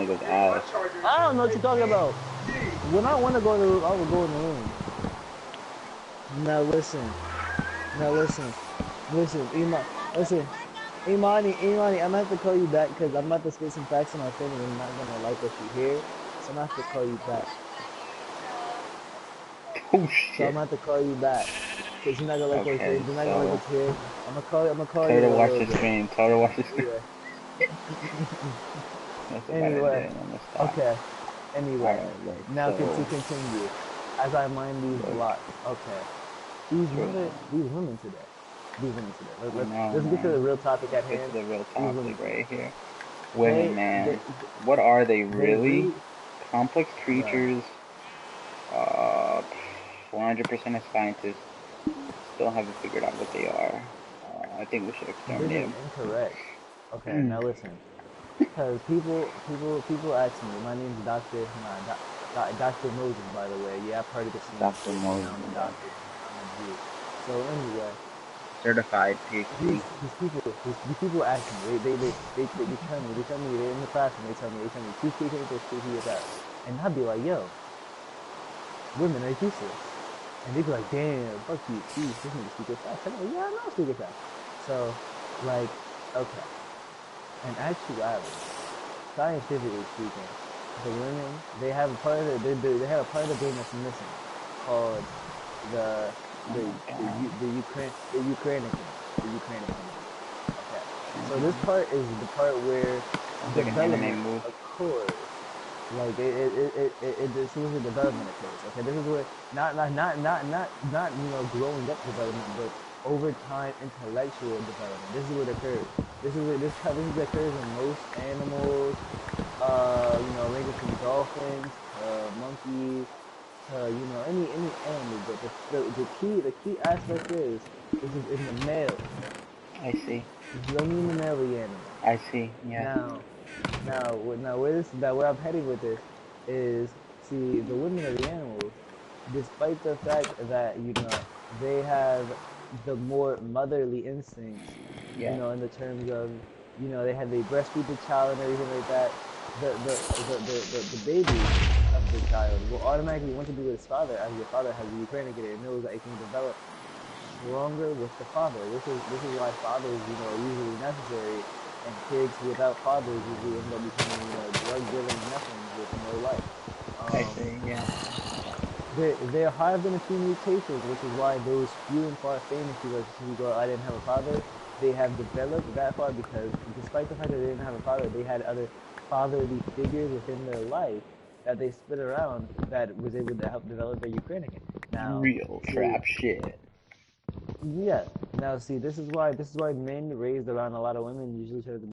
nigga's ass. I don't know what you're talking about. When I want to go to the room, I will go in the room. Now listen. Now listen. Listen, Imani, I'm gonna have to call you back because I'm about to spit some facts on my thing and you're not gonna like what you hear. So I'm gonna have to call you back. Oh So I'm shit. gonna have to call you back because you're not gonna like what you hear. Okay, You're not gonna like so what you hear. I'm gonna call tell her you to in a watch little the bit. stream. Tell her to watch the stream. Anyway. That's about it. Anyway. Then I'm gonna stop. Okay. Anyway. Alright, look. Now to So continue. As I mind these look, blocks. Okay. bro. These women today. These women today. I know, Let's get to man. the real topic Let's at get to hand. the real These women topic today. right here. Women, They man. What are they they really? really Complex right. creatures. Uh, 100% of scientists still haven't figured out what they are. I think we should This exterminate is incorrect. Okay, them. now listen. Because people ask me. My name's Doctor. Doctor Moses, by the way. Yeah, I've heard of the same Dr. shit, but now Moses, I'm a yeah. doctor. I'm a Jew. So anyway, Certified PhD. these people ask me. They tell me. They tell me. They're in the classroom. They tell me two speak this, two speak that, and I'd be like, yo, women are useless. And they'd be like, damn, fuck you, peace, this nigga speaking fast. I'm like, yeah, I know speaking fast. So, like, okay. In actuality, scientifically speaking, the women, they have a part of they have a part of the brain that's missing called the Oh the my god. The Ukrainian. Okay. So this part is the part where Sounds like an development anime move. occurs. Like this is where development occurs. Okay, this is where not growing up development, but over time intellectual development. This is what occurs. This is what occurs in most animals. Ranging from dolphins to monkeys to any animal. But the key aspect is this is in the male. I see. This is only in the male of the animal. I see. Yeah. Now where I'm heading with this is, see, the women of the animals, despite the fact that they have the more motherly instincts, Yeah. in the terms of they breastfeed the child and everything like that. The baby of the child will automatically want to be with his father, as the father has a Ukrainian kid and knows that it can develop stronger with the father. This is why fathers are usually necessary, and kids without fathers usually end up becoming drug dealing nothings with no life. I Um, see. Yeah. there have been a few mutations, which is why those few and far famous people, like who go, I didn't have a father, they have developed that far because despite the fact that they didn't have a father, they had other fatherly figures within their life that they split around that was able to help develop their Ukrainian. Now, Real see, trap shit. yeah. Now, see, this is why men raised around a lot of women usually turn to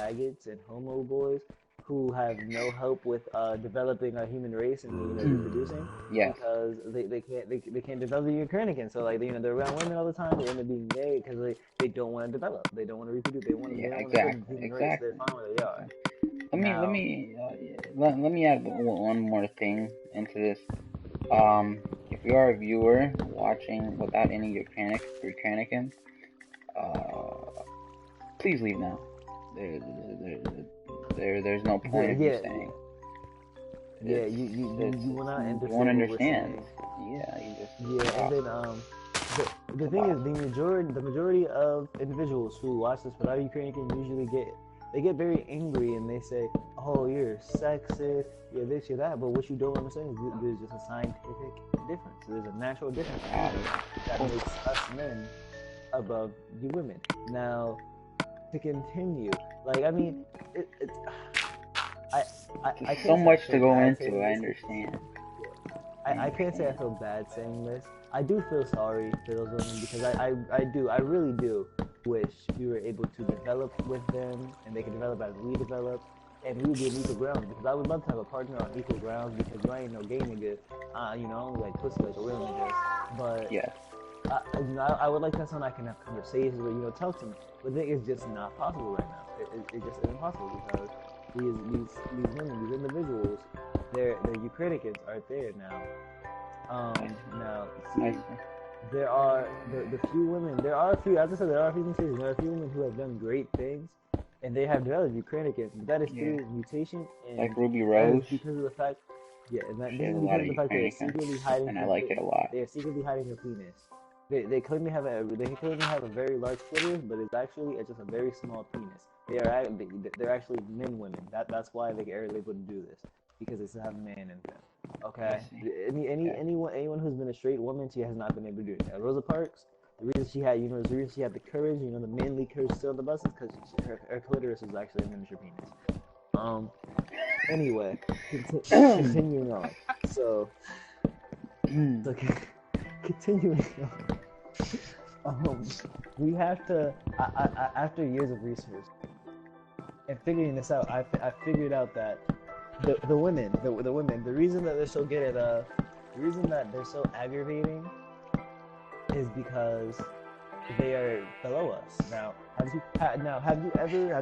faggots and homo boys who have no help with developing a human race and reproducing Yes. because they can't develop the Ukrainian. So like they're around women all the time. They end up being gay because they don't want to develop. They don't want to reproduce. They Yeah. don't want to serve the Exactly. human race. They're Exactly. fine where they are. Exactly. Now, Let me add one more thing into this. If you are a viewer watching without any Ukrainian, please leave now. There, there's no point of you yeah, staying. yeah. You will not You won't understand what we're understand. saying. Yeah, you Yeah, just and stop. then the thing Goodbye. is the majority of individuals who watch this without Ukrainian usually get very angry and they say, "Oh, you're sexist, you're this, you're that." But what you don't understand is there's just a scientific difference. There's a natural difference between us that makes us men above you women. Now, to continue, like I mean, it's I, I So can't say I much to feel go bad into. saying I this. understand. Yeah. I I can't say I understand. feel bad saying this. I do feel sorry for those women because I really do wish we were able to develop with them and they could develop as we develop and we would be on equal grounds because I would love to have a partner on equal grounds because you ain't no gay nigga. I only like pussy like a real nigga. But Yes. I would like to have someone I can have conversations with, talk to me. But I think it's just not possible right now. It just isn't possible because these women, these individuals, their Ukrainians are there now. I Now see. I see, see. there are the few women. There are a few. As I said, there are a few mutations. There are a few women who have done great things and they have developed Ukrainian cancer, but that is Yeah. through mutation, Like and Ruby that is Rose. because of the fact, yeah, and She this has is a lot because of of the fact they are Ukrainian cancer, secretly hiding and I her, like it a lot. they are secretly hiding her penis. They claim they claim they have a very large clitoris, but it's just a very small penis. They're actually men women. That's why they are able to do this, because it's have man in them. I Okay, see. Yeah. anyone who's been a straight woman, she has not been able to do it. Now, Rosa Parks, the reason she had the courage, the manly courage still on the bus is because her clitoris was actually a miniature penis. Anyway, continuing on. So, so continuing on. We have to. After years of research and figuring this out, I figured out that the women, the reason that they're so good at the reason that they're so aggravating is because they are below us. Now, have you ever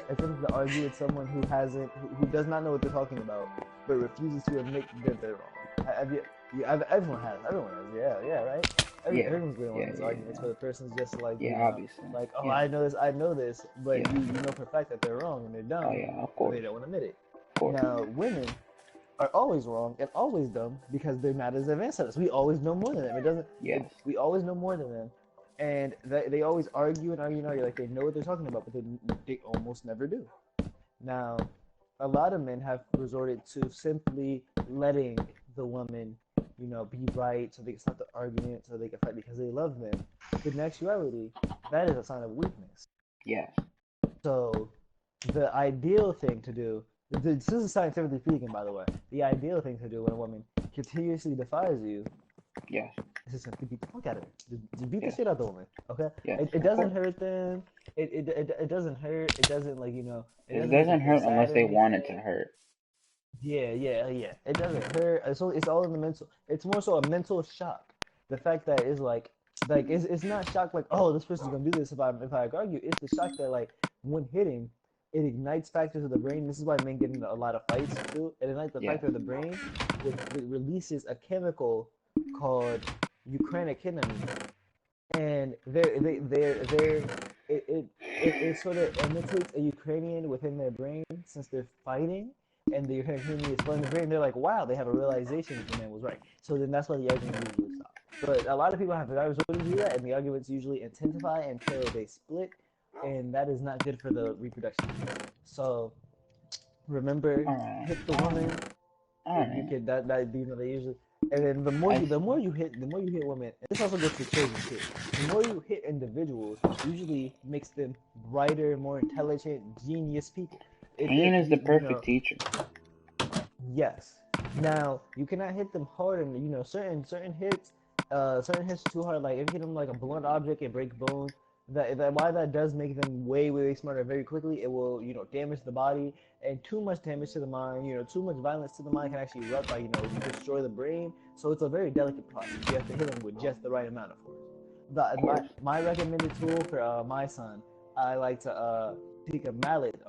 attempted to argue with someone who does not know what they're talking about, but refuses to admit that they're wrong? Have you? Everyone has. Yeah, right. Yeah. Everyone's going to Yeah. win these Yeah. arguments, but the person's just like, Yeah. Obviously. like, oh, Yeah. I know this, but Yeah. you know for a fact that they're wrong and they're dumb, Oh yeah. Of but course. they don't want to admit it. Of course. Now, women are always wrong and always dumb because they're not as advanced as us. We always know more than them. Yes. We always know more than them, and they always argue and argue and argue like they know what they're talking about, but they almost never do. Now, a lot of men have resorted to simply letting the woman, be right so they can stop the argument, so they can fight because they love them. But in actuality, that is a sign of weakness. Yes. So, the ideal thing to do, this is scientifically speaking, by the way, the ideal thing to do when a woman continuously defies you Yes. is to simply beat the fuck out of her. Just beat the Yes. shit out of the woman, okay? Yes. It doesn't hurt them. It doesn't hurt. It doesn't, like, it It doesn't make them doesn't feel hurt sad unless or they want anything. it to hurt. Yeah. It doesn't hurt. It's all in the mental. It's more so a mental shock. The fact that it's not shock like, oh, this person's gonna do this if I argue. It's the shock that, like, when hitting, it ignites factors of the brain. This is why men get into a lot of fights too. It ignites the Yes. factor of the brain, which releases a chemical called eucranokinamine, and it sort of imitates a Ukrainian within their brain since they're fighting, and the Ukrainian is flooding the brain. They're like, wow, they have a realization that the man was right. So then that's why the argument usually stops. But a lot of people have the resort to do that, and the arguments usually intensify until they split, and that is not good for the reproduction. So remember, Alright. hit the woman. You Alright. can that they usually, and then the more you hit women. And this also goes for children too. The more you hit individuals, usually makes them brighter, more intelligent, genius people. Pain is the perfect teacher. Yes. Now you cannot hit them hard, and certain hits too hard. Like if you hit them like a blunt object, it breaks bones. That does make them way smarter very quickly. It will damage the body, and too much damage to the mind. Too much violence to the mind can actually erupt by destroy the brain. So it's a very delicate process. You have to hit them with just the right amount of force. Of course. My recommended tool for my son, I like to take a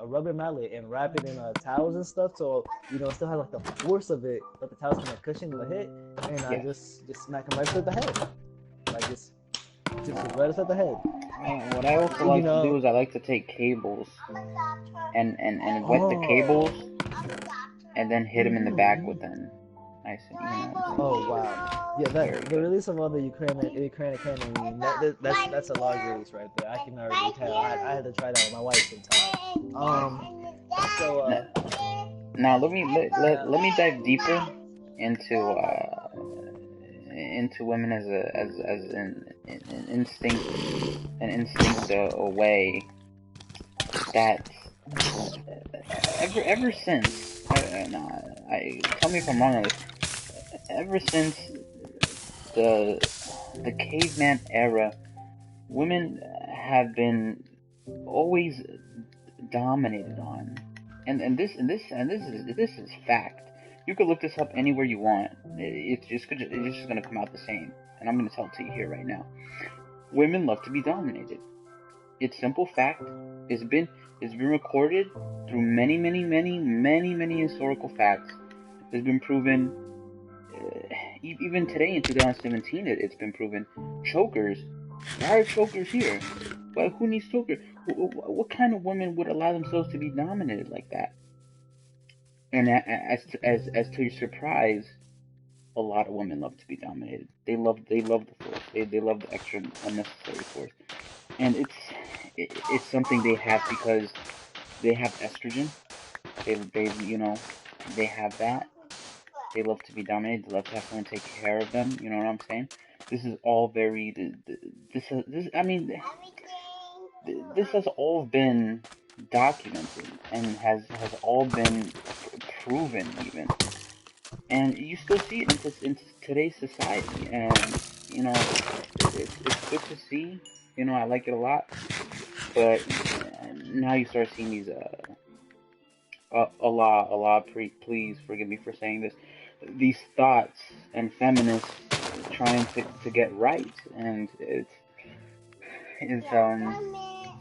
rubber mallet, and wrap it in towels and stuff, so it still has like the force of it, but the towels can cushion the hit, and I just smack him right to the head, like just right at the head. What I also like to do is I like to take cables and wet the cables and then hit him in the back with them. I see. Oh wow! Yeah, the release of all the Ukrainian cannon, that's a large release right there. I can already tell. I had to try that with my wife sometime. Now let me dive deeper into women as an instinct away that ever since tell me if I'm wrong on this. Ever since the caveman era, women have been always dominated on, and this is fact. You could look this up anywhere you want. It's just gonna come out the same, and I'm gonna tell it to you here right now. Women love to be dominated. It's simple fact. It's been recorded through many historical facts. It's been proven. Even today in 2017, it's been proven. Chokers. Why are chokers here? But who needs filter? What kind of women would allow themselves to be dominated like that? And as to your surprise, a lot of women love to be dominated. They love the force. They love the extra unnecessary force, and it's something they have because they have estrogen. They they have that. They love to be dominated. They love to have someone take care of them. You know what I'm saying? This is all very. This. I mean, this has all been documented and has all been proven even, and you still see it in today's society. And it's good to see. I like it a lot. But now you start seeing these Allah, please forgive me for saying this. These thoughts and feminists trying to get right, and it's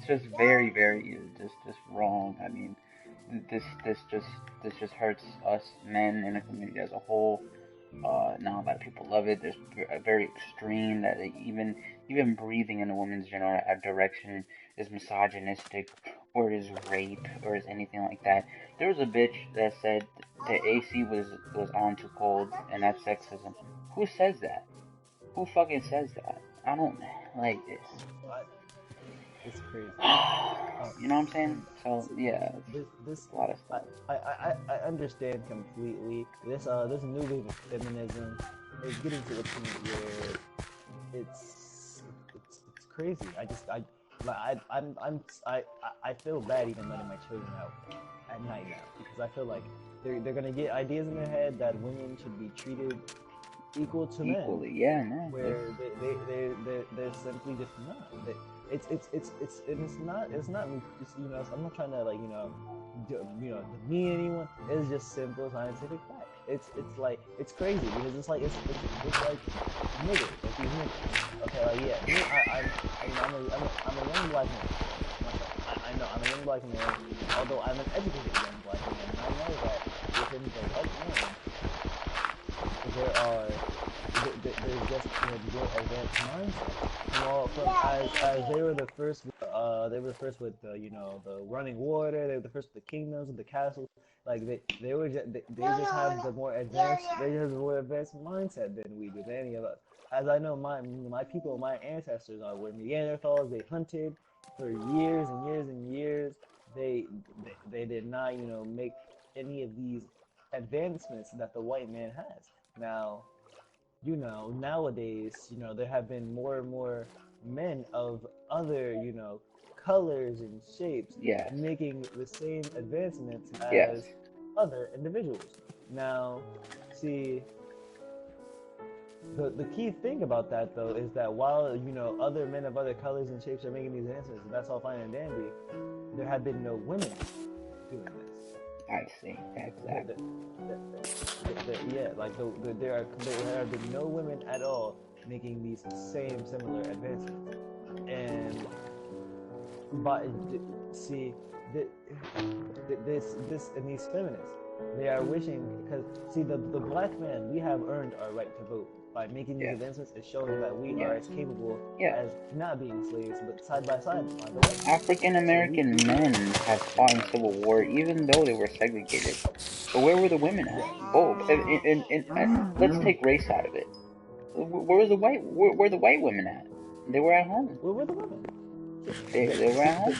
just very very just wrong. I mean, this just hurts us men in the community as a whole. Not a lot of people love it. There's a very extreme that even breathing in a woman's general direction is misogynistic, or is rape, or is anything like that. There was a bitch that said the AC was on too cold, and that's sexism. Who says that? Who fucking says that? I don't like it. It's crazy. You know what I'm saying? So yeah, This a lot of stuff. I understand completely. This new wave of feminism is getting to a point where it's crazy. I feel bad even letting my children out at night now, because I feel like they're gonna get ideas in their head that women should be treated equal to men. Equally, yeah, no. Where they're simply just not. It's not just, I'm not trying to like demean anyone. It's just simple scientific fact. It's crazy, because it's like niggas, like these niggas. Okay, like yeah, me, I'm a young black man. I know I'm a young black man, although I'm an educated young black man, and I know that within the white man there's just more advanced mindset. As they were the first, with the running water. They were the first with the kingdoms, with the castles. Like they just have the more advanced, mindset than we do, than any of us. As I know, my people, my ancestors were Neanderthals. They hunted for years and years and years. They did not make any of these advancements that the white man has. Now, nowadays, there have been more and more men of other, colors and shapes, Yes. making the same advancements as Yes. other individuals. Now, see, the key thing about that, though, is that while, other men of other colors and shapes are making these advancements, that's all fine and dandy, there have been no women doing this. I see. Exactly. There have been no women at all making these similar advancements, and this and these feminists, they are wishing, because the black man, we have earned our right to vote by making these advancements, is showing that we are as capable as not being slaves, but side by side by the way. African American men have fought in Civil War, even though they were segregated. But where were the women at? Oh, and let's take race out of it. Where was the white? Where the white women at? They were at home. Where were the women? They were at home.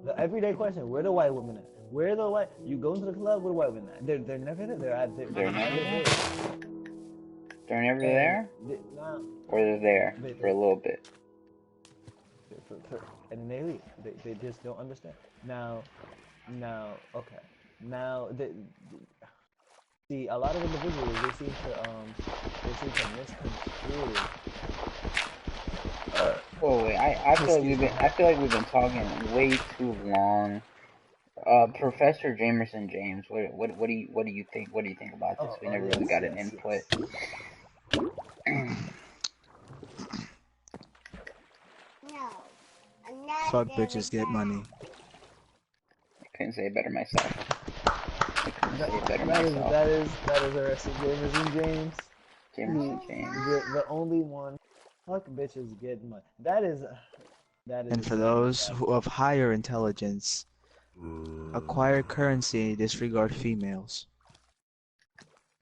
The everyday question: where the white women at? Where the white? You go into the club, where the white women at? They're never there. They're never there. They're never there, or they're there for a little bit. And then they leave. They just don't understand. Now, okay. Now, see, a lot of individuals, they seem to misconstrue. Oh wait, I feel like we've been talking way too long. Professor Jamerson James, what do you think? What do you think about this? We never really got an input. Fuck bitches, get money. I couldn't say it better myself. That is arrested Jamerson James. Jamerson James. The only one. Fuck bitches, get money. That is. That is And for extremely those sad. who of higher intelligence, acquire currency, disregard females.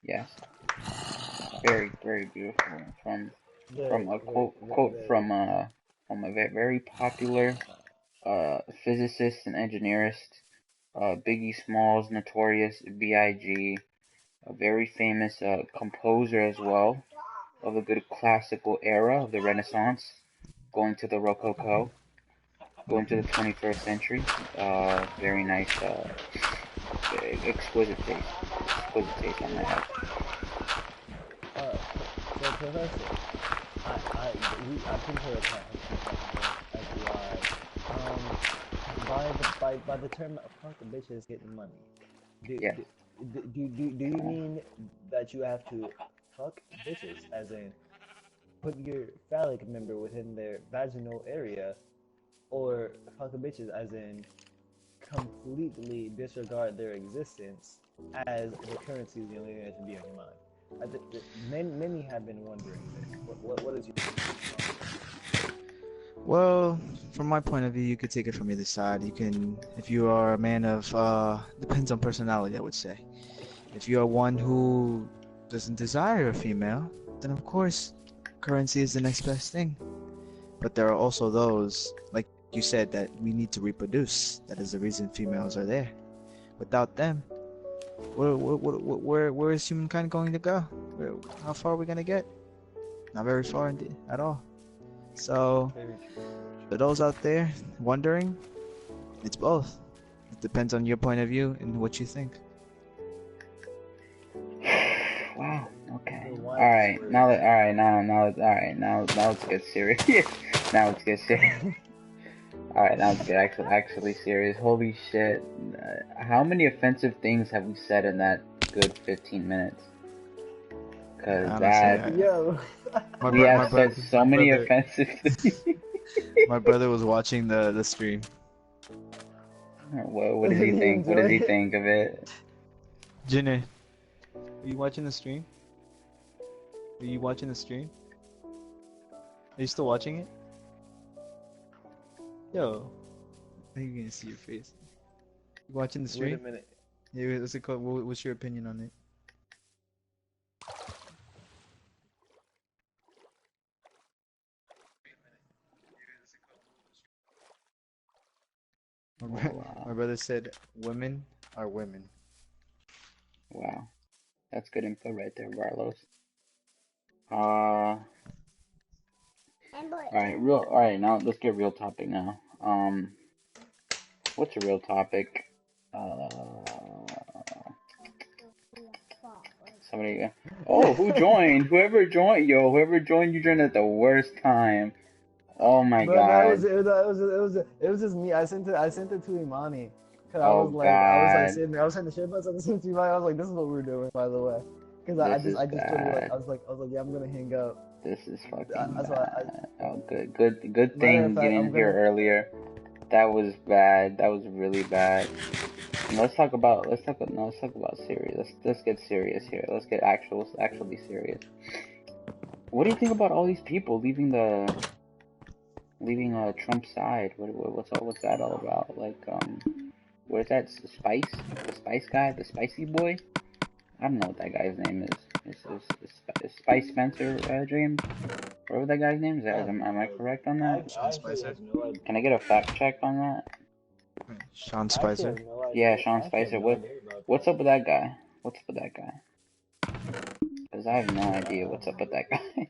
Yes, very very beautiful. Very, From a very, quote very. from a very popular physicist and engineerist, Biggie Smalls, Notorious B.I.G., a very famous composer as well of the good classical era of the Renaissance, going to the Rococo, going to the 21st century. Very nice, exquisite taste, I might add. So Professor, I'm pretty sure that's not him talking to us, as do I. By the term fuck bitches getting money, do, Yes. do, do you mean that you have to fuck bitches, as in put your phallic member within their vaginal area, or fuck bitches, as in completely disregard their existence as the currency is the only thing that should be on your mind? Many have been wondering this. What is your opinion on Well, from my point of view, you could take it from either side. You can, if you are a man of, depends on personality, I would say. If you are one who doesn't desire a female, then of course, currency is the next best thing. But there are also those, like you said, that we need to reproduce. That is the reason females are there. Without them, where is humankind going to go? How far are we gonna get? Not very far indeed, at all. So, it? Very true. for those out there wondering, it's both. It depends on your point of view and what you think. Wow. Okay. The All wisest right. words. Now let's get serious. Now let's get serious. All right. Now let's get actually serious. Holy shit. How many offensive things have we said in that good 15 minutes? Cause Honestly, that Yo, we have said so my many brother, offensive things. my brother was watching the stream. What does he did he think? What enjoy does he it? think of it? Jine, are you watching the stream? Are you watching the stream? Are you still watching it? Yo, I think you can see your face. You watching the Wait a stream? minute. Yeah, what's it called? What's your opinion on it? Oh My wow, brother said women are women. wow, that's good info right there, Carlos. All right, real. All right, now let's get real topic now. What's a real topic? Uh, somebody. Oh, who joined? Whoever joined, yo, whoever joined, you joined at the worst time. Oh my But no, god. it was just me. I sent it to Imani, cause Oh I was like god. sitting there. I was sending shit, but I sent it to Imani. I was like, this is what we're doing, by the way. Cause This is I just told her, like, bad. I was like, yeah, I'm gonna hang up. This is fucking That's why bad. Oh, good matter of thing fact, getting I'm here gonna. earlier. That was bad. That was really bad. Let's talk about serious. Let's get serious here. Let's get actually serious. What do you think about all these people leaving Trump's side? What's that all about? Like what is that? Spice? The Spice guy? The Spicy boy? I don't know what that guy's name is. Is Spice Spencer James? Whatever that guy's name is. I have Am I no idea. correct on that? Sean I actually Spicer. have no idea. Can I get a fact check on that? Sean I actually Spicer. have no Yeah, idea. Sean I actually have Spicer. no idea about What's that. up with that guy? What's up with that guy? Because I have no idea what's up with that guy.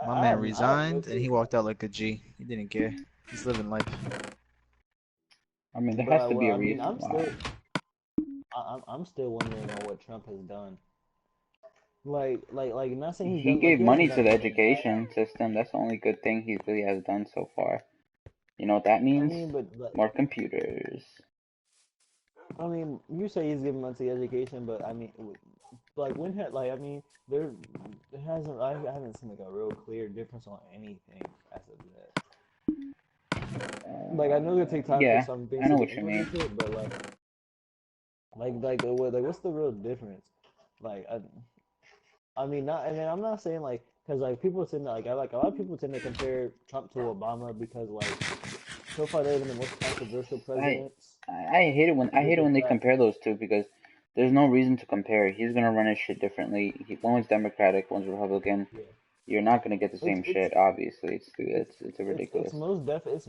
My man I have no resigned and clue. he walked out like a G. He didn't care. He's living life. I mean, there has But to be well, a I mean, reason why. I'm still wondering on what Trump has done. Not saying he's He done, like, gave he hasn't money to done the anything bad. education system. That's the only good thing he really has done so far. You know what that I means? mean, More computers. I mean, you say he's giving money to education, but I mean, like when like I mean, there hasn't I haven't seen like a real clear difference on anything as of yet. Like I know it's gonna take time for Yeah, some I things know to get what you mean. implemented, but what's the real difference? Like I mean, not, and I'm not saying like because like people tend to like a lot of people tend to compare Trump to Obama because like so far they've been the most controversial I presidents I hate it when due to the they fact. compare those two because there's no reason to compare. He's gonna run his shit differently. One's Democratic, one's Republican. Yeah, You're not gonna get the it's same it's shit. Obviously, it's it's ridiculous. most def it's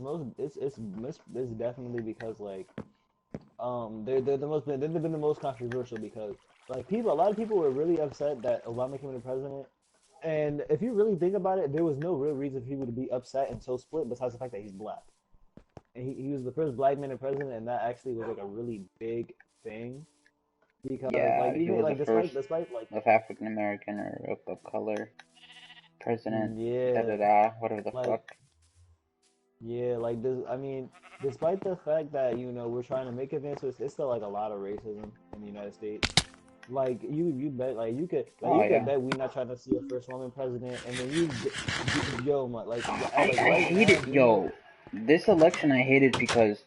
definitely because like they've been the most controversial because like people a lot of people were really upset that Obama came into president. And if you really think about it, there was no real reason for people to be upset and so split besides the fact that he's black. And he was the first black man in president, and that actually was like a really big thing because Yeah, like he even was the like first despite like of African American or of color president. Da da yeah da. Whatever the like fuck. yeah like this I mean despite the fact that we're trying to make advancements, it's still like a lot of racism in the United States. Like you bet like Oh you could yeah. bet we're not trying to see a first woman president, and then yo like I right hate now. it, Do you know? yo. This election I hated because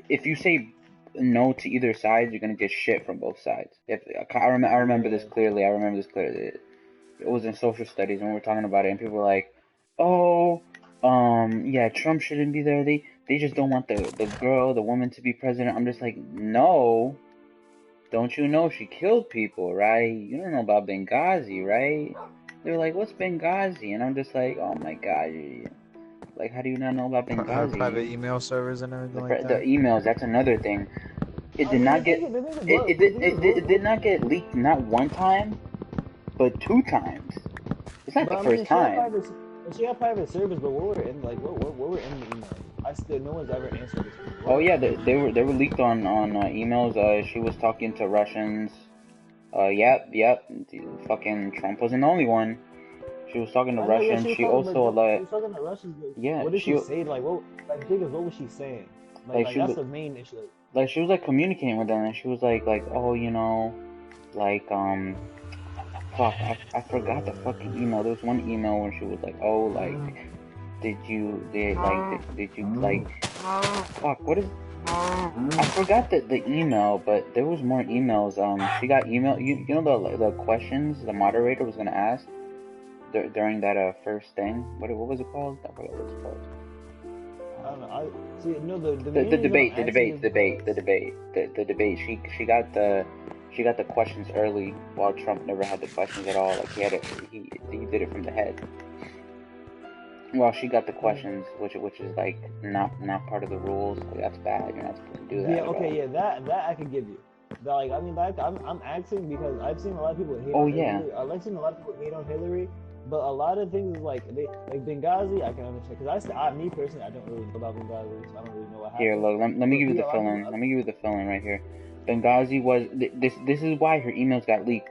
if you say no to either side, you're gonna get shit from both sides. If I remember this Yeah. clearly. I remember this clearly. It was in social studies and we were talking about it, and people were like, "Oh, yeah, Trump shouldn't be there. They just don't want the woman to be president." I'm just like, no. Don't you know she killed people, right? You don't know about Benghazi, right? They're like, what's Benghazi? And I'm just like, oh my god, like, how do you not know about Her private Benghazi? email servers and everything like The that. emails, that's another thing. It I did mean, not get it did not get leaked not one time, but two times. It's not but the I first mean, time. she had private service, but what were in like what were in the emails? I still no one's ever answered this for me. Oh What yeah, what they were leaked on emails. She was talking to Russians. Yep. Fucking Trump wasn't the only one. She was talking to I know, yeah, Russians. she was She talking, but also she was talking to Russians. But yeah, what did she say? Like what? Like the thing is, what was she saying? like Like she that's was the main issue. like she was like communicating with them, and she was like oh like fuck I forgot the fucking email. There was one email where she was like oh like did you like fuck what is I forgot the email, but there was more emails. She got email. You know the questions the moderator was gonna ask during that first thing. What was it called? I forgot what it's called. I don't know. I see. No, the The main reason I'm asking debate, is because the debate. She got the questions early, while Trump never had the questions at all. Like he did it from the head. Well, she got the questions, which is like not part of the rules. Like, that's bad. You're not supposed to do yeah, that at all. okay, yeah, that I can give you. But, like I mean, like I'm asking because I've seen a lot of people hate Oh on yeah. Hillary. I've seen a lot of people hate on Hillary, but a lot of things is like they like Benghazi. I can understand because me personally, I don't really know about Benghazi, so I don't really know what Here, happened. look. Let me But give you the a lot of people, fill-in. Let me give you the fill-in right here. Benghazi was this is why her emails got leaked.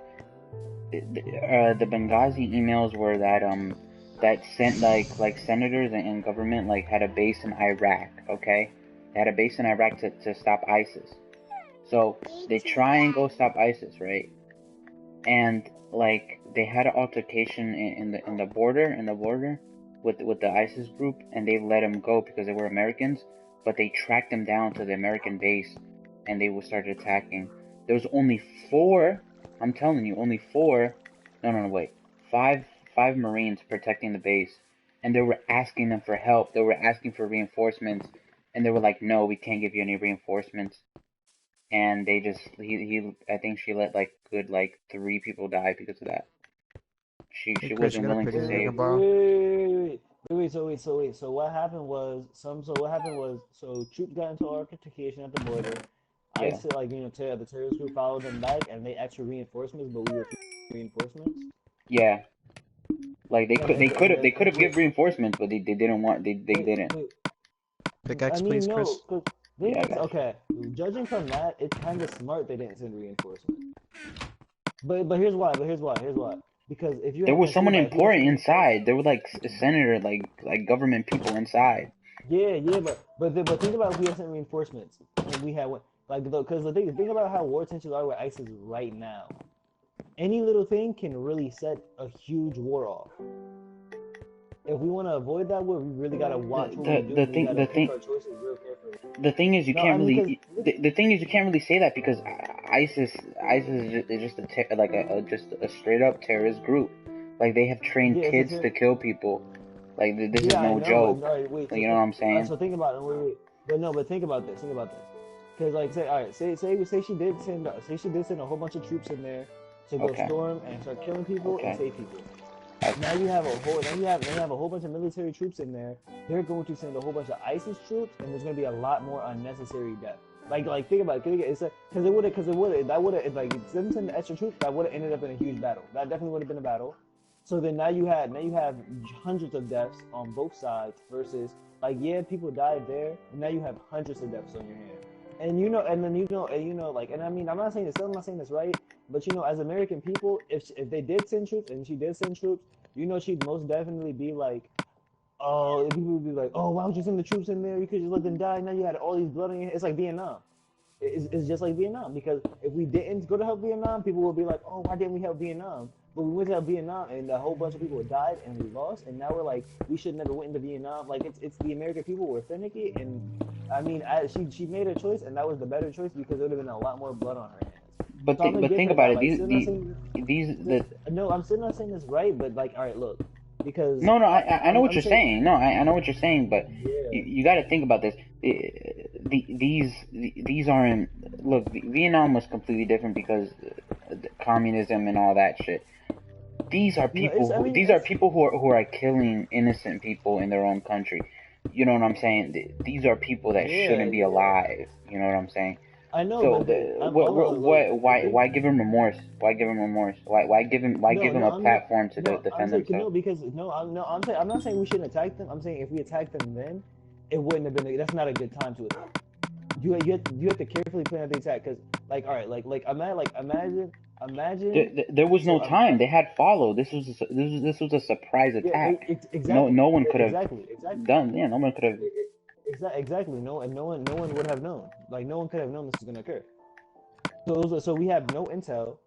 The Benghazi emails were that sent like senators and government like had a base in Iraq. Okay, they had a base in Iraq to stop ISIS. So they try and go stop ISIS, right? And like they had an altercation in the border with the ISIS group, and they let them go because they were Americans. But they tracked them down to the American base, and they started attacking. There was only four. I'm telling you, only four. No, wait. Five Marines protecting the base, and they were asking them for help. They were asking for reinforcements, and they were like, "No, we can't give you any reinforcements." And they just he I think she let like good like three people die because of that. Hey She Chris, you wasn't got a willing to picture you save. can borrow? So what happened was so troops got into altercation at the border. Yeah, ISIS like the terrorist group followed them back and they extra reinforcements, but we refused reinforcements. yeah. Like they could have Wait, give reinforcements, but they didn't want they wait, didn't. wait. I Pickaxe, mean please, no, Chris. because Yeah, thing I is got you. okay. Judging from that, it's kind of smart they didn't send reinforcements. But here's why. Here's why. Because if you There have was to think someone about it, if we had important sent inside. reinforcements. There were like a senator, like government people inside. Yeah, but think about if we had sent reinforcements and we had one like because the thing think about how war tensions are with ISIS right now. Any little thing can really set a huge war off. If we want to avoid that war, we really gotta watch what we do. The We thing gotta pick our choices real carefully. the thing is you No, can't I mean because really the thing is you can't really say that because ISIS is just a just a straight up terrorist group. Like they have trained Yeah, it's a kids to kill people. Like this is Yeah, I no know. But joke. all right, wait. Like, you know what I'm saying? So think about it. Wait. But no, but think about this. Think about this. Because like, say, all right, say she did send a whole bunch of troops in there to go Okay. storm and start killing people and Okay. save people. Okay. Now you have a whole bunch of military troops in there. They're going to send a whole bunch of ISIS troops, and there's going to be a lot more unnecessary death. Like think about it. It's because it would have like them send the extra troops, that would have ended up in a huge battle. That definitely would have been a battle. So then now you have hundreds of deaths on both sides versus like yeah, people died there, and now you have hundreds of deaths on your hands. And like, and I mean, I'm not saying this right, but as American people, if they did send troops and she did send troops, she'd most definitely be like, oh, people would be like, oh, why would you send the troops in there? You could just let them die. Now you had all these blood on your hands. It's like Vietnam. It's just like Vietnam, because if we didn't go to help Vietnam, people would be like, oh, why didn't we help Vietnam? But we went to help Vietnam, and a whole bunch of people died, and we lost, and now we're like, we should never went into Vietnam. Like it's the American people were finicky, and I mean, she made a choice, and that was the better choice because there would have been a lot more blood on her hands. But So I'm gonna but give think her about that. it. Like, These the no, I'm still not saying this right, but like, all right, look, because no, I know what you're saying, saying. No, I know what you're saying, but yeah. you got to think about this. These aren't. Look, Vietnam was completely different because communism and all that shit. These are people. These are people who are killing innocent people in their own country. You know what I'm saying? These are people that shouldn't be alive. You know what I'm saying? I know, So but why give him remorse? Why give him remorse? Why give him a platform to defend himself? No, because I'm not saying we shouldn't attack them. I'm saying if we attacked them then, it wouldn't have been. That's not a good time to attack. You have to carefully plan out the attack, because like all right, imagine. There was no time. They had followed. This was a surprise attack. Exactly. No one could have Exactly. done. Yeah, no one could have. Exactly. No one would have known. Like no one could have known this was gonna occur. So we have no intel,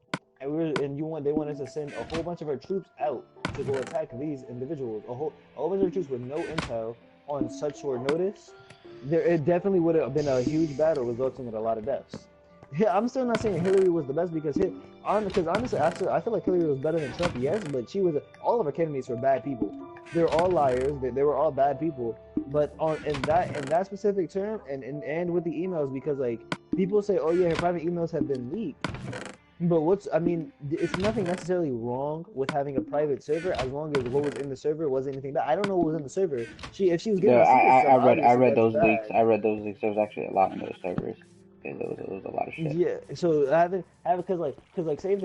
and they wanted to send a whole bunch of our troops out to go attack these individuals. A whole bunch of troops with no intel on such short notice. It definitely would have been a huge battle, resulting in a lot of deaths. Yeah, I'm still not saying Hillary was the best because honestly, I feel like Hillary was better than Trump, yes, but all of her candidates were bad people. They were all liars. They were all bad people. But in that specific term, and with the emails, because like people say, oh yeah, her private emails have been leaked. But it's nothing necessarily wrong with having a private server as long as what was in the server wasn't anything bad. I don't know what was in the server. If she was getting secret stuff, I read those bad. leaks. I read those leaks. There was actually a lot in those servers. There was a lot of shit. Yeah, so because save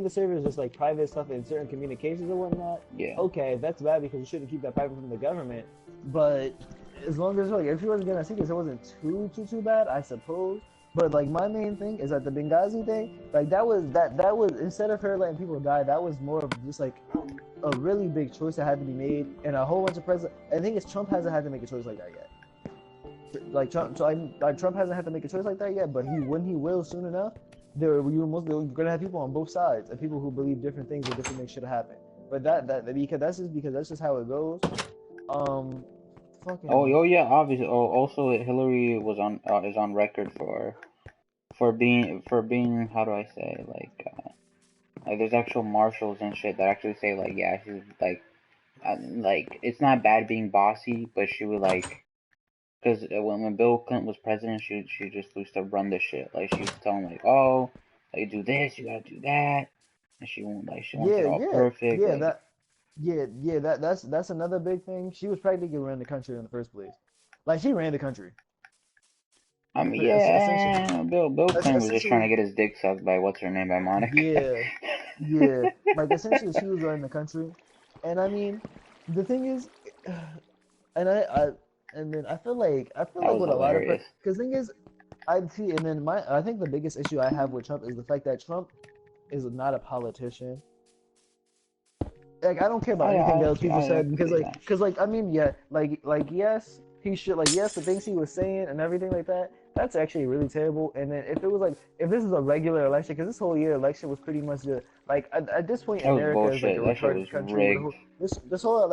the server is just like private stuff and certain communications and whatnot. Yeah. Okay, that's bad because you shouldn't keep that private from the government. But as long as if she wasn't getting secrets, it wasn't too bad, I suppose. But like my main thing is that the Benghazi thing, like that was instead of her letting people die, that was more of just like a really big choice that had to be made, and a whole bunch of presidents. I think Trump hasn't had to make a choice like that yet. Like Trump hasn't had to make a choice like that yet, but when he will soon enough, you're gonna have people on both sides and people who believe different things or different things should happen. But because that's just how it goes. Oh yeah, obviously. Oh, also Hillary is on record for being how do I say like there's actual marshals and shit that actually say like yeah she's like it's not bad being bossy, but she would like because when Bill Clinton was president, she just used to run the shit. Like she was telling like oh you do this, you gotta do that, and she wants it all perfect. That's another big thing. She was practically running the country in the first place. Like she ran the country. I mean, yeah, Bill Clinton was just trying to get his dick sucked by what's her name, by Monica. Yeah. Like essentially, she was running the country, and I mean, the thing is, and I feel like with a lot of because thing is, I think the biggest issue I have with Trump is the fact that Trump is not a politician. Like I don't care about anything else people said because I mean yes he should yes the things he was saying and everything like that, that's actually really terrible. And then if this is a regular election, because this whole year election was pretty much like at this point America is like a retarded country. This whole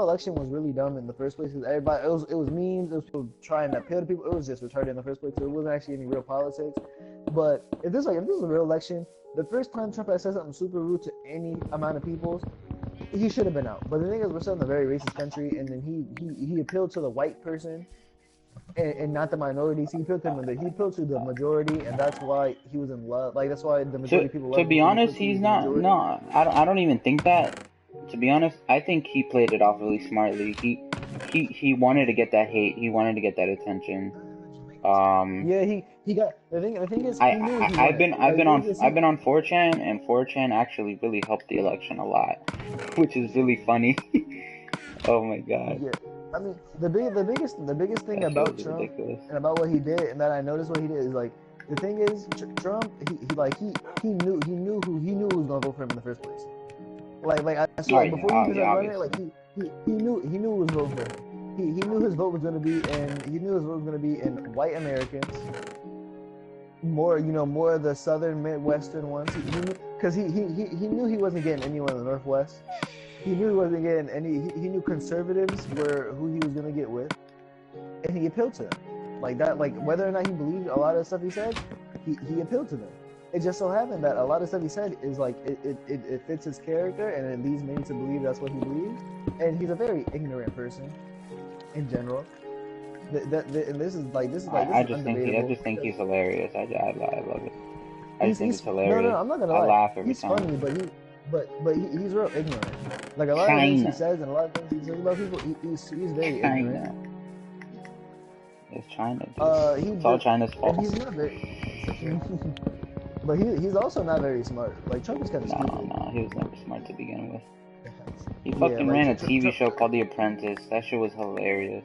election was really dumb in the first place because everybody it was memes, it was people trying to appeal to people, it was just retarded in the first place. So it wasn't actually any real politics. But if this is a real election, the first time Trump has said something super rude to any amount of people, he should have been out. But the thing is, we're still in a very racist country, and then he appealed to the white person and not the minorities. He appealed to he appealed to the majority, and that's why he was in love. Like that's why the majority of people To love him be because he honest, appealed to he's the not. majority. No, I don't even think that. To be honest, I think he played it off really smartly. He wanted to get that hate. He wanted to get that attention. Yeah, he got the thing is I, he knew I he I've wanted. been Like the thing is I've been on 4chan, and 4chan actually really helped the election a lot, which is really funny. Oh my god, yeah. I mean, the biggest thing that shit about was Trump ridiculous. and about what he did, and that I noticed what he did is like the thing is Trump. He knew who was gonna vote for him in the first place. Like I so Oh like yeah, before he even yeah, started running, like obviously. he knew who was voting for him. He knew his vote was gonna be in he knew his vote was gonna be in white Americans, more of the southern Midwestern ones. He knew because he knew he wasn't getting anyone in the Northwest. He knew he wasn't getting any. He knew conservatives were who he was gonna get with, and he appealed to them. Like that, like whether or not he believed a lot of the stuff he said, he appealed to them. It just so happened that a lot of stuff he said is like it fits his character, and it leads many to believe that's what he believes. And he's a very ignorant person in general. And this I is just think undebatable. he's hilarious. I love it. I just think He's it's no, hilarious. I'm not gonna I lie. laugh every He's time. funny, but he's real ignorant. Like a lot of things he China, says and a lot of things he says about people, he's very ignorant. China. It's China, dude. He It's all did, China's and fault. he's not very, but he's also not very smart. Like Trump is kind of No, stupid. no, he was never smart to begin with. He Yeah, fucking like ran a TV Trump, show called The Apprentice. That shit was hilarious.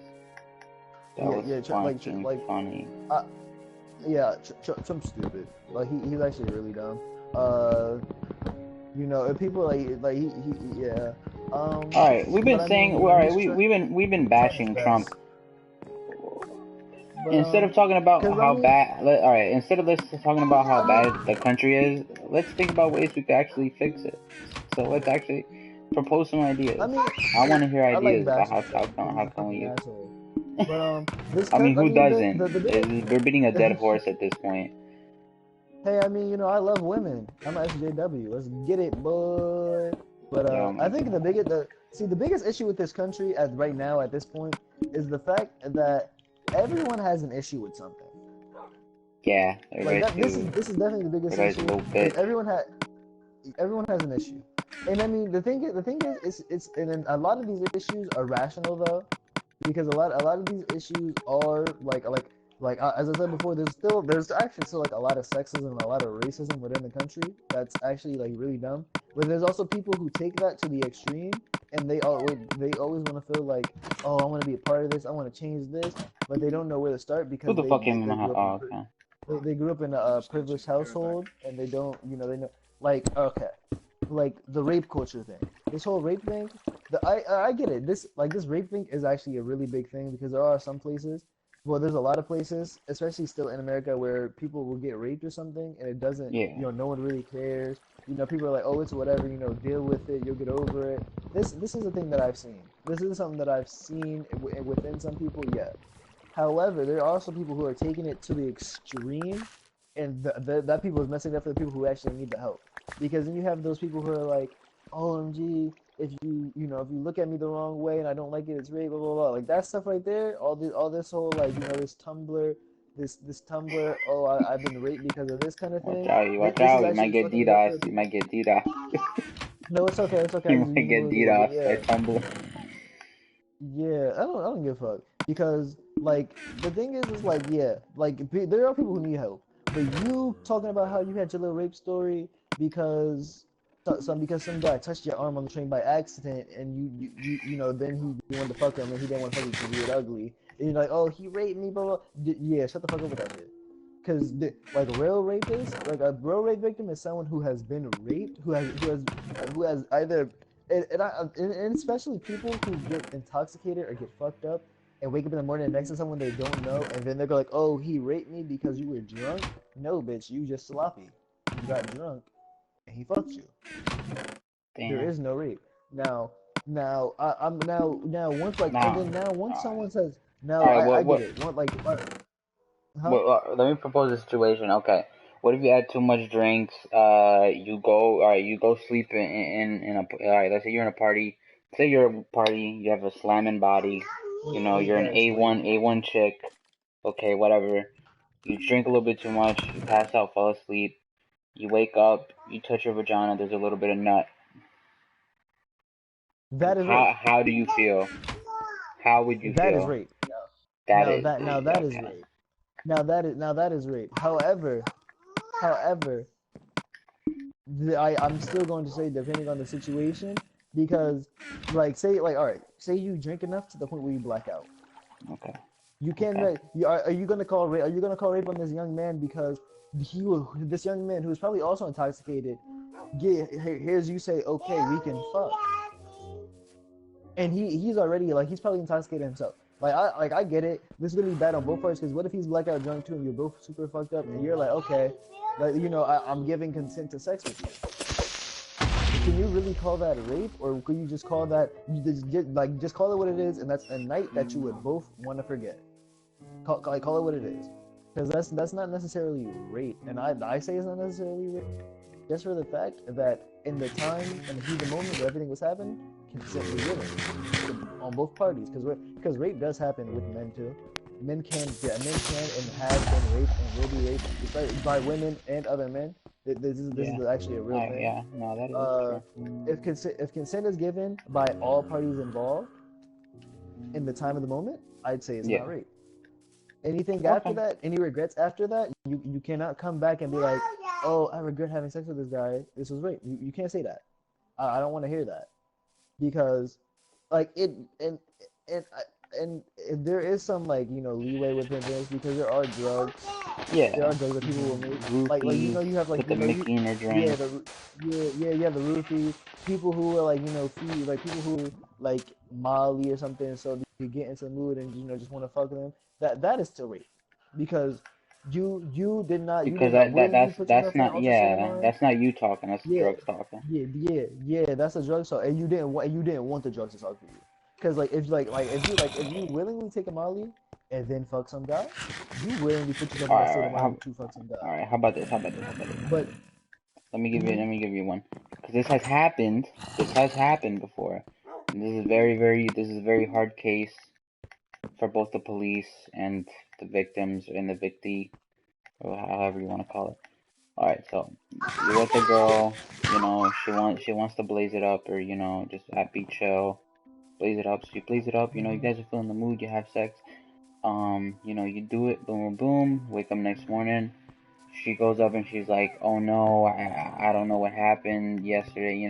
That was fucking like funny. uh, yeah, Trump's stupid. Like he's actually really dumb. Uh, if people yeah. All right, we've been But I mean, saying, all right, he's we've been trying his bashing Trump. best. But Instead of talking about because I how mean, bad, all right, instead of us talking about how I mean, bad the country is, let's think about ways we could actually fix it. So let's actually propose some I ideas. mean, I want to hear I like ideas about bashing Trump because he's how a can fucking we. asshole. But this I mean, I who mean doesn't? the biggest. We're beating a dead horse at this point. Hey, I mean, I love women. I'm a SJW. Let's get it, boy. But Oh my I think god. the biggest issue with this country at right now at this point is the fact that everyone has an issue with something. Yeah, Like that. This is definitely the biggest everybody's a issue. little Is bitch. everyone has an issue, and I mean the thing is it's and then a lot of these issues are rational though, because a lot of these issues are as I said before, there's actually still like a lot of sexism and a lot of racism within the country that's actually like really dumb. But there's also people who take that to the extreme, and they always want to feel like, oh, I want to be a part of this, I want to change this, but they don't know where to start Who because the fuck came in my house? grew up in Oh, okay. they grew up in a privileged household, and they don't they know like okay, like the rape culture thing, this whole rape thing. I get it. This rape thing is actually a really big thing because there are some places, well, there's a lot of places, especially still in America, where people will get raped or something, and it doesn't, Yeah. no one really cares. People are like, oh, it's whatever, deal with it, you'll get over it. This is a thing that I've seen. This is something that I've seen within some people, yeah. However, there are also people who are taking it to the extreme, and that people is messing up for the people who actually need the help. Because then you have those people who are like, OMG, if if you look at me the wrong way and I don't like it, it's rape, blah blah blah. Like that stuff right there, all this whole like this Tumblr, this Tumblr, oh I've been raped because of this kind of Watch thing. out, you watch This is out. You might actually get fucking it up for DDoS. the You people. might get DDoS. No, it's okay, it's okay. I You just might use the get word for it. DDoS by Yeah, Tumblr. yeah. I don't give a fuck because like the thing is like yeah, like there are people who need help, but you talking about how you had your little rape story because because some guy touched your arm on the train by accident, and then he wanted to fuck him and he didn't want to fuck you because you were ugly, and you're like, oh, he raped me, blah blah. Yeah, shut the fuck up with that shit. Because like a real rapist, like a real rape victim is someone who has been raped, who has either and especially people who get intoxicated or get fucked up and wake up in the morning next to someone they don't know, and then they're like, oh, he raped me because you were drunk. No, bitch, you just sloppy. You got drunk and he fucked you. There Damn. is no rape. I'm now once like and Now, then now once alright. someone says no, Alright, I get it. Huh? let me propose a situation. Okay. What if you had too much drinks? You go, all right, you go sleep in a, all right, let's say you're in a party. Say you're a party, you have a slamming body. You know, Wait, you're an guys, wait. A1 chick. Okay, whatever. You drink a little bit too much, you pass out, fall asleep. You wake up, you touch your vagina, there's a little bit of nut. That is rape. How do you feel? How would you That is feel? rape. That is Now that is okay. rape. Now that is rape. However, I'm still going to say depending on the situation because like say like all right, say you drink enough to the point where you black out. Okay. You can't Okay. are you gonna call rape? Are you gonna call rape on this young man because this young man who's probably also intoxicated? Here's you say okay we can fuck, and he's already like he's probably intoxicated himself. I get it. This is gonna be bad on both parts because what if he's blackout drunk too and you're both super fucked up and you're like okay, like I'm giving consent to sex with you. Can you really call that rape, or could you just call that just call it what it is, and that's a night that you would both want to forget. Call it what it is, because that's not necessarily rape, and I say it's not necessarily rape, just for the fact that in the time and the heat of the moment where everything was happening, consent was given on both parties, because rape does happen with men too. Men can and have been raped and will be raped, especially by women and other men. This Yeah. is actually a real thing. Yeah. No, that is Uh, true. if consent is given by all parties involved in the time of the moment, I'd say it's not Yeah. rape. Anything after Okay. that, any regrets after that, you cannot come back and be like, oh, I regret having sex with this guy. This was rape. You can't say that. I don't want to hear that because, like it and and there is some like leeway within this because there are drugs. There Yeah. are drugs that people will make. Like Roofies. you have like Put the Mickey in your yeah drink. you have the roofies. People who are like feed like people who like Molly or something, so you get into the mood and just want to fuck them. That is still rape because you Because did not willingly put that's yourself in an not, altered state of yeah, mind. that's not you talking. That's the Yeah, drugs talking. yeah. That's a drug. So and you didn't want the drugs to talk to you, because like if you willingly take a Molly and then fuck some guy, you willingly put yourself All in right. that All state of right. How, mind to fuck some guy. all right. How about this? How about this? How about this? How about But this? Let mhm, me give you one. Because this has happened. This has happened before. And this is this is a very hard case for both the police and the victims and the victim, or however you want to call it. All right. So you're with the girl. You know, she wants to blaze it up, or just happy chill. Blaze it up. So you blaze it up. You know, you guys are feeling the mood. You have sex. You do it. Boom, boom, boom. Wake up next morning. She goes up and she's like, "Oh no, I don't know what happened yesterday.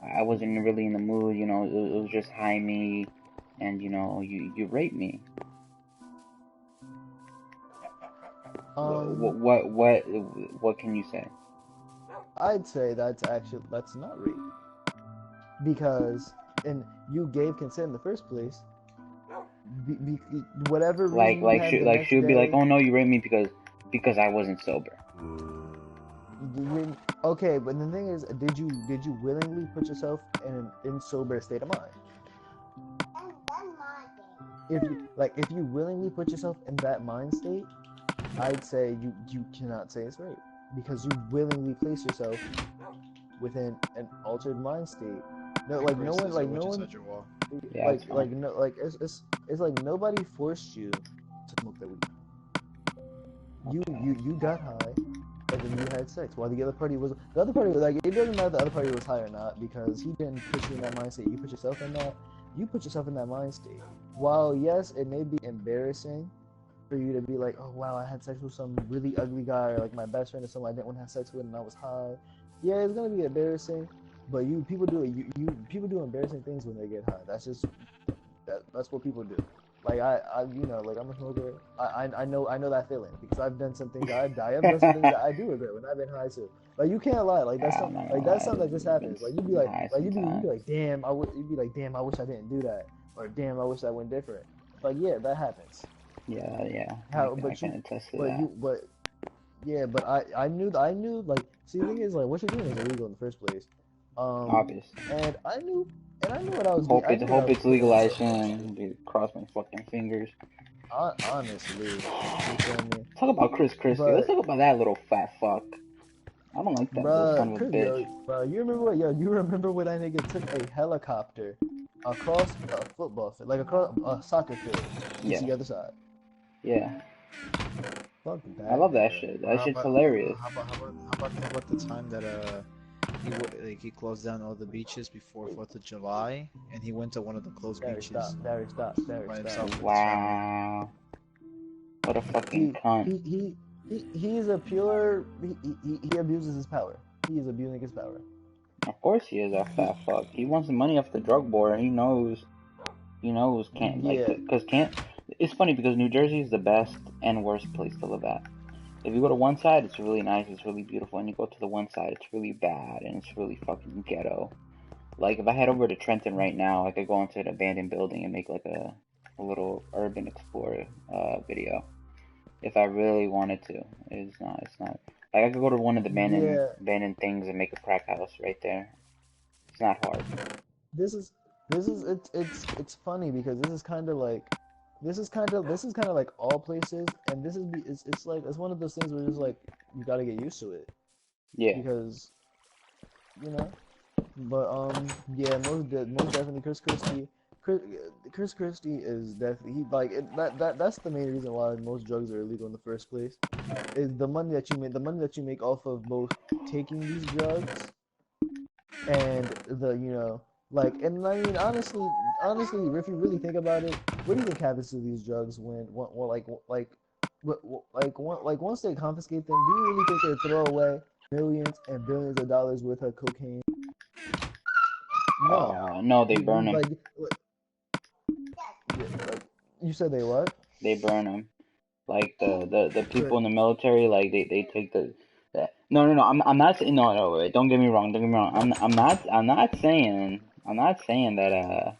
I wasn't really in the mood. It was just high me, and you raped me. um, What can you say? I'd say that's not rape because and you gave consent in the first place. Be, be, whatever reason you had the Like next she would be like, day, "Oh no, you raped me because I wasn't sober." okay. But the thing is, did you willingly put yourself in an sober state of mind? If you willingly put yourself in that mind state, I'd say you cannot say it's rape because you willingly place yourself within an altered mind state. No, like no Chris, one, there's a like witch no one, inside your wall. Yeah, it's fine. no, like it's like nobody forced you to smoke that weed. Okay. You got high, and then you had sex. While the other party was like it doesn't matter if the other party was high or not because he didn't put you in that mind state. You put yourself in that. You put yourself in that mind state. While yes, it may be embarrassing for you to be like, oh wow, I had sex with some really ugly guy, or like my best friend or someone I didn't want to have sex with, and I was high. Yeah, it's gonna be embarrassing, but people do it. People do embarrassing things when they get high. That's just that's what people do. Like like I'm a smoker. I know that feeling because I've done some things I have done some things that I do regret when I've been high too. Like you can't lie. Like I'm not gonna that's lie. something that just I've been happens. Like you'd be like high you'd be sometimes. like damn you'd be like damn I wish I didn't do that, or damn I wish that went different. Like yeah, that happens. Yeah, yeah. How I but can you attest to but that. you but yeah, but I knew like see the thing is like what you're doing is illegal in the first place. Um Obviously. and I knew what I was getting I knew what I Hope was it's getting legalized myself into. soon. Dude, cross my fucking fingers. Honestly, you feel me? Talk about Chris Christie. Let's But talk about that little fat fuck. I don't like that little son bruh, of a bitch. you remember what? Yo, you remember when that nigga took a helicopter across a football field, like across a soccer field, to Yes. see the other side? Yeah. Fuck I that love that nigga. shit. Or That how shit's about hilarious. how about the time that he closed down all the beaches before 4th of July, and he went to one of the closed beaches Darius, by stop. himself with his family. Wow. What a fucking He cunt. he he he's a pure he abuses his power. He is abusing his power. Of course he is a fat fuck. He wants the money off the drug board. He knows can't, like, Yeah, cause can't. It's funny because New Jersey is the best and worst place to live at. If you go to one side, it's really nice, it's really beautiful, and you go to the one side, it's really bad and it's really fucking ghetto. Like, if I head over to Trenton right now, I could go into an abandoned building and make like a little urban explorer video if I really wanted to. It's not. It's not. Like, I could go to one of the abandoned yeah. abandoned things and make a crack house right there. It's not hard. This is it's funny because this is kind of like all places, and it's like it's one of those things where it's like you gotta get used to it Yeah. because you know. But yeah, most definitely Chris, Chris Christie is definitely he like that's the main reason why most drugs are illegal in the first place is the money that you make off of both taking these drugs and the like and I mean honestly if you really think about it, what do you think happens to these drugs when like once they confiscate them, do you really think they throw away millions and billions of dollars worth of cocaine? No. No, they burn them. Yeah, like you said they what? They burn them. Like the Cra- people in the military, like they take no. I'm not saying, no, wait, don't get me wrong. Don't get me wrong. I'm not saying that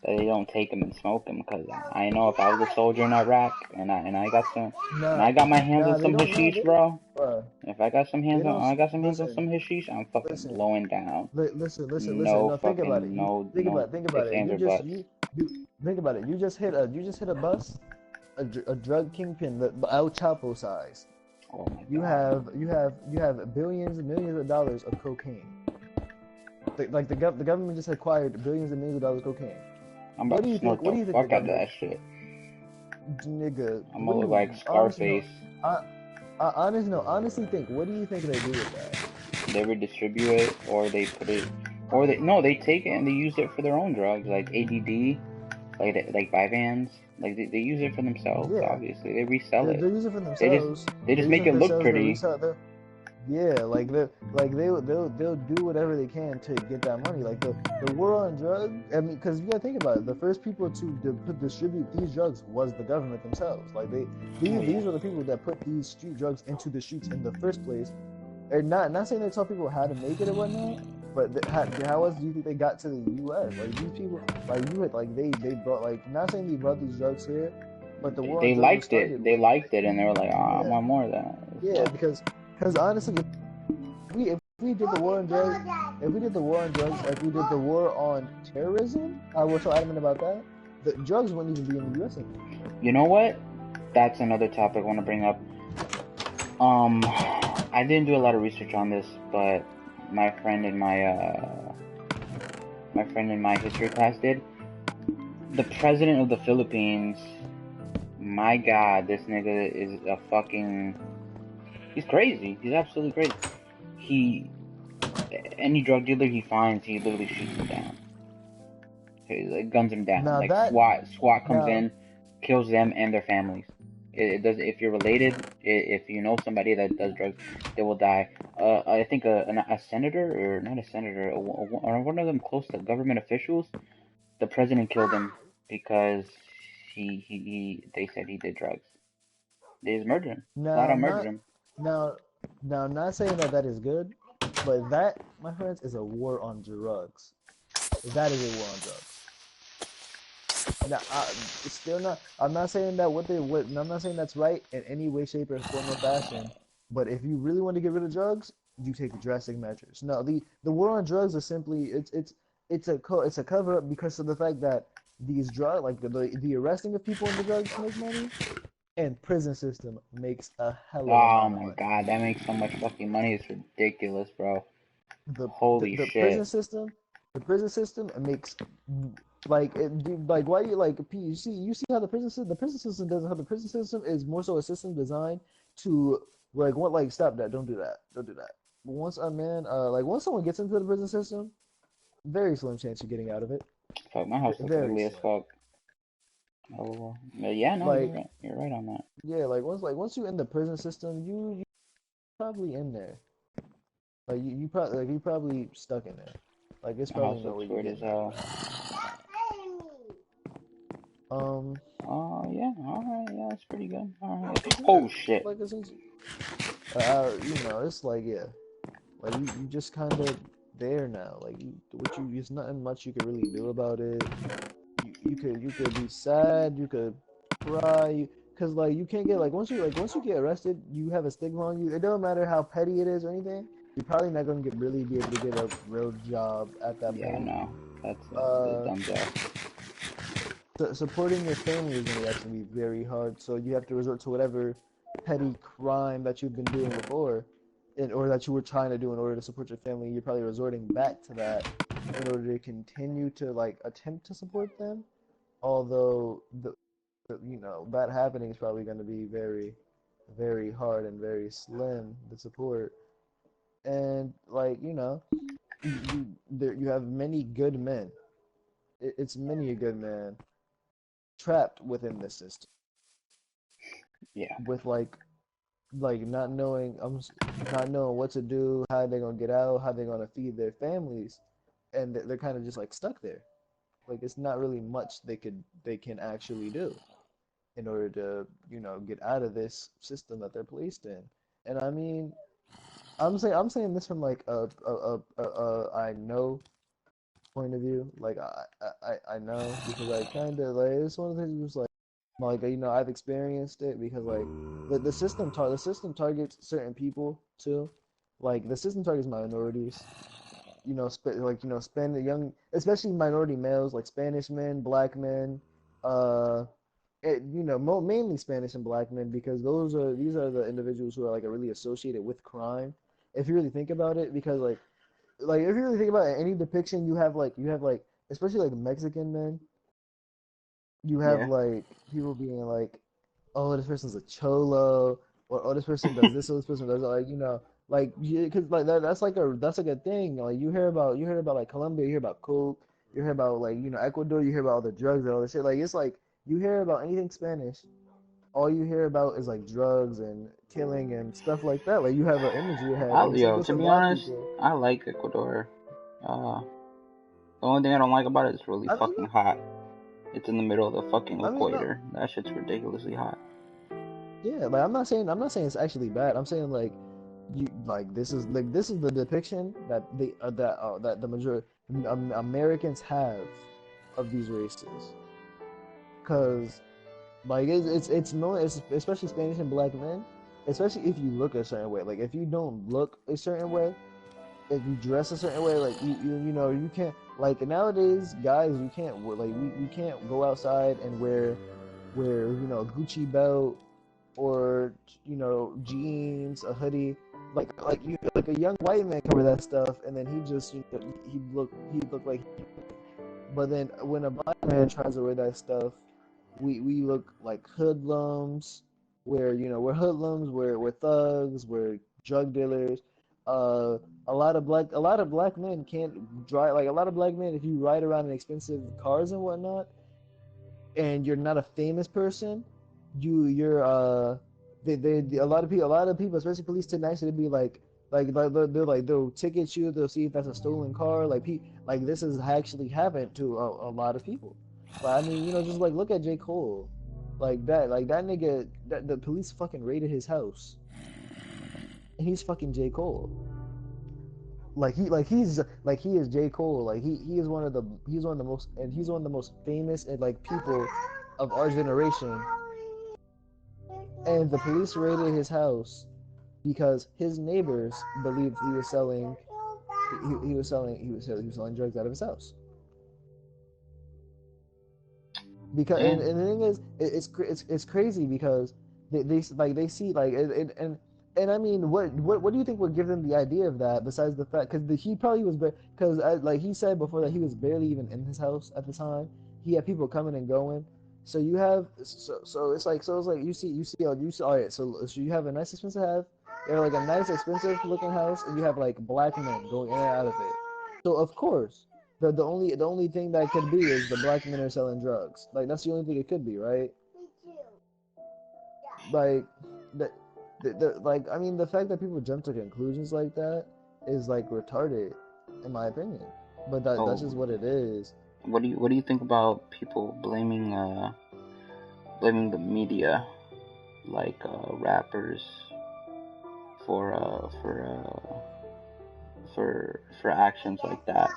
they don't take them and smoke them, because I know if I was a soldier in Iraq and Nah, I got my hands nah, on they some don't. No, hashish, bro. bruh, If I got some they hands on don't. I got some hands on Listen, some hashish, I'm fucking listen, blowing down. listen. No No, think about it. fucking You no think about ifs, it. ands, or buts. You think about it. You just hit a bus, a drug kingpin, the El Chapo size. Oh my You god. you have billions and millions of dollars of cocaine. The government just acquired billions and millions of dollars of cocaine. I'm about to snort What the do you think the fuck out of government, that shit. nigga? I'm What gonna do look you like honestly no? Scarface. I, honestly think. What do you think they do with that? They redistribute it, or they put it, or they take it and they use it for their own drugs, like ADD, like Vyvanse. Like, they use it for themselves. Yeah, Obviously, they resell it. they're using it for They just themselves. they They're just using make it it for look themselves. They pretty. resell. Yeah, they'll do whatever they can to get that money. Like the war on drugs. I mean, because you gotta think about it. The first people to distribute these drugs was the government themselves. Like Oh yeah. these are the people that put these street drugs into the streets in the first place. And not saying they tell people how to make it or whatnot, but how else do you think they got to the U.S.? Like these people, like you had, like they brought, like not saying they brought these drugs here, but the war on They drugs was liked it. started They with, liked it, and they were like, "Ah, I yeah, want more of that." yeah, So, because honestly, if we did the war on drugs, if we did the war on drugs like we did the war on terrorism, I was so adamant about that. The drugs wouldn't even be in the U.S. anymore. you know what? That's another topic I want to bring up. I didn't do a lot of research on this, but my friend in my history class did. The president of the Philippines, my god, this nigga is a fucking. He's crazy. He's absolutely crazy. He, any drug dealer he finds, he literally shoots him down. He, like, guns him down. Now Like, that SWAT comes now in, kills them and their families. It does. If you're related, if you know somebody that does drugs, they will die. I think a senator, or not a senator, or one of them close to government officials, the president killed him because they said he did drugs. They just murdered him. Flat now out murdered not him. now now not saying that that is good, but that, my friends, is a war on drugs. That is a war on drugs. Now, it's still not. I'm not saying that I'm not saying that's right in any way, shape, or form or fashion. But if you really want to get rid of drugs, you take drastic measures. No, the war on drugs is simply it's a cover up because of the fact that these drug like the arresting of people in the drugs make money, and prison system makes a hell of Oh amount of my money. god, that makes so much fucking money. It's ridiculous, bro. The Holy the shit. prison system makes like like why you like you see how the prison system doesn't how the prison system is more so a system designed to like what like stop that, don't do that. Once a man like once someone gets into the prison system, very slim chance you're getting out of it. Fuck, my house looks Very ugly as slim. fuck. Oh, but yeah, no, you're Like right. You're right on that. yeah, like once you in the prison system, you probably in there. Like you probably stuck in there. Like it's My probably house no looks way you weird as getting out of hell. there. Um, Oh yeah, alright, yeah, that's pretty good. Alright. yeah, Oh shit. like it's you know, it's like yeah, like you just kind of there now. Like there's nothing much you could really do about it. You could be sad, you could cry, cause like you can't get like once you get arrested, you have a stigma on you. It don't matter how petty it is or anything. You're probably not gonna really be able to get a real job at that Yeah, point. no. That's a Uh, dumb job. supporting your family is going to actually be very hard. So you have to resort to whatever petty crime that you've been doing before, or that you were trying to do in order to support your family. You're probably resorting back to that in order to continue to like attempt to support them. Although you know that happening is probably going to be very, very hard and very slim the support. And like you know, you have many good men. It's many a good man trapped within this system Yeah. with like not knowing what to do, how they're gonna get out, how they're gonna feed their families, and they're kind of just like stuck there. Like it's not really much they can actually do in order to you know get out of this system that they're placed in. And I mean, I'm saying this from like a I know point of view. Like I know because I kind of like it's one of the things was like you know I've experienced it because like the system targets certain people too, like the system targets minorities. You know, like you know, Spanish young, especially minority males, like Spanish men, black men, uh, you know, mainly Spanish and black men because these are the individuals who are like really associated with crime. If you really think about it, because like if you really think about it, any depiction you have like especially like Mexican men, you have Yeah. like people being like, oh, this person's a cholo, or oh, this person does this, or this person does that. Like, you know, like, because like that's like a thing. Like, you hear about like Colombia, you hear about coke, you hear about like you know Ecuador, you hear about all the drugs and all this shit. Like, it's like you hear about anything Spanish, all you hear about is like drugs and killing and stuff like that. Like, you have an image in your head, and same Yo, goes to for be black honest, people. I like Ecuador. Uh, the only thing I don't like about it is really I mean, fucking hot. It's in the middle of the fucking I mean, equator. That shit's ridiculously hot. yeah, like I'm not saying it's actually bad. I'm saying like you like this is the depiction that that the majority Americans have of these races. Cause like it's no it's especially Spanish and black men, especially if you look a certain way. Like if you don't look a certain way, if you dress a certain way, like you know you can't like nowadays guys you can't like we can't go outside and wear you know a Gucci belt or you know jeans, a hoodie. Like you like a young white man cover that stuff, and then he just you know, he look like. But then when a black man tries to wear that stuff, we look like hoodlums. Where you know we're hoodlums, we're thugs, we're drug dealers. Uh, a lot of black men can't drive. Like a lot of black men, if you ride around in expensive cars and whatnot, and you're not a famous person, you're a lot of people, especially police tend to actually be they'll ticket you, they'll see if that's a stolen car. Like this has actually happened to a lot of people. But I mean, you know, just like look at J. Cole, like that nigga, that the police fucking raided his house, and he's fucking J. Cole. Like he is J. Cole. Like he is one of the most and he's one of the most famous and like people of our generation. And the police raided his house because his neighbors believed he was selling he was selling drugs out of his house. Because Yeah. and the thing is, it's crazy because they like they see like and I mean, what do you think would give them the idea of that besides the fact because he probably was because like he said before that he was barely even in his house at the time. He had people coming and going. So you have so it's like you see all right. So you have a nice expensive house, you have like a nice expensive looking house, and you have like black men going in and out of it. So of course the only thing that could be is the black men are selling drugs. Like that's the only thing it could be, right? Like like I mean the fact that people jump to conclusions like that is like retarded, in my opinion. But that's Oh, just what it is. what do you think about people blaming the media, like rappers, for for actions like that,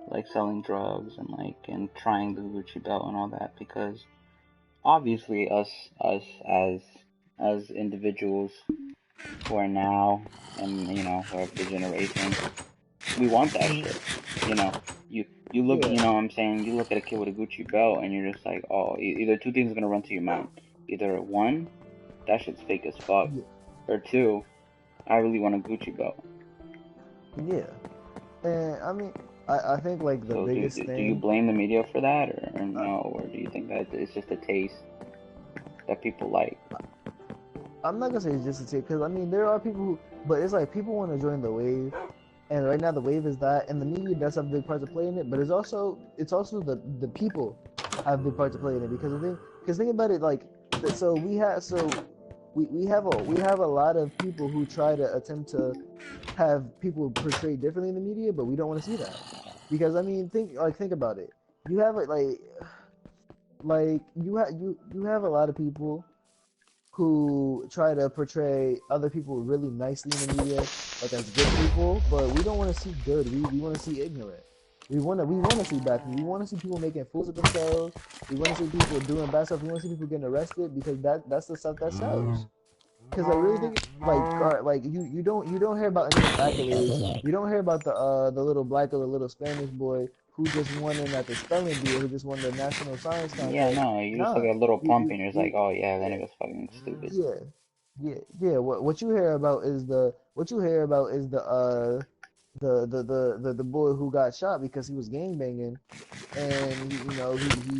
like selling drugs and trying the Gucci belt and all that? Because obviously us as individuals who are now, and who are of the generation, we want that Mhm. shit. You know, you look, Yeah, what I'm saying, you look at a kid with a Gucci belt and you're just like, oh, either two things are gonna run to your mind. Either one, that shit's fake as fuck, yeah, or two, I really want a Gucci belt. yeah. And I mean, I think like the So biggest do you thing. blame the media for that, or no, or do you think that it's just a taste that people like? I'm not gonna say it's just a tip because I mean there are people who, but it's like people want to join the wave, and right now the wave is that, and the media does have big part to play in it, but it's also the people have big part to play in it because think about it like so we have a lot of people who try to attempt to have people portrayed differently in the media, but we don't want to see that because I mean think about it. You have like you have a lot of people who try to portray other people really nicely in the media, like as good people, but we don't want to see good. We want to see ignorant. We want to see bad people. We want to see people making fools of themselves. We want to see people doing bad stuff. We want to see people getting arrested because that's the stuff that sells. Because I really think like you don't hear about any of the accolades. You don't hear about the little black or the little Spanish boy who just won in at the spelling bee or who just won the national science Yeah, contest. no, you just look Nah, at a little you pump you, and you're just like, you oh yeah, that yeah nigga's fucking stupid. yeah, yeah. What you hear about is the boy who got shot because he was gangbanging, and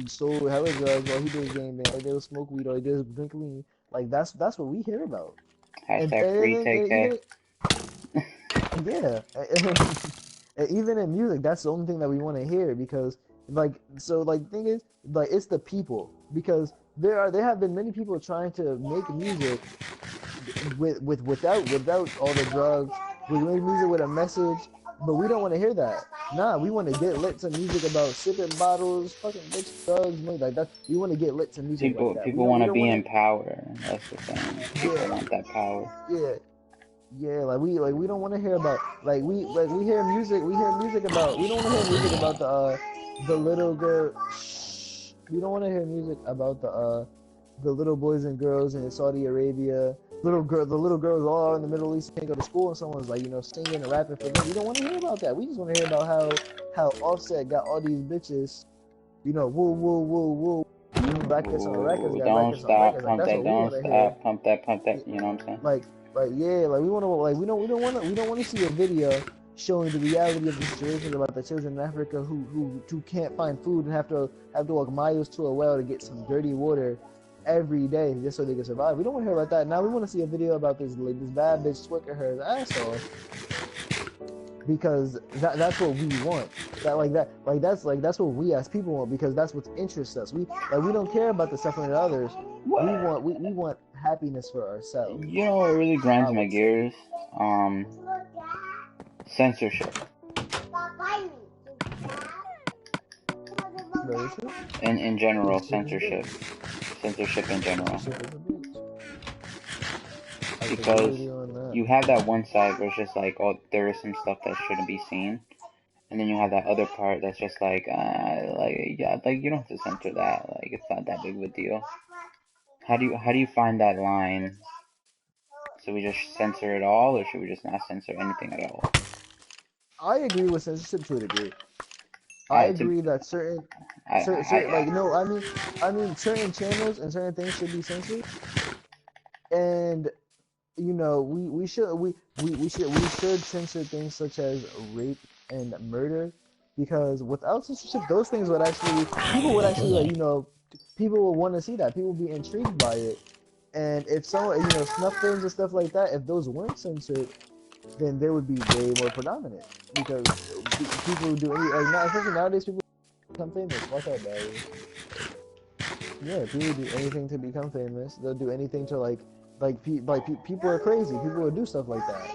he sold hella drugs while he did his gangbang. Like they would smoke weed or he did drink lean. Like that's what we hear about. And Hashtag and, free then and TK. even yeah, and even in music, that's the only thing that we want to hear because like the thing is like it's the people because there have been many people trying to make music without all the drugs. We make music with a message, but we don't want to hear that. Nah, we want to get lit to music about sipping bottles, fucking bitch, drugs, money like that. We want to get lit to music like that. We People don't want we to don't be want in to. power. That's the thing. People Yeah, want that power. yeah, yeah. Like we don't want to hear about we hear music. We hear music about. We don't want to hear music about the little girl. Shh. We don't want to hear music about the little boys and girls in Saudi Arabia. The little girls all in the Middle East can't go to school, and someone's like singing and rapping for them. We don't want to hear about that. We just want to hear about how Offset got all these bitches. Woo woo woo woo. Records on records Ooh, got don't records on stop, records. Like pump that's that, what we don't want to hear. stop, pump that. You know what I'm saying? Like yeah, like we want to like we don't want to see a video showing the reality of the situations about the children in Africa who can't find food and have to walk miles to a well to get some dirty water every day just so they can survive. We don't want to hear about that. Now we want to see a video about this bad bitch twerking her ass off because that's what we want. That's what we as people want because that's what interests us. We don't care about the suffering of others. We What? want we want happiness for ourselves. You know what really I grinds my would say. gears? Um, Censorship. Very true. In general, Censorship is a censorship. bitch. Censorship in general. Censorship is a bitch. I would agree Because with you on that. you have that one side where it's just like, oh, there is some stuff that shouldn't be seen, and then you have that other part that's just like yeah, like you don't have to censor that. Like it's not that big of a deal. How do you find that line? Should we just censor it all, or should we just not censor anything at all? I agree with censorship to a degree. I Alright, to agree that certain like I no, I mean certain channels and certain things should be censored, and we should censor things such as rape and murder, because without censorship, those things would actually people would actually people would want to see that, people would be intrigued by it. And if someone, snuff films and stuff like that, if those weren't censored, then they would be way more predominant, because people would do any, like, now, especially nowadays, people become famous. Watch out, Barry. Yeah, people do anything to become famous. They'll do anything to people are crazy. People will do stuff like that.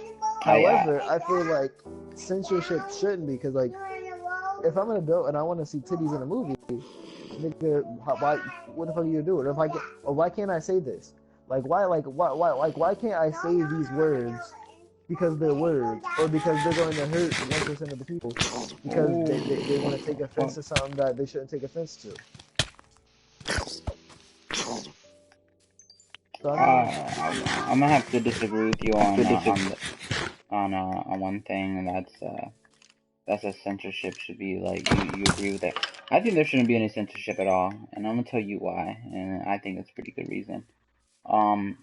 I However, I feel like censorship shouldn't be, because like if I'm an adult and I want to see titties in a movie, nigga, why? What the fuck are you doing? If I can, or why can't I say this? Why can't I say these words because they're words, or because they're going to hurt 1% of the people, because they want to take offense well, to something that they shouldn't take offense to. So I mean, I'm gonna have to disagree with you on one thing, and that's that censorship should be like you agree with that. I think there shouldn't be any censorship at all, and I'm gonna tell you why, and I think that's a pretty good reason. Um,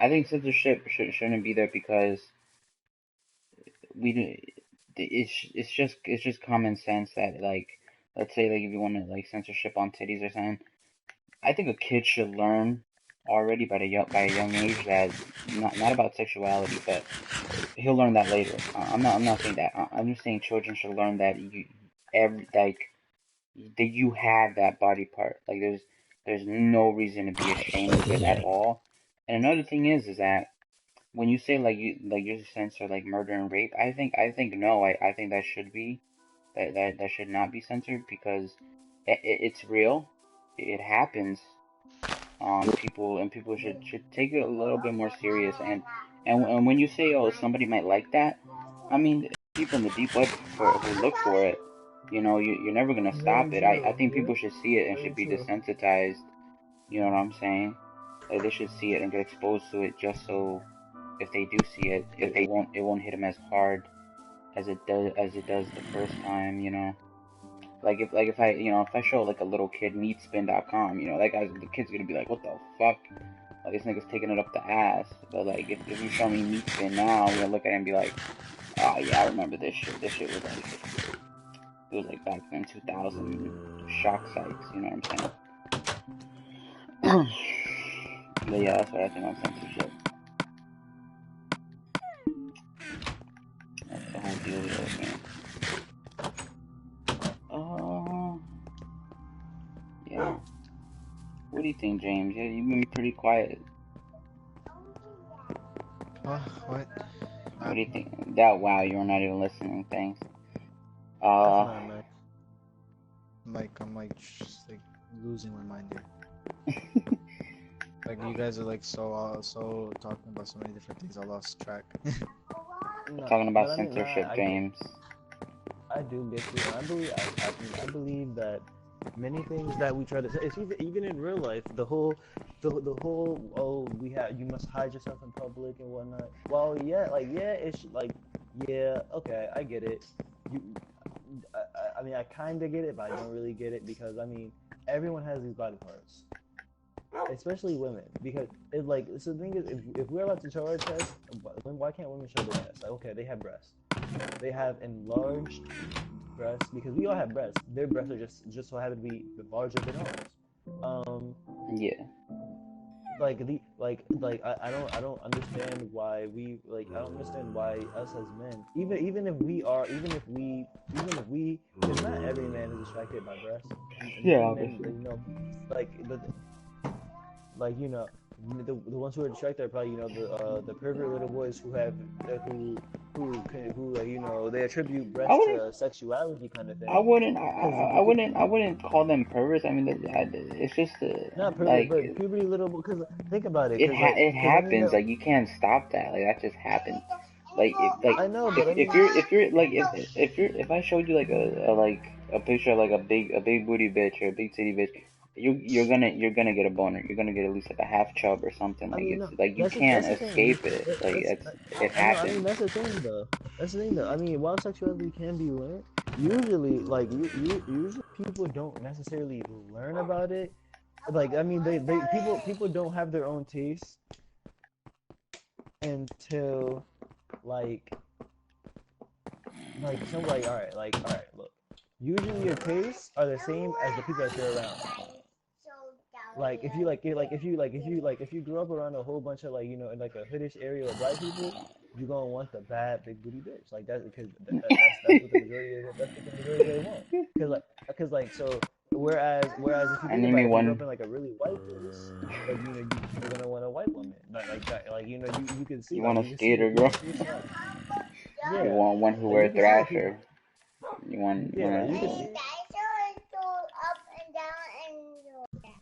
I think censorship shouldn't be there because we it's just common sense that, like, let's say, like, if you want to, like, censorship on titties or something, I think a kid should learn already by a young age that not about sexuality, but he'll learn that later. I'm not saying that. I'm just saying children should learn that that you have that body part. Like, there's no reason to be ashamed of it at all. And another thing is that when you say, like, you censor, like, murder and rape, I think no, I think that should be that should not be censored, because it's real. It happens. People should take it a little bit more serious. And when you say, oh, somebody might like that, I mean, people in the deep web who look for it, you're never gonna very stop it. I true. think Yeah, people should see it and very should be true. desensitized. You know what I'm saying? Like, they should see it and get exposed to it, just so if they do see it, it won't hit them as hard as it does the first time. Like, if I show, like, a little kid meatspin.com, the kid's gonna be like, what the fuck? Like, this nigga's taking it up the ass. But, like, if you show me meatspin now, I'm gonna look at it and be like, oh yeah, I remember this shit. This shit was like, it was like back in 2000 shock sites. You know what I'm saying? But yeah, that's what I think on censorship. That's the whole deal with it, man. Yeah. What do you think, James? Yeah, you've been pretty quiet. What? What do you think? That wow, you're not even listening. Thanks. That's Uh, not nice. I'm like just like losing my mind here. Like you guys are like so talking about so many different things. I lost track. we're No, talking but about I mean, no, censorship, I get, James. I do get you. I believe that many things that we try to say, it's even in real life, the whole, oh, you must hide yourself in public and whatnot. Well, yeah, like, yeah, it's like, yeah, okay, I get it. You, I mean, I kind of get it, but I don't really get it, because I mean, everyone has these body parts, especially women, because it's like, so the thing is, if we're allowed to show our chest, why can't women show their chest? Like, okay, they have breasts, they have enlarged breasts, because we all have breasts. Their breasts are just so happen to be larger than ours. Yeah. I don't understand why I don't understand why us as men, even if we, because not every man is attracted by breasts, and Yeah, many men, obviously. like the ones who are attracted are probably, the pervert little boys who have who they attribute I breasts wouldn't. to sexuality kind of I thing, wouldn't. because I wouldn't call them perverts. I mean, it's just not pervert, like but puberty little, because think about it, it because I mean, happens. Like, you can't stop that. Like, that just happens. Like I know, if but I if mean, you're like if I showed you like a picture of like a big booty bitch or a big titty bitch, you're gonna get a boner. You're gonna get at least like a half chub or something. Like, it's no, like you that's can't the thing. escape it. Like, it I know. I mean, happens. that's the thing, though. That's the thing, though. I mean, while sexuality can be learned, usually, like usually people don't necessarily learn about it. Like, I mean, they people don't have their own taste until like some all right, look. Usually your tastes are the same as the people that you're around. Like if you if you grew up around a whole bunch of like in like a hoodish area with black people, you're gonna want the bad big booty bitch. Like that's because that's what the majority of that's what the majority of they want. Cause like so whereas if you think Anime about it, if you grew up one. in like a really white place, like you're gonna want a white woman. Like that like you can see You like want a you can see skater what girl. people's tastes are. You Yeah, want one who like wear you can see what people. thrasher. You want Yeah, like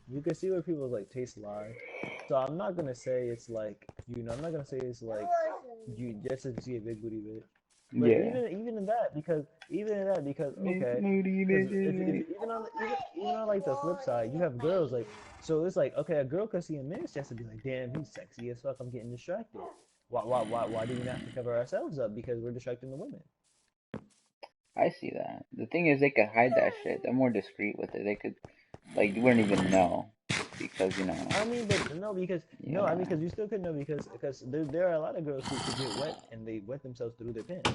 you can see where people's like tastes lie. So I'm not gonna say it's like I'm not gonna say it's like you just to see a big booty bitch. But yeah. even in that because Big okay, booty because if bitches. even on like the flip side, you have girls like so it's like okay, a girl could see a man's chest and be like, damn, he's sexy as fuck. I'm getting distracted. Why do we not have to cover ourselves up because we're distracting the women? I see that. The thing is, they could hide that shit. They're more discreet with it. They could, like, you wouldn't even know because I mean, but no, because no, I mean, yeah. because you still could know because there are a lot of girls who get wet and they wet themselves through their pants.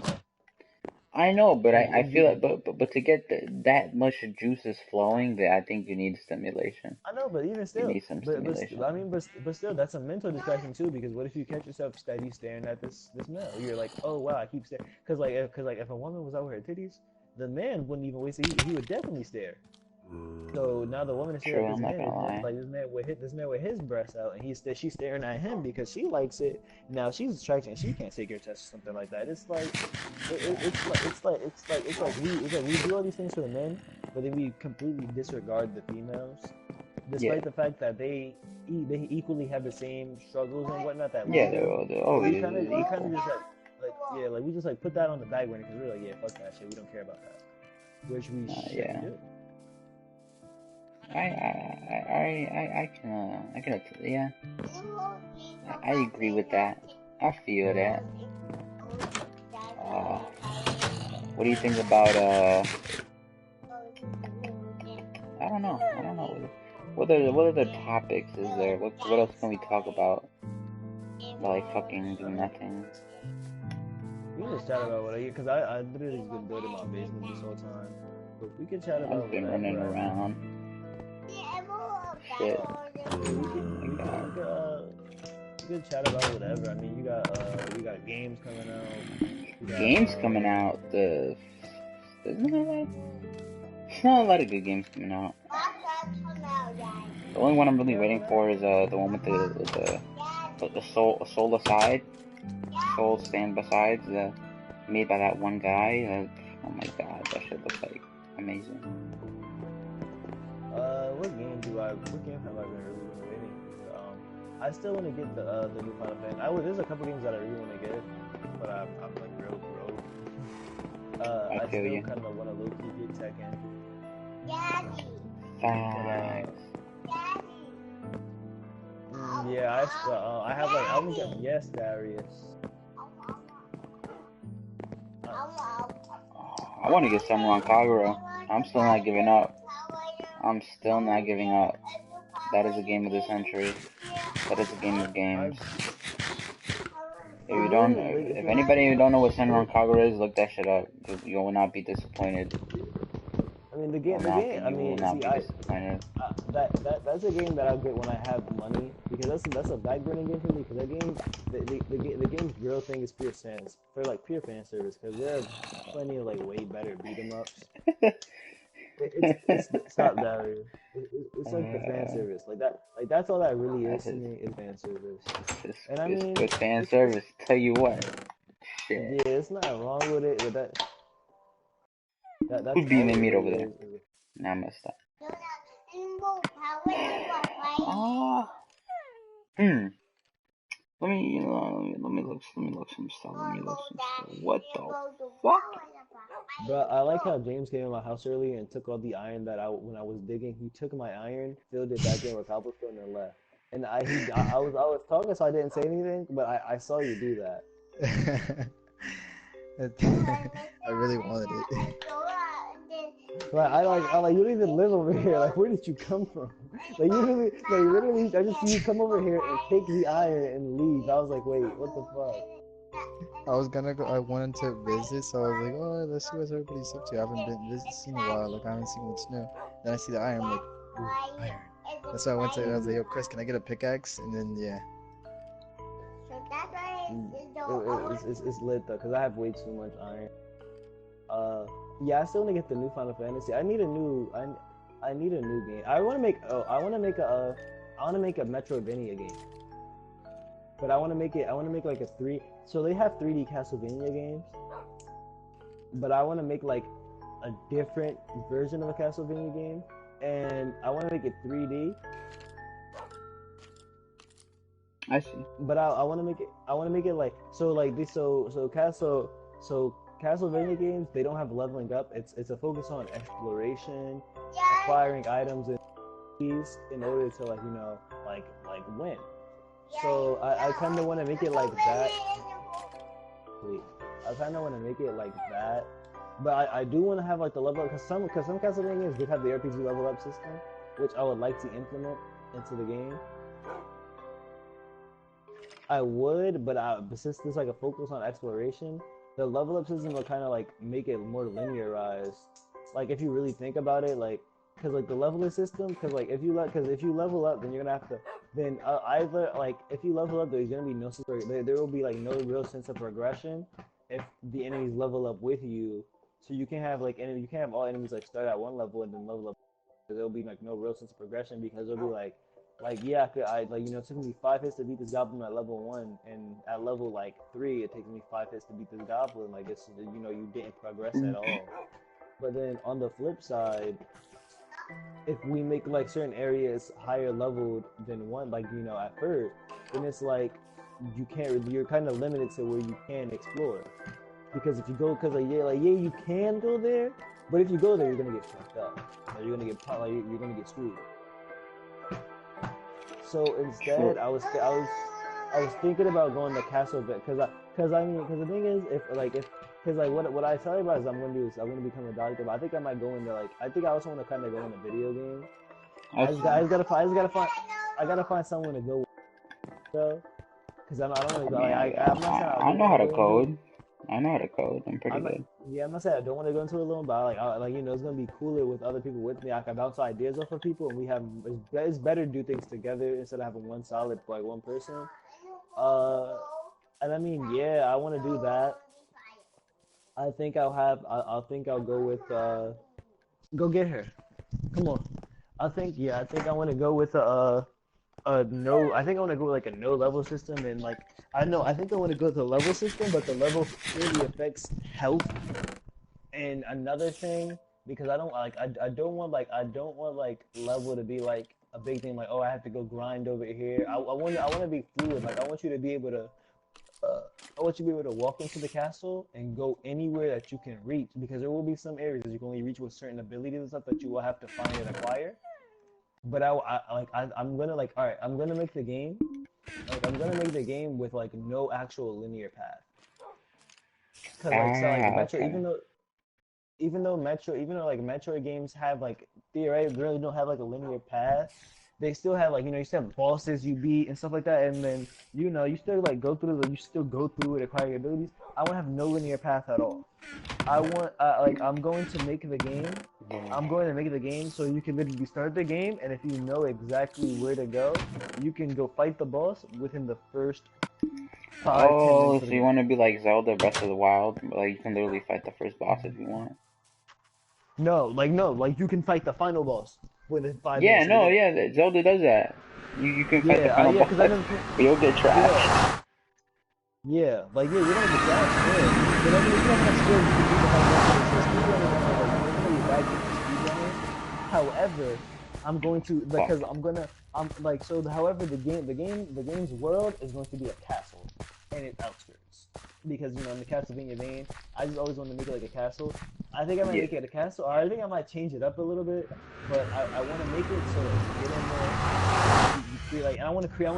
I know, but I And feel you, like, but to get that much juices flowing, that I think you need stimulation. I know, but even You still, need some I stimulation. mean, but still, that's a mental distraction too. Because what if you catch yourself steady staring at this male? You're like, oh wow, I keep staring. Because like if a woman was out with her titties, the man wouldn't even waste. He would definitely stare. So now the woman is staring True, at this I'm not man, gonna lie. like this man with his breasts out, and she's staring at him because she likes it. Now she's attracted, and she can't take your test or something like that. It's like, it's like we do all these things for the men, but then we completely disregard the females, Yeah, despite the fact that they equally have the same struggles and whatnot that we yeah, do. they're But always we kind of equal. just like yeah, like we just like put that on the back burner because we're like yeah, fuck that shit, we don't care about that, which we shouldn't Yeah. do. Yeah. I agree with that. I feel that. Uh, what do you think about I don't know. I don't know. What other topics is there? What else can we talk about? Like fucking do nothing. We can just chat about whatever, because I literally just been building my basement this whole time. But we can chat I've about been running whatever. I mean, around. Shit. yeah, My God. we can chat about whatever. I mean, you got games coming out. You got Games coming out. There's not a lot. There's not a lot of good games coming out. The only one I'm really yeah, I waiting mean, for is the one with the soul aside, soul stand besides the made by that one guy. Oh my god, that shit looks like amazing. what game have I been really been waiting for? I still want to get the new Final Fantasy. There's a couple games that I really want to get, but I'm like real broke. I I feel still you. kind of want to low key get Tekken. But Facts. yeah, I have like I haven't got yes, Darius. I want to get Samurai Kagura. I'm still not giving up. I'm still not giving up. That is a game of the century. That is a game of games. If anybody who don't know what Senran Kagura is, look that shit up. You will not be disappointed. I mean I You will mean, not see, be disappointed. that's a game that I'll get when I have money because that's a backburning game for me because that game the game's real thing is pure sense for like pure fan service because there are plenty of like way better beat 'em ups. It's stop Darius. It's like the fan uh, service like that's all that really is that's to just, me is fan service. And I it's mean good fan service. Tell you what, shit. yeah, it's not wrong with it, but that's Who's beating all the it meat over really there? is. Nah, I'm gonna stop. Ah, hmm. Let me look some stuff. Let me look some stuff. What the fuck? But I like how James came in my house early and took all the iron that when I was digging, he took my iron, filled it back in with cobblestone, and left. And I was talking, so I didn't say anything, but I saw you do that. I really wanted it. I you don't even live over here. Like, where did you come from? Like, you really, like, literally, I just see you come over here and take the iron and leave. I was like, wait, what the fuck? I was gonna go. I wanted to visit, so I was like, "Oh, let's see what everybody's up to." I haven't seen a while. Like I haven't seen what's new. Then I see the iron. I'm like, "Ooh, iron." That's why I went to. I was like, "Yo, Chris, can I get a pickaxe?" And then yeah. It's lit though, cause I have way too much iron. Yeah, I still want to get the new Final Fantasy. I need a new game. I want to make a Metroidvania game. But I want to make like a three. So they have 3D Castlevania games, but I want to make like a different version of a Castlevania game, and I want to make it 3D. I see. But I want to make it like Castlevania games, they don't have leveling up. It's a focus on exploration, acquiring items and keys in order to like win. So I kind of want to make it like that. Wait, I kind of want to make it like that. But I do want to have like the level up, because some Castlevania games do have the RPG level up system, which I would like to implement into the game. I would, but since there's like a focus on exploration, the level up system will kind of like make it more linearized. Like if you really think about it, like because like the leveling system, because if you level up, then you're gonna have to either like if you level up, there's gonna be no sense there will be like no real sense of progression if the enemies level up with you. So you can't have you can't have all enemies like start at one level and then level up. There'll be like no real sense of progression, because it'll be like yeah, it took me 5 hits to beat this goblin at level 1, and at level 3, it takes me 5 hits to beat this goblin. Like it's you didn't progress at all. But then on the flip side, if we make like certain areas higher leveled than one, at first, then it's like you're kind of limited to where you can explore. Because if you go, you can go there, but if you go there, you're gonna get fucked up. Like, you're gonna get screwed. So instead, I was thinking about going to Castle Vet, because the thing is, what I tell you about is I'm gonna become a doctor, but I think I might go into I think I also want to kind of go into video games. I gotta find someone to go with, though, because I don't really go. I'm not saying I know how to code. I know how to code. I'm pretty good. Yeah, I'm not saying I don't want to go into it alone, but it's gonna be cooler with other people with me. I can bounce ideas off of people, and it's better to do things together instead of having one solid one person. And I mean, yeah, I want to do that. I think I'll go with go get her. Come on. I think I want to go with no. I think I want to go with a no level system, and I think I want to go with the level system, but the level really affects health. And another thing, because I don't want level to be a big thing, oh, I have to go grind over here. I want to be fluid. I want you to be able to walk into the castle and go anywhere that you can reach, because there will be some areas that you can only reach with certain abilities and stuff that you will have to find and acquire. But I'm gonna all right, I'm gonna make the game. I'm gonna make the game with no actual linear path. Cause Metro, okay. even though Metro games have theoretically really don't have a linear path, they still have you still have bosses you beat and stuff like that, and then you still go through it, acquire your abilities. I want to have no linear path at all. I want I'm going to make the game. I'm going to make the game so you can literally start the game, and if you know exactly where to go, you can go fight the boss within the first 5-10 minutes. So you want to be like Zelda Breath of the Wild? You can literally fight the first boss if you want. No, you can fight the final boss within 5 Yeah, minutes. no, yeah, Zelda does that. You can fight the final boss, but you'll get trashed. Yeah, you're gonna get trashed, yeah. But I mean, if you have enough skill, you can beat the final boss. However, I'm going to however the game's world is going to be a castle and its outskirts, because in the Castlevania vein, I just always want to make it like a castle. I think I might make it a castle, or I think I might change it up a little bit, but I want to make it so that you get in there, you create and I want you to create a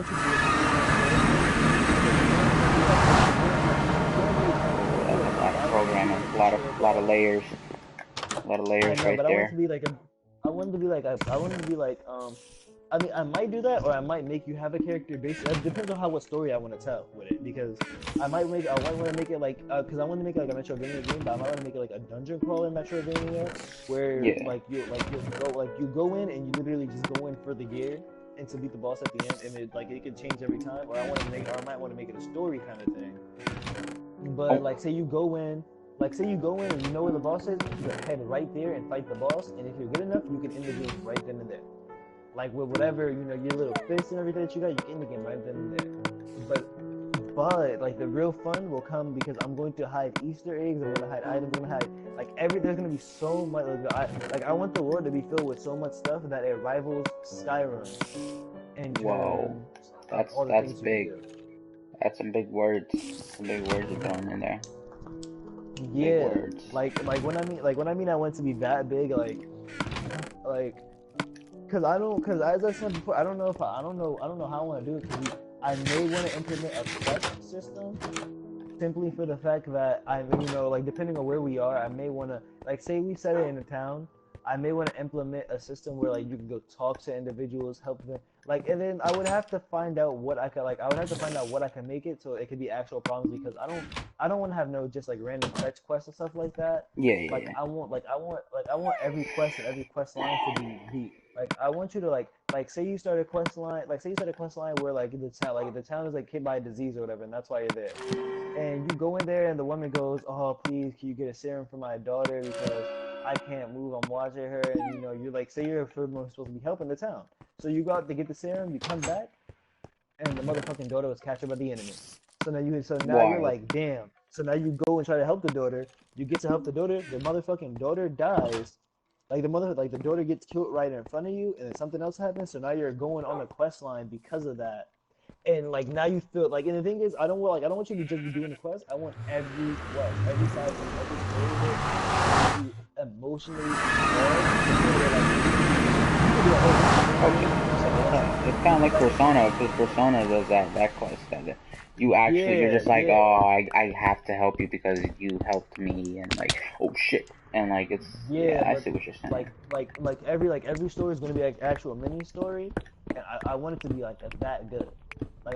lot of programming, a lot of layers. A lot of I layers know, right but I want it there. to be like a. I want it to be like I want it to be like I mean, I might do that, or I might make you have a character based. It depends on how what story I want to tell with it, because I might want to make it like, because I want to make it like a Metroidvania game, but I might want to make it like a dungeon crawler Metroidvania, where Yeah. you go in and you literally just go in for the gear and to beat the boss at the end, and it could change every time, or I might want to make it a story kind of thing. But Oh, like, say you go in and you know where the boss is, you can head right there and fight the boss, and if you're good enough, you can end the game right then and there. Like with whatever, your little fists and everything that you got, you can end the game right then and there. But like the real fun will come because I'm going to hide Easter eggs, I'm gonna hide items, I'm gonna hide there's gonna be so much, I want the world to be filled with so much stuff that it rivals Skyrim in whoa. terms of all the That's things you can big. do. That's some big words. Some big words you're throwing in there. Big Yeah, words. when I mean I want it to be that big, like because as I said before, I don't know if I don't know how I want to do it, because I may want to implement a quest system, simply for the fact that like depending on where we are, I may want to, like, say we set it in a town, I may want to implement a system where like you can go talk to individuals, help them, like, and then I would have to find out what I could, I would have to find out what I can make it so it could be actual problems, because I don't want to have no just like random fetch quests and stuff like that. Yeah, yeah, Like yeah. I want every quest and every quest line to be deep. Like I want you to say you start a quest line, where the town is like hit by a disease or whatever, and that's why you're there, and you go in there and the woman goes, "Oh, please, can you get a serum for my daughter because I can't move, I'm watching her," and you're like, say you're supposed to be helping the town, so you go out to get the serum, you come back, and the motherfucking daughter was captured by the enemy. So now you're Wild. like, damn. So now you go and try to help the daughter. You get to help the daughter. The motherfucking daughter dies. Like the daughter gets killed right in front of you, and then something else happens. So now you're going on a quest line because of that. And like now you feel like, and the thing is, I don't want you to just be doing the quest. I want every quest, every side quest, every story of it to be emotionally involved. To feel like you could do a whole Okay. game. You know what I'm saying? It's kind of like Persona, because Persona does that quest that you actually you're Yeah, just like, yeah. oh, I have to help you because you helped me, and like, oh shit, and like it's, Yeah, yeah, I but see what you're saying. every story is gonna be like actual mini story, and I want it to be like that good. I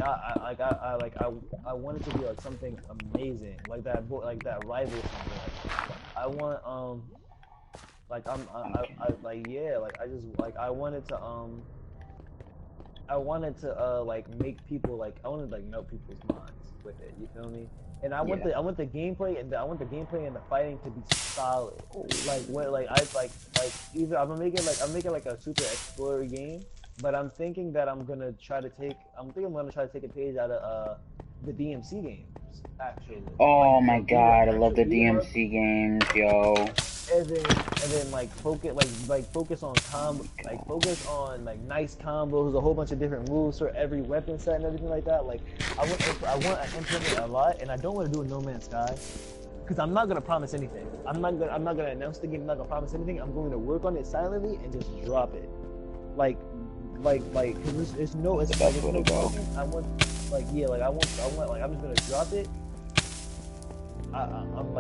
want it to be like something amazing, like that rivals something. I want Okay. I just I wanted to make people I wanted to melt people's minds with it. You feel me? And Yeah. I want the gameplay and the fighting to be solid. Like what either I'm making like a super explorer game, but I'm thinking I'm gonna try to take a page out of the DMC games actually. Oh my Either god, I love actual the beat 'em up, DMC games, yo. and then focus on Oh my god. focus on nice combos, a whole bunch of different moves for every weapon set and everything like that. Like I want to implement a lot, and I don't want to do a No Man's Sky because I'm not gonna promise anything. I'm not gonna announce the game. I'm not gonna promise anything. I'm going to work on it silently and just drop it. Like because That's the best it's way to no go. talking. I want I want I'm just gonna drop it. I'm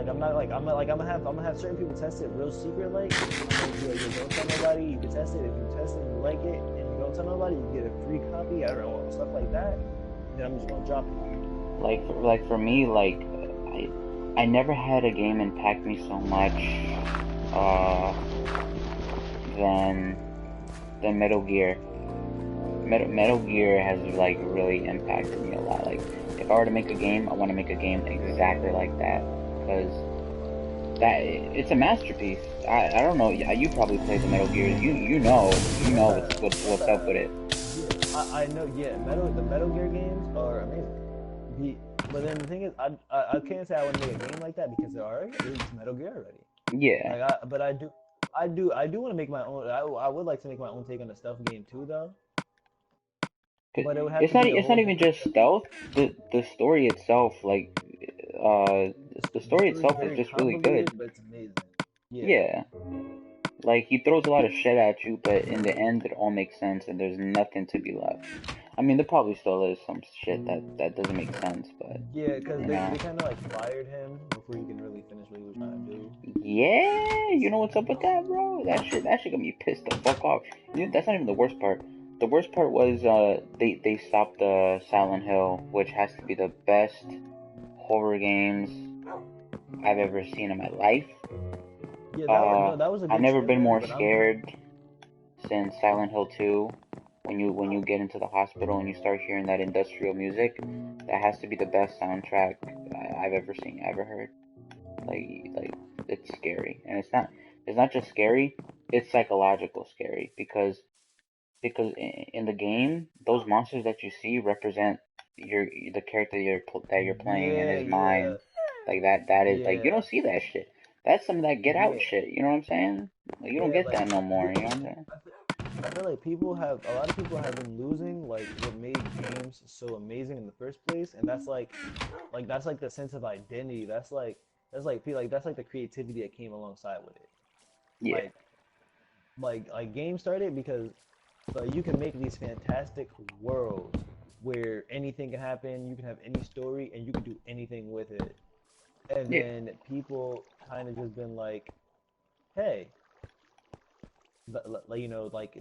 gonna have certain people test it real secret, like I'm gonna be like, yo, don't tell nobody. You can test it. If you test it and you like it, and you don't tell nobody, you get a free copy. I don't know, stuff like that. And then I'm just gonna drop it. Like for me, like I never had a game impact me so much uh than Metal Gear. Metal Gear has like really impacted me a lot. Like if I were to make a game, I want to make a game exactly like that because that it's a masterpiece. I don't know. You probably played the Metal Gears. You know what's up with it. Yeah, I know. Yeah, the Metal Gear games are amazing. But then the thing is, I can't say I want to make a game like that because it's Metal Gear already. Yeah. But I do want to make my own. I would like to make my own take on the stealth game too, though. 'Cause But it would have to be a it's whole not even different. just stealth. The story itself, like uh, the The story story is itself is very just really good. convoluted, but it's amazing. Yeah. Yeah. Like he throws a lot of shit at you, but in the end, it all makes sense, and there's nothing to be left. I mean, there probably still is some shit that doesn't make sense, but Yeah, because you they know, kind of fired him before he can really finish what he was trying to do. yeah, you know what's up with that, bro? That shit got me pissed the fuck off. That's not even the worst part. The worst part was they stopped the Silent Hill, which has to be the best horror games I've ever seen in my life. Yeah, that was a I've good never been trailer, more but scared since Silent Hill 2. When you get into the hospital and you start hearing that industrial music, that has to be the best soundtrack I've ever heard. Like it's scary, and it's not just scary, it's psychological scary because in the game those monsters that you see represent the character that you're playing in yeah, his yeah, mind. Like that is like you yeah, don't see that shit. That's some of that Get Out yeah, shit. You know what I'm saying? Like you don't yeah. get Like, that no more. yeah, You know what I'm saying? I feel like a lot of people have been losing like what made games so amazing in the first place, and that's like the sense of identity. That's like the creativity that came alongside with it. Yeah, Like games started because like you can make these fantastic worlds where anything can happen, you can have any story, and you can do anything with it. And yeah, then people kind of just been like, hey, like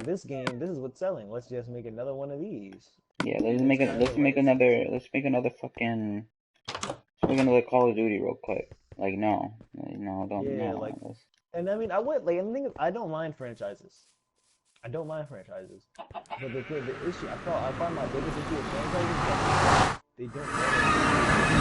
this game, this is what's selling. Let's just make another one of these. yeah. And it's kind of like Let's make another fucking let's make another Call of Duty real quick. Like no, don't yeah, no. like, and I mean, I would like, and the thing is, I don't mind franchises. I don't mind franchises, but the issue I find my biggest issue with franchises is that they don't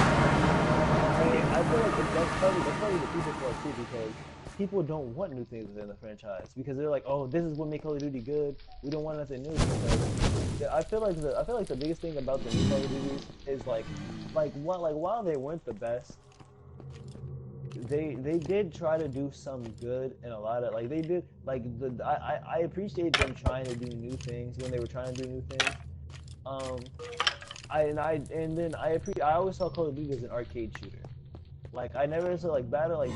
and I feel like that's probably the people fault too, because people don't want new things within the franchise because they're like, oh, this is what made Call of Duty good. We don't want nothing new. Because yeah, I feel like the biggest thing about the new Call of Duty is while they weren't the best, they did try to do some good, and a lot of like they did like I appreciate them trying to do new things when they were trying to do new things. Um, I always saw Call of Duty as an arcade shooter. Like I never saw like Battlefield,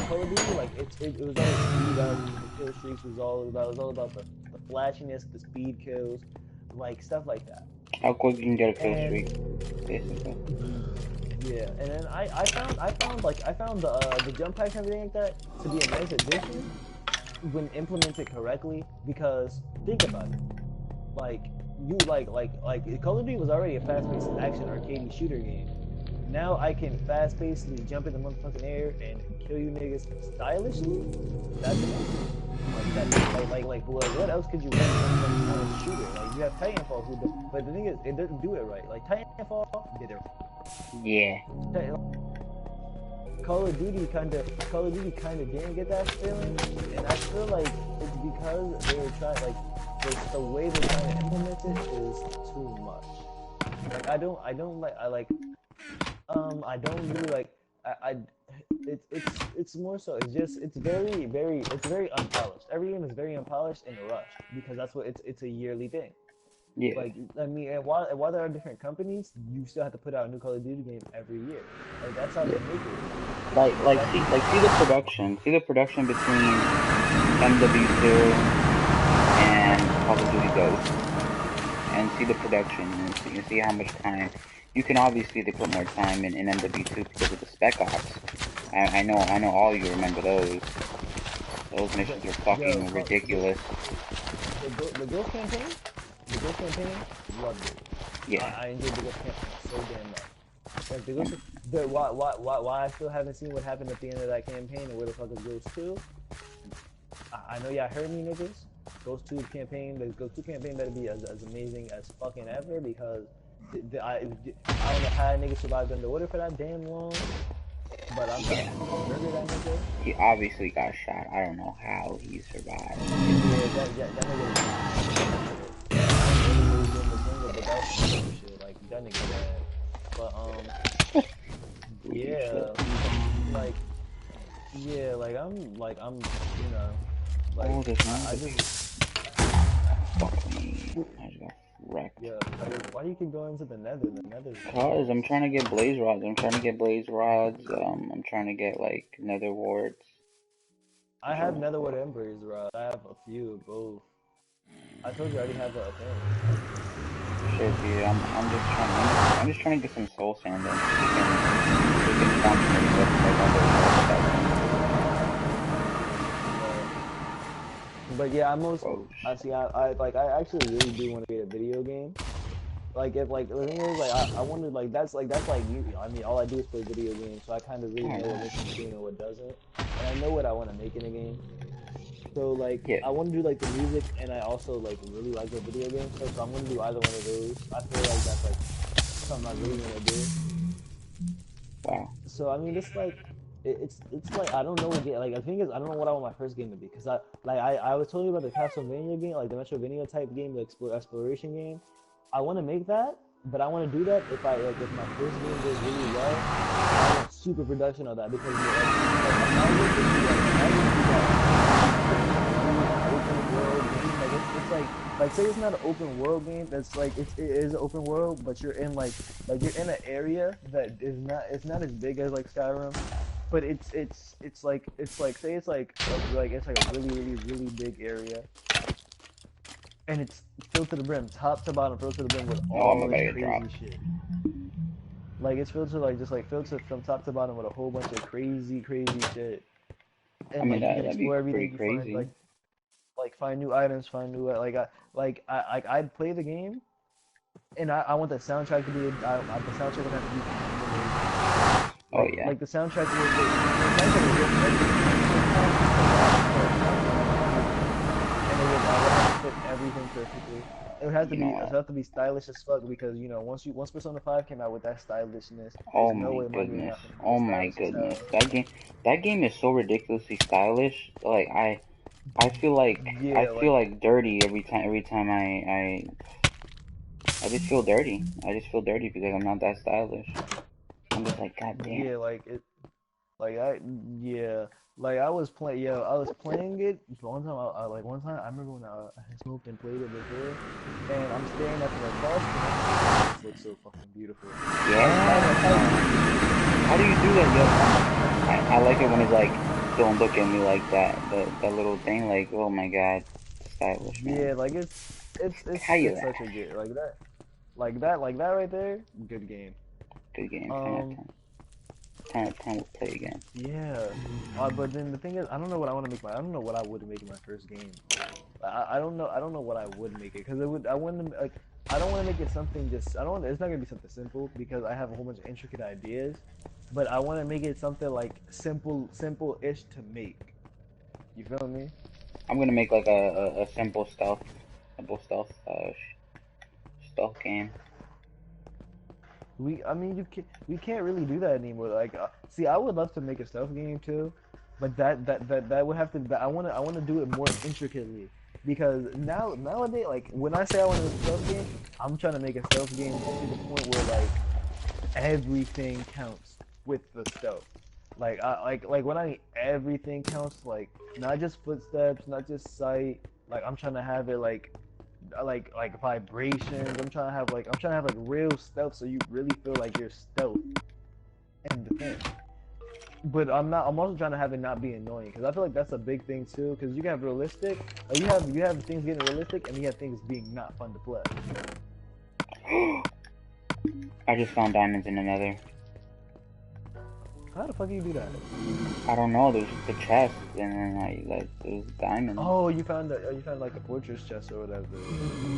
Call of Duty. Like it was all speed up. The kill streaks was all about the flashiness, the speed kills, like stuff like that. How quick you can get a kill And streak, basically. yeah, and then I found the jump packs and everything like that to be a nice addition when implemented correctly. Because think about it, like you like Call of Duty was already a fast-paced action arcade shooter game. Now I can fast-pacedly jump in the motherfucking air and kill you niggas stylishly. That's amazing. What else could you want from a shooter? Like you have Titanfall, but the thing is, it doesn't do it right. Like Titanfall did it. Yeah. Call of Duty kind of didn't get that feeling, and I feel like it's because they were trying the way they're trying to implement it is too much. Like I don't really like I it's more so it's very unpolished. Every game is very unpolished and rushed because that's what it's a yearly thing. Yeah. Like I mean, and while there are different companies, you still have to put out a new Call of Duty game every year. Like that's how they make it. See the production between MW2 and Call of Duty Ghosts, and see the production, and you see how much time. You can obviously they put more time in MW2 because of the Spec Ops. I know all you remember those. Those missions were Yo, fucking ridiculous. the Ghost campaign, loved it. Yeah. I enjoyed the Ghost campaign so damn much. Like the Ghost, why I still haven't seen what happened at the end of that campaign and where the fuck is Ghost 2? I know y'all heard me, niggas. Ghost 2 campaign, the Ghost 2 campaign better be as amazing as fucking ever because I don't know how that nigga survived underwater for that damn long, but I'm trying to murder that nigga. He obviously got shot. I don't know how he survived. Yeah, that nigga. But that was some shit. Like that nigga bad. But yeah, like yeah, I'm you know, like Oh, there's I no. just Fuck me. I just got wrecked. yeah. Why do you keep going to the Nether? The Nether's Cause I'm trying to get blaze rods. I'm trying to get like nether wards. I have Netherwood Embers, bro. I have a few of both. I told you I already have a thing. Shit, dude. I'm just trying to get some soul sand then. We can farm some But yeah, I'm most. Gross. I see. I actually really do want to get a video game. Like if like the thing is like I wonder like that's like you. I mean, all I do is play video games, so I kind of really Oh, know what makes nice. interesting and what doesn't, and I know what I want to make in a game. So like Yeah. I want to do like the music, and I also like really like the video game stuff. So I'm gonna do either one of those. I feel like that's like something I really want to do. Wow. So I mean, it's like it's like I don't know what game. Like the thing is, I don't know what I want my first game to be because I was telling you about the Castlevania game, like the Metrovania type game, the exploration game. I want to make that, but I want to do that if I like if my first game goes really well. I want super production of that because open world game. It's like say it's not an open world game. That's like it is an open world, but you're in like you're in an area that is not it's not as big as like Skyrim, but it's like say it's like a really big area, and it's filled to the brim, top to bottom, filled to the brim with Oh, I'm all about this to get crazy dropped. shit. Like it's filled to like just like filled to from top to bottom with a whole bunch of crazy shit, I and mean, like you can that'd be explore pretty everything. You find crazy. like find new items, find new I'd play the game, and I want the soundtrack to be the soundtrack would have to be amazing. Oh yeah. Like the soundtrack was the soundtrack was good and it would have to fit everything perfectly. It would have to You be know it would what? have to be stylish as fuck because once Persona 5 came out with that stylishness, Oh there's no my way my game goodness. not gonna be Oh as my stylish as goodness. hell. That game is so ridiculously stylish. Like I feel like I Yeah, feel like dirty every time I just feel dirty. I just feel dirty because I'm not that stylish. I'm just like, God damn. yeah, like it. Like I, yeah, like I was playing it one time. Like one time, I remember when I smoked and played it before, and I'm staring at the cross screen. I'm just like, "Damn, this looks so fucking beautiful." Like how Yeah. How do you do that, yo? I like it when it's like, don't look at me like that. That little thing, like, oh my god, stylish, man. yeah, like How you it's that? such a good like that right there. Good game. Good game. 10 out of Um, 10. 10 out of 10 will play again. yeah. But then the thing is, I don't know what I want to make my. I don't know what I would make my first game. I don't know. I don't know what I would make it because it would. I wouldn't like. I don't want to make it something just. I don't. It's not gonna be something simple because I have a whole bunch of intricate ideas. But I want to make it something like simple-ish to make. You feel me? I'm gonna make like a simple stealth game. I mean, we can't really do that anymore. Like, see, I would love to make a stealth game too, but that would have to. I want to do it more intricately because nowadays, like when I say I want to make a stealth game, I'm trying to make a stealth game to the point where like everything counts with the stealth. Like when I mean everything counts, like not just footsteps, not just sight. Like I'm trying to have it like vibrations. I'm trying to have like real stealth, so you really feel like you're stealth in the thing. But I'm not. I'm also trying to have it not be annoying because I feel like that's a big thing too. Because you can have realistic, like you have things getting realistic, and you have things being not fun to play. I just found diamonds in the nether. How the fuck do you do that? I don't know. There's the chest, and then like there's diamonds. Oh, you found like a fortress chest or whatever.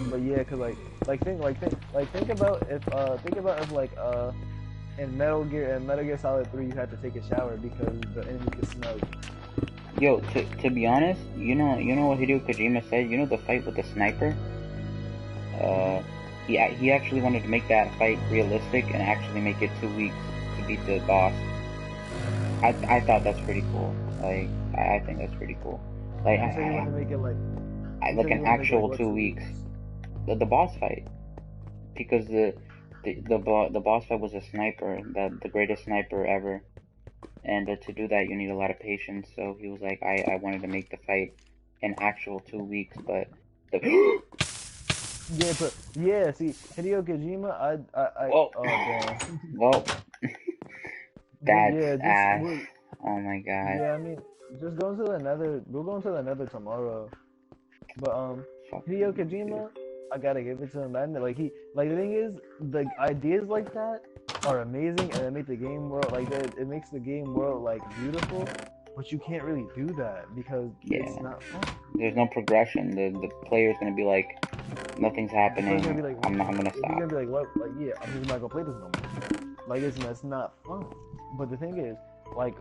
But yeah, cause think about if like in Metal Gear Solid 3 you had to take a shower because the enemy could smell you. Yo, to be honest, you know what Hideo Kojima said. You know the fight with the sniper. Hmm. Uh, he actually wanted to make that fight realistic and actually make it 2 weeks to beat the boss. I thought that's pretty cool. Like I think that's pretty cool. Like You said you want to make it like I you like said an you want to make it like actual what, two 2 weeks? weeks. The boss fight because the boss fight was a sniper, the greatest sniper ever. And to do that, you need a lot of patience. So he was like, I wanted to make the fight in actual 2 weeks, but the Yeah, but yeah, see Hideo Kojima, well, oh damn. well, Just that's yeah, just ass. well, Oh my god, yeah. I mean, just going to the Nether. We're going to the Nether tomorrow. But fuck Hideo you, dude. Kojima, I gotta give it to him. Man, like the thing is, the ideas like that are amazing, and it makes the game world like that. It makes the game world like beautiful. but you can't really do that because it's Yeah. not fun. There's no progression. The player's gonna be like, nothing's The player's gonna happening. be like, I'm gonna he's stop. gonna be like, what? Like, yeah, I'm just not gonna play this no more. Like, that's not fun. But the thing is, like,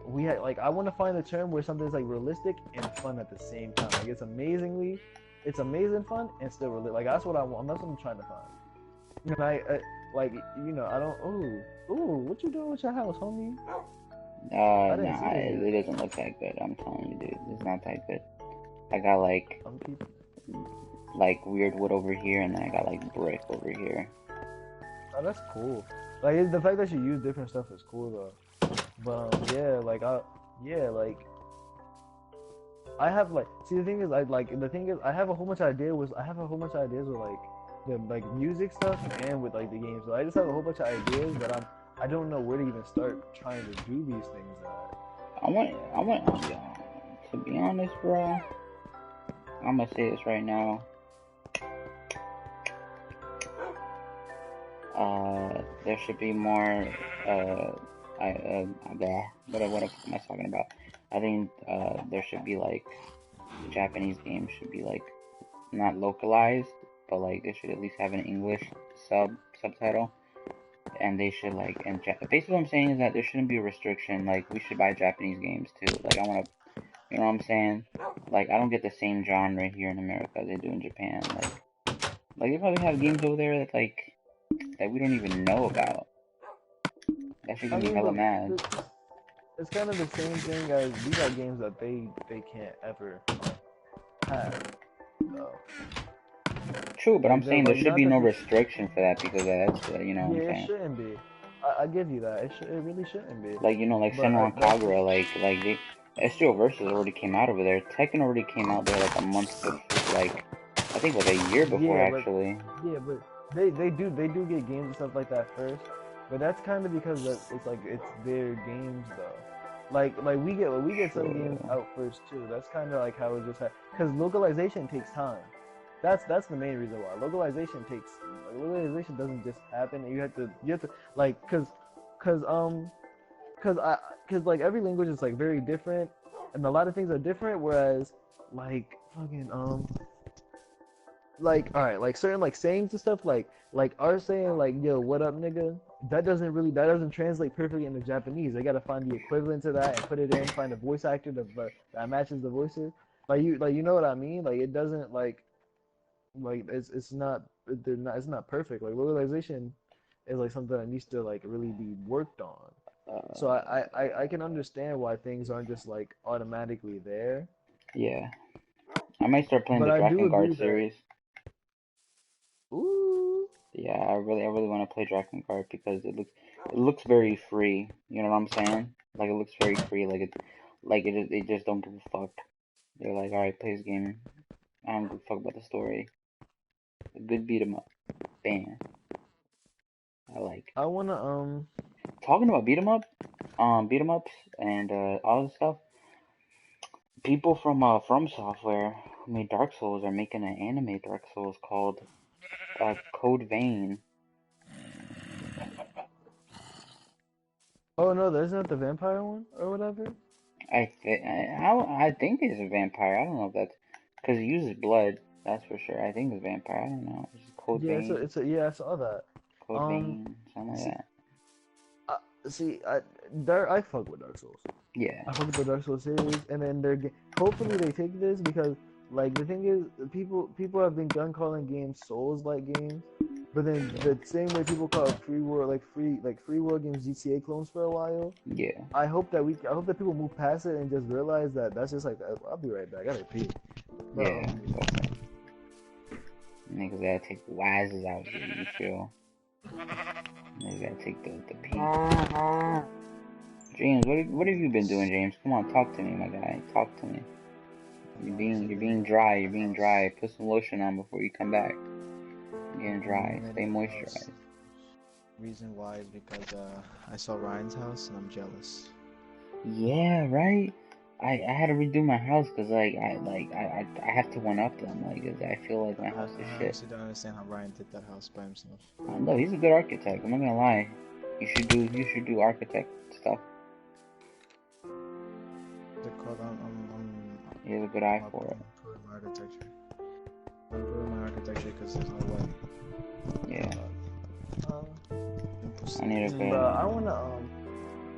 I want to find a term where something's like realistic and fun at the same time. Like, it's amazing fun and still realistic. Like, that's what I want. That's what I'm trying to find. And like, I don't. What you doing with your house, homie? I didn't Nah, see this it yet. doesn't look that good. I'm telling you, dude, it's not that good. I got like I'm keeping. weird wood over here, and then I got like brick over here. Oh, that's cool. Like, the fact that you use different stuff is cool though. But yeah, like I have like see the thing is I have a whole bunch of ideas with like the like music stuff and with like the games. So I just have a whole bunch of ideas, but I don't know where to even start trying to do these things at. I want, to be honest, bro. I'm gonna say this right now. There should be more. What am I talking about? I think there should be like Japanese games should be like not localized, but like they should at least have an English subtitle, and they should like basically what I'm saying is that there shouldn't be a restriction. Like we should buy Japanese games too. Like I want to, you know what I'm saying? Like I don't get the same genre here in America they do in Japan. Like they probably have games over there that we don't even know about. That should I get me mean, hella but mad. it's kind of the same thing as we got games that they can't ever have. Though. True, but I'm Like they're saying there like should not be that no they, restriction for that because that's you know what yeah, I'm it saying. shouldn't be. I give you that. It really shouldn't be. Like like But Senran that's the Kagura, like they SGO Versus already came out over there. Tekken already came out there like a month before, like I think like a year before yeah, but actually. they do get games and stuff like that first. But that's kind of because it's like it's their games though. Like we get some games True. out first too. That's kind of like how it just because localization takes time. That's the main reason why localization doesn't just happen. You have to like cause I cause like every language is like very different and a lot of things are different. Whereas like fucking like all right like certain like sayings and stuff like our saying like yo what up nigga that doesn't translate perfectly into Japanese. They gotta find the equivalent to that and put it in, find a voice actor that matches the voices. You know what I mean? Like it doesn't like it's not it's not perfect. Like localization is like something that needs to like really be worked on. So Uh, I can understand why things aren't just like automatically there. yeah. I might start playing But the I do Drakengard agree that series. ooh Yeah, I really want to play Drakengard because it looks very free. You know what I'm saying? Like it looks very free. They just don't give a fuck. They're like, all right, play this game. I don't give a fuck about the story. A good beat 'em up. Bam. I like. I wanna Talking about beat 'em ups and all this stuff. People from Software who made Dark Souls are making an anime Dark Souls called Code Vein. oh no, there's not the vampire one or whatever. I think it's a vampire. I don't know if that's because it uses blood. That's for sure. I think it's vampire. I don't know. It's Code Yeah, Vein. yeah, I saw that. Code Um, Vein. Something like see, that. I, I fuck with Dark Souls. Yeah. I fuck with the Dark Souls series, and then hopefully they take this because like the thing is, people have been done calling games Souls like games, but then the same way people call free world free world games GTA clones for a while. Yeah. I hope that people move past it and just realize that that's just like I'll be right back. I gotta pee. But Yeah. Niggas gotta take the wises out here. You feel? Niggas gotta take the pee. James, what have you been doing, James? Come on, talk to me, my guy. Talk to me. You're being dry. You're being dry. Put some lotion on before you come back. You're getting dry. Stay moisturized. Reason why is because I saw Ryan's house and I'm jealous. Yeah, right. I had to redo my house because I have to one up them. Like 'cause I feel like my house is I shit. honestly don't understand how Ryan did that house by himself. No, he's a good architect. I'm not gonna lie. You should do architect stuff. The He has a good eye I'm for it. improving my architecture. I'm improving my architecture because there's no way. Yeah. I Impossible. need a good. Bro, I wanna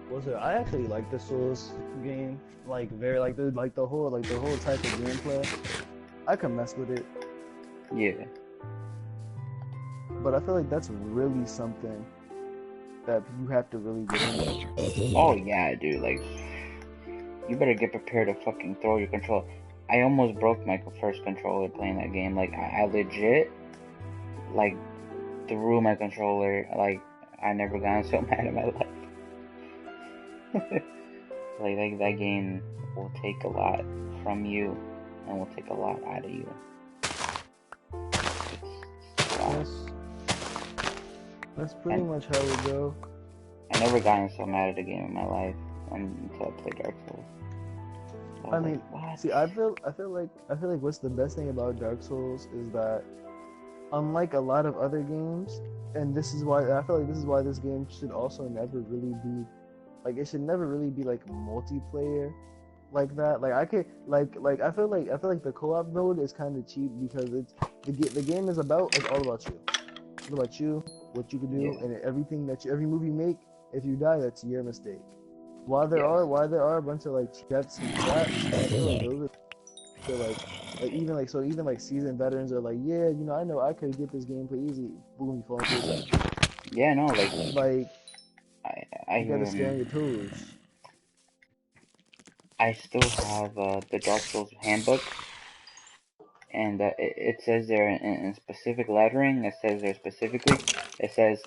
what's it? I actually like the Souls game, like very like the whole type of gameplay. I can mess with it, Yeah. but I feel like that's really something that you have to really get into. Oh yeah, dude. Like, you better get prepared to fucking throw your controller. I almost broke my first controller playing that game. Like, I legit, like, threw my controller. Like, I never gotten so mad in my life. like that game will take a lot from you and will take a lot out of you. Wow. That's pretty much how it go. I never gotten so mad at a game in my life until I played Dark Souls. I mean, what? see, I feel like what's the best thing about Dark Souls is that unlike a lot of other games, and this is why I feel like this is why this game should also never really be like it should never really be like multiplayer like that. Like I could like I feel like the co-op mode is kind of cheap because it's the game is about it's all about you. It's about you, what you can do, Yeah. and everything that every move you make. If you die, that's your mistake. While there Yes. are a bunch of like chefs and traps, I feel like those are even like seasoned veterans are like, yeah, you know, I know I could get this gameplay easy. Boom, you fall into a trap. Yeah, no, like Like I you gotta stay on your toes. I still have the Dark Souls handbook, and it says there in specific lettering. It says there specifically. It says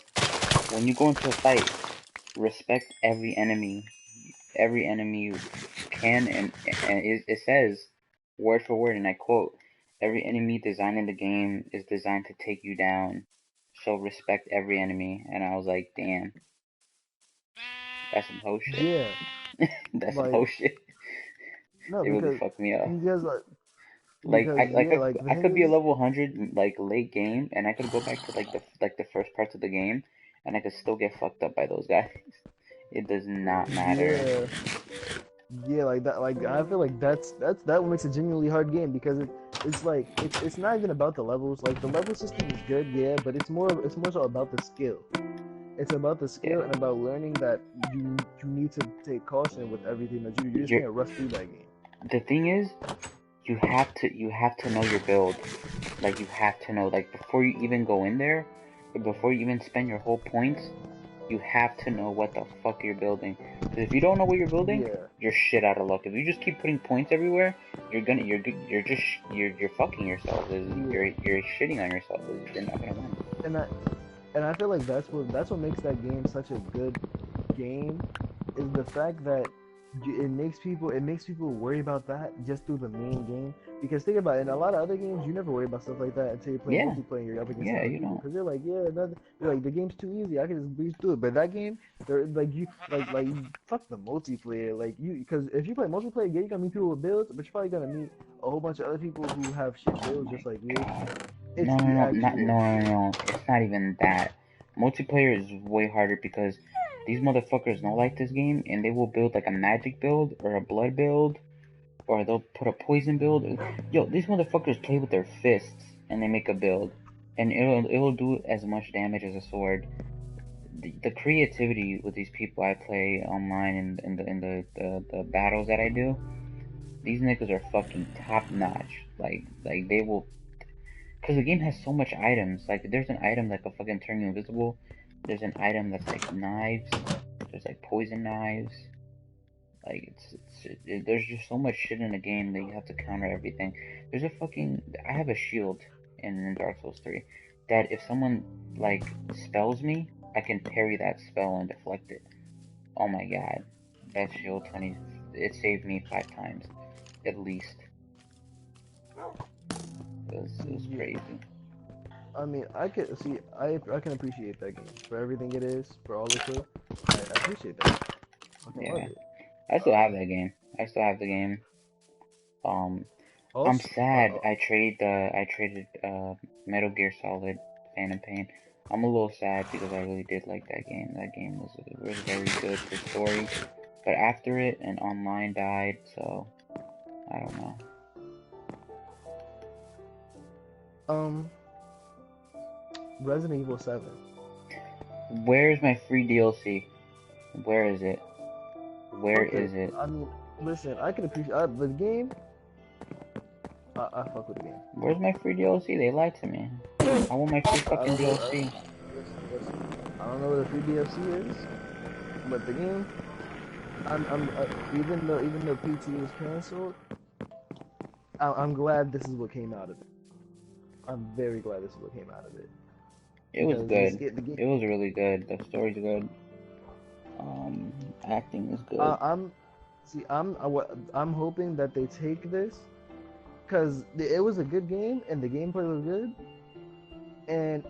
when you go into a fight, respect every enemy you can, and it says word for word, and I quote: "Every enemy designed in the game is designed to take you down, so respect every enemy." And I was like, damn, that's some hoe shit. Yeah, That's some like hoe shit. no, It really fucked me up. because Like yeah, like the I thing could be a is, level 100 like late game, and I could go back to like the first parts of the game, and I could still get fucked up by those guys. It does not matter. yeah, yeah, like that. Like I feel like that what makes a genuinely hard game because it's like it's not even about the levels. Like the level system is good, yeah, but it's more so about the skill. It's about the skill Yeah, and about learning that you need to take caution with everything that you just you're can't rush through that game. the thing is, you have to know your build. Like you have to know like before you even go in there, or before you even spend your whole points, you have to know what the fuck you're building. Because if you don't know what you're building, Yeah, you're shit out of luck. If you just keep putting points everywhere, you're fucking yourself. yeah, You're shitting on yourself. You're not gonna win. and I feel like that's what makes that game such a good game is the fact that it makes people worry about that just through the main game. Because think about it, in a lot of other games, you never worry about stuff like that until you play Yeah, multiplayer and you're up against yeah, other you people. don't. Because you're like, yeah, you're like the game's too easy. I can just breeze through it. But that game, they're like you like fuck the multiplayer. Like you, because if you play multiplayer, yeah, you're gonna meet people with builds, but you're probably gonna meet a whole bunch of other people who have shit Oh builds my just like you. god. It's the actual. No. It's not even that. Multiplayer is way harder because these motherfuckers don't like this game, and they will build like a magic build or a blood build, or they'll put a poison build. Yo, these motherfuckers play with their fists and they make a build, and it'll do as much damage as a sword. The creativity with these people I play online in the battles that I do, these niggas are fucking top notch. Like they will, cause the game has so much items. Like there's an item that can fucking turn you invisible. There's an item that's like knives. There's like poison knives. Like there's just so much shit in the game that you have to counter everything. There's a fucking I have a shield in Dark Souls 3 that if someone like spells me, I can parry that spell and deflect it. Oh my god, that shield 20 it saved me 5 times at least. It was Yeah. crazy. I mean, I can see, I can appreciate that game for everything it is, for all it could. I appreciate that. I fucking love Yeah, it. I still have that game. I still have the game. Um, I'm Also, sad I traded Metal Gear Solid Phantom Pain. I'm a little sad because I really did like that game. That game was very good for story, but after it, and online died, so I don't know. Um, Resident Evil 7. Where's my free DLC? Where is it? Where Okay, is it? I mean, listen, I can appreciate the game. I fuck with the game. Where's my free DLC? They lied to me. I want my free I fucking don't know. DLC. Listen. I don't know what the free DLC is, but the game. I'm even though PT was canceled, I'm glad this is what came out of it. I'm very glad this is what came out of it It was because good. the game. It was really good. The story's good. Acting is good. I'm hoping that they take this because it was a good game and the gameplay was good, and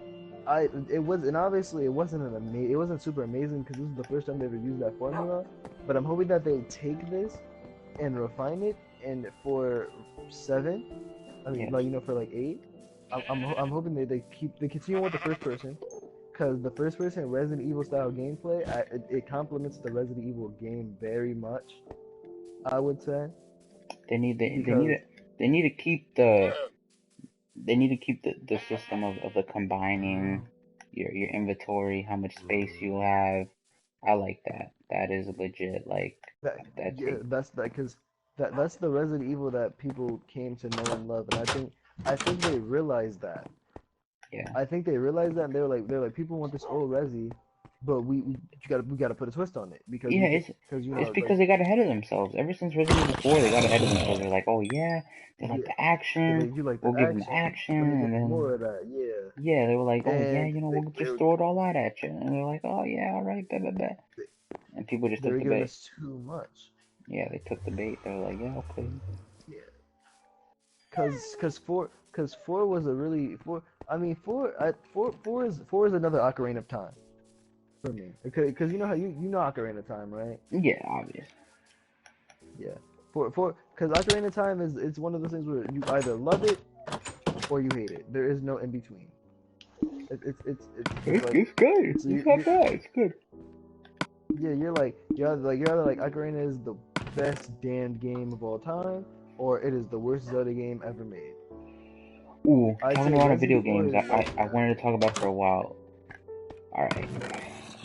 obviously it wasn't super amazing because this is the first time they ever used that formula, but I'm hoping that they take this and refine it, and for 7, I mean, Yes. like, for like 8, I'm hoping they continue with the first person, because the first person Resident Evil style gameplay, it complements the Resident Evil game very much, I would say, They need because they need to keep the system of the combining your inventory, how much space you have. I like that. That is legit. Like that that yeah, take that's that because that's the Resident Evil that people came to know and love, and I think they realized that. yeah. I think they realized that, and they're like people want this old Resi, but we gotta put a twist on it because Yeah, we could it's because it's like because they got ahead of themselves. Ever since Resident Evil 4, they got ahead of themselves. They're like, oh yeah, they like yeah, the they're action. like, you like the We'll give them the action, action, let me give and you then more of that, yeah. yeah, they were like, oh yeah, And you know, they we'll they just were throw it all out at you, and they're like, oh yeah, all right, bet, bet, bet. And people just they took were the giving bait. us too much, Yeah, they took the bait. They were like, yeah, okay. yeah, because four was a really four. I mean, four is another Ocarina of Time for me, because you know how you know Ocarina of Time, right? Yeah, obvious. Yeah. Because Ocarina of Time is it's one of those things where you either love it or you hate it. There is no in between. It's like It's good. it's It's not bad. It's good. yeah, you're either like Ocarina is the best damned game of all time, or it is the worst Zelda game ever made. Ooh, I'd talking say about video Resident 4 games, is like I wanted to talk about for a while. All right,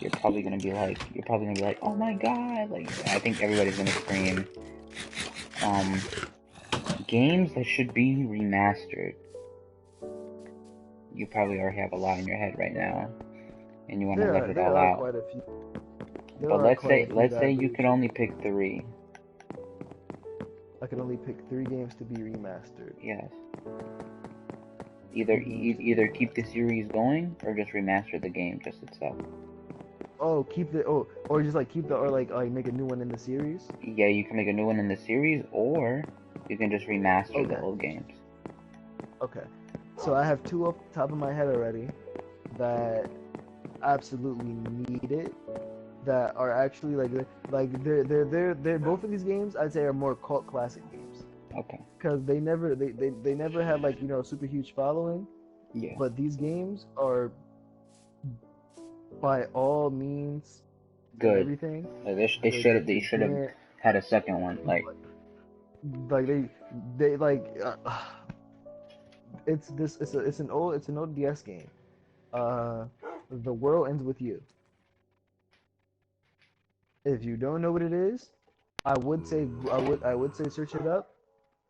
you're probably gonna be like, oh my god, like I think everybody's gonna scream. Um, games that should be remastered. You probably already have a lot in your head right now, and you want to there let are it there all are out. quite a few there But are quite a few let's that I say you believe could only pick 3. I can only pick 3 games to be remastered. Yes. 3 games to be Either keep the remastered. series going or just remaster the game just itself. Oh, or just like keep the or like make a new one in the series. Yeah, you can make a new one in the series, or you can just remaster the Okay. old games. Okay. So I have 2 off the top of my head already that absolutely need it. That are actually they're both of these games I'd say are more cult classic games Okay. because they never had like a super huge following, Yeah. but these games are by all means and Good. everything Like they the should have had a second one. Like like they like it's an old DS game. The World Ends With You. If you don't know what it is, I would say search it up,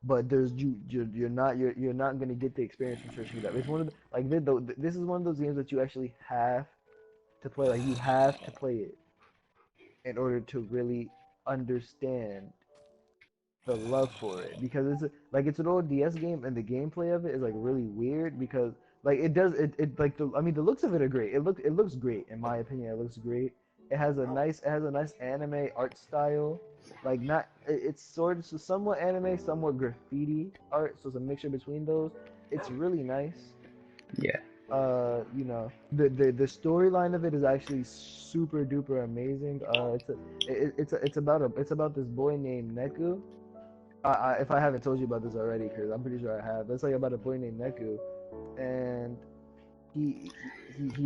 but you're not gonna get the experience from searching it up. It's one of the, like this is one of those games that you actually have to play. Like you have to play it in order to really understand the love for it, because it's an old DS game, and the gameplay of it is like really weird because like it like the looks of it are great. It looks great in my opinion. It looks great. It has a nice anime art style. Like not it's sort of somewhat anime, somewhat graffiti art, so it's a mixture between those. It's really nice. yeah. The storyline of it is actually super duper amazing. It's about this boy named Neku. If I haven't told you about this already, because I'm pretty sure I have. It's like about a boy named Neku, and he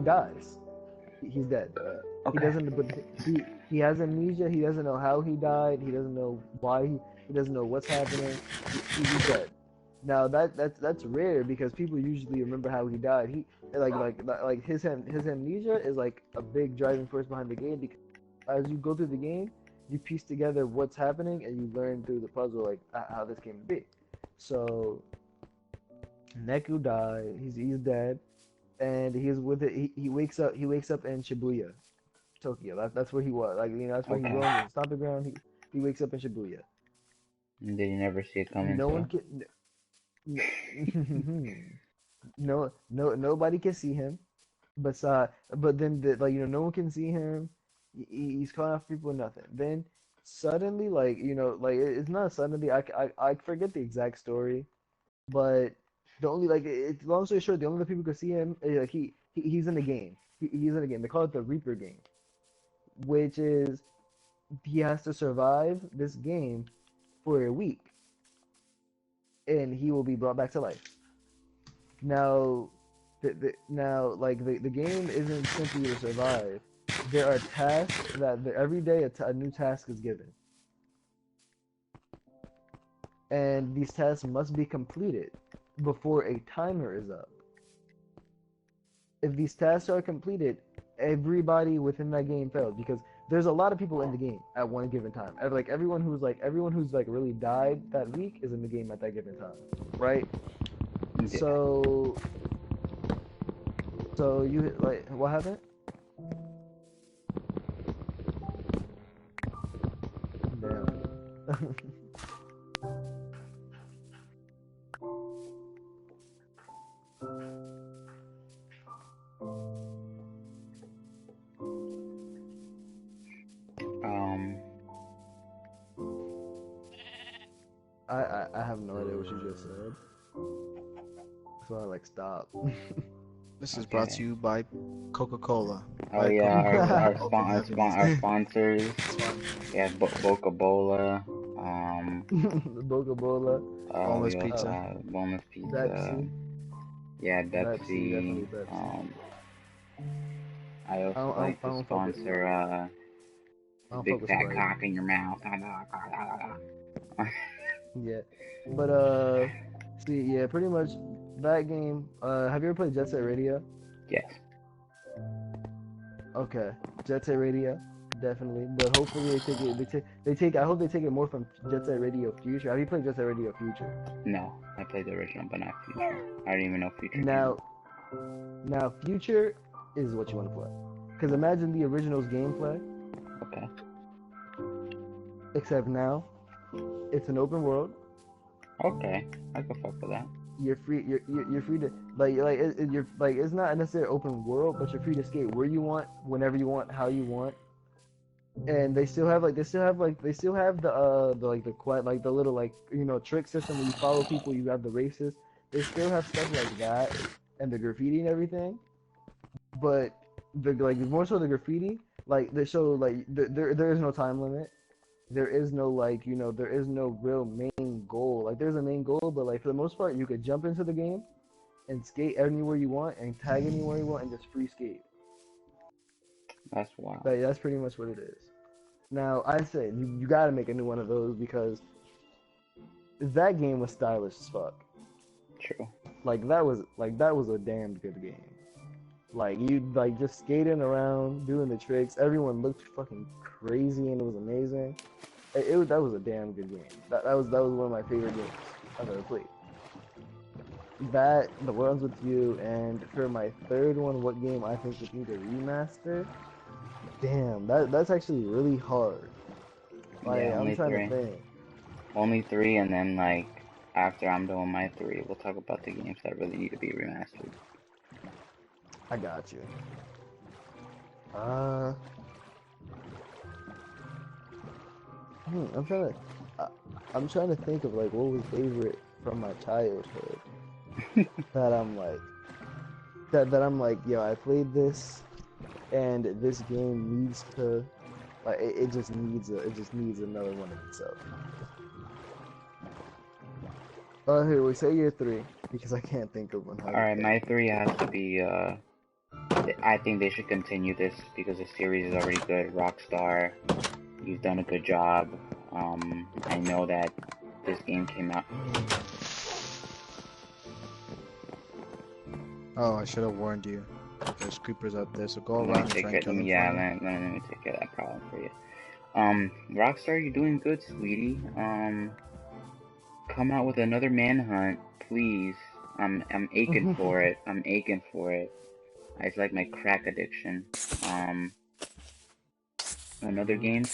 dies. He's dead. He Okay. doesn't. But he has amnesia. He doesn't know how he died. He doesn't know why. He doesn't know what's happening. He's dead. Now that's rare because people usually remember how he died. He like his amnesia is like a big driving force behind the game because as you go through the game, you piece together what's happening and you learn through the puzzle like how this came to be. So Neku died. He's dead, and he's with it. He wakes up. He wakes up in Shibuya, Tokyo. That's where he was. Like that's where he Okay. roamed. Stomping ground. He wakes up in Shibuya. Did you never see it coming, No one so? can. Nobody can see him. But then no one can see him. He's calling out for people, nothing. Then suddenly, it's not suddenly. I forget the exact story, but the only it's long story short, the only people who can see him like he's in the game. He's in the game. They call it the Reaper game, which is he has to survive this game for a week, and he will be brought back to life. Now, the game isn't simply to survive. There are tasks that every day a new task is given, and these tasks must be completed before a timer is up. If these tasks are completed, everybody within that game fails because there's a lot of people in the game at one given time. Everyone who's really died that week is in the game at that given time, right? Yeah. So you like what happened? Damn. I have no idea what you just said. So I stop. This is brought to you by Coca-Cola. Oh yeah, our sponsors. Yeah, Boca Bola. Boca Bola. Boneless we also pizza. have Boneless Pizza. Pepsi. Yeah, Pepsi, definitely Pepsi. Pepsi. I also like to sponsor I the don't big fuck with fat Sprite. cock in your mouth. Yeah, but see, yeah, pretty much that game. Have you ever played Jet Set Radio? Yes. Okay, Jet Set Radio, definitely. But hopefully they take it. They take. I hope they take it more from Jet Set Radio Future. Have you played Jet Set Radio Future? No, I played the original, but not Future. I don't even know Future. Now Future is what you want to play. Because imagine the original's gameplay. Okay. Except now, it's an open world. Okay, I can fuck with that. You're free. You're free to you're it's not necessarily open world, but you're free to skate where you want, whenever you want, how you want. And they still have the the little trick system where you follow people. You have the races. They still have stuff like that and the graffiti and everything. But more so the graffiti, they show there is no time limit. There is no there is no real main goal. There's a main goal, but for the most part, you could jump into the game and skate anywhere you want and tag anywhere you want and just free skate. That's wild. That's pretty much what it is. Now, I say you gotta make a new one of those because that game was stylish as fuck. True. That was a damn good game. You just skating around, doing the tricks. Everyone looked fucking crazy and it was amazing. That was a damn good game. That was one of my favorite games I've ever played. That, The Ones With You, and for my third one, what game I think would need a remaster? Damn, that's actually really hard. Yeah, I'm trying to think. Only 3, and then after I'm doing my 3, we'll talk about the games that really need to be remastered. I got you. I'm trying to think of what was favorite from my childhood that I'm yo, I played this and this game needs to it just needs another one of itself. Here we say your 3 because I can't think of one. Alright, my 3 has to be I think they should continue this because the series is already good. Rockstar, you've done a good job. I know that this game came out. Oh, I should have warned you. There's creepers out there, so go Let me around and take try and it. kill them Yeah, for me. let me take care of that problem for you. Rockstar, you're doing good, sweetie. Come out with another manhunt, please. I'm aching for it. I'm aching for it. It's like my crack addiction. Um, Another game.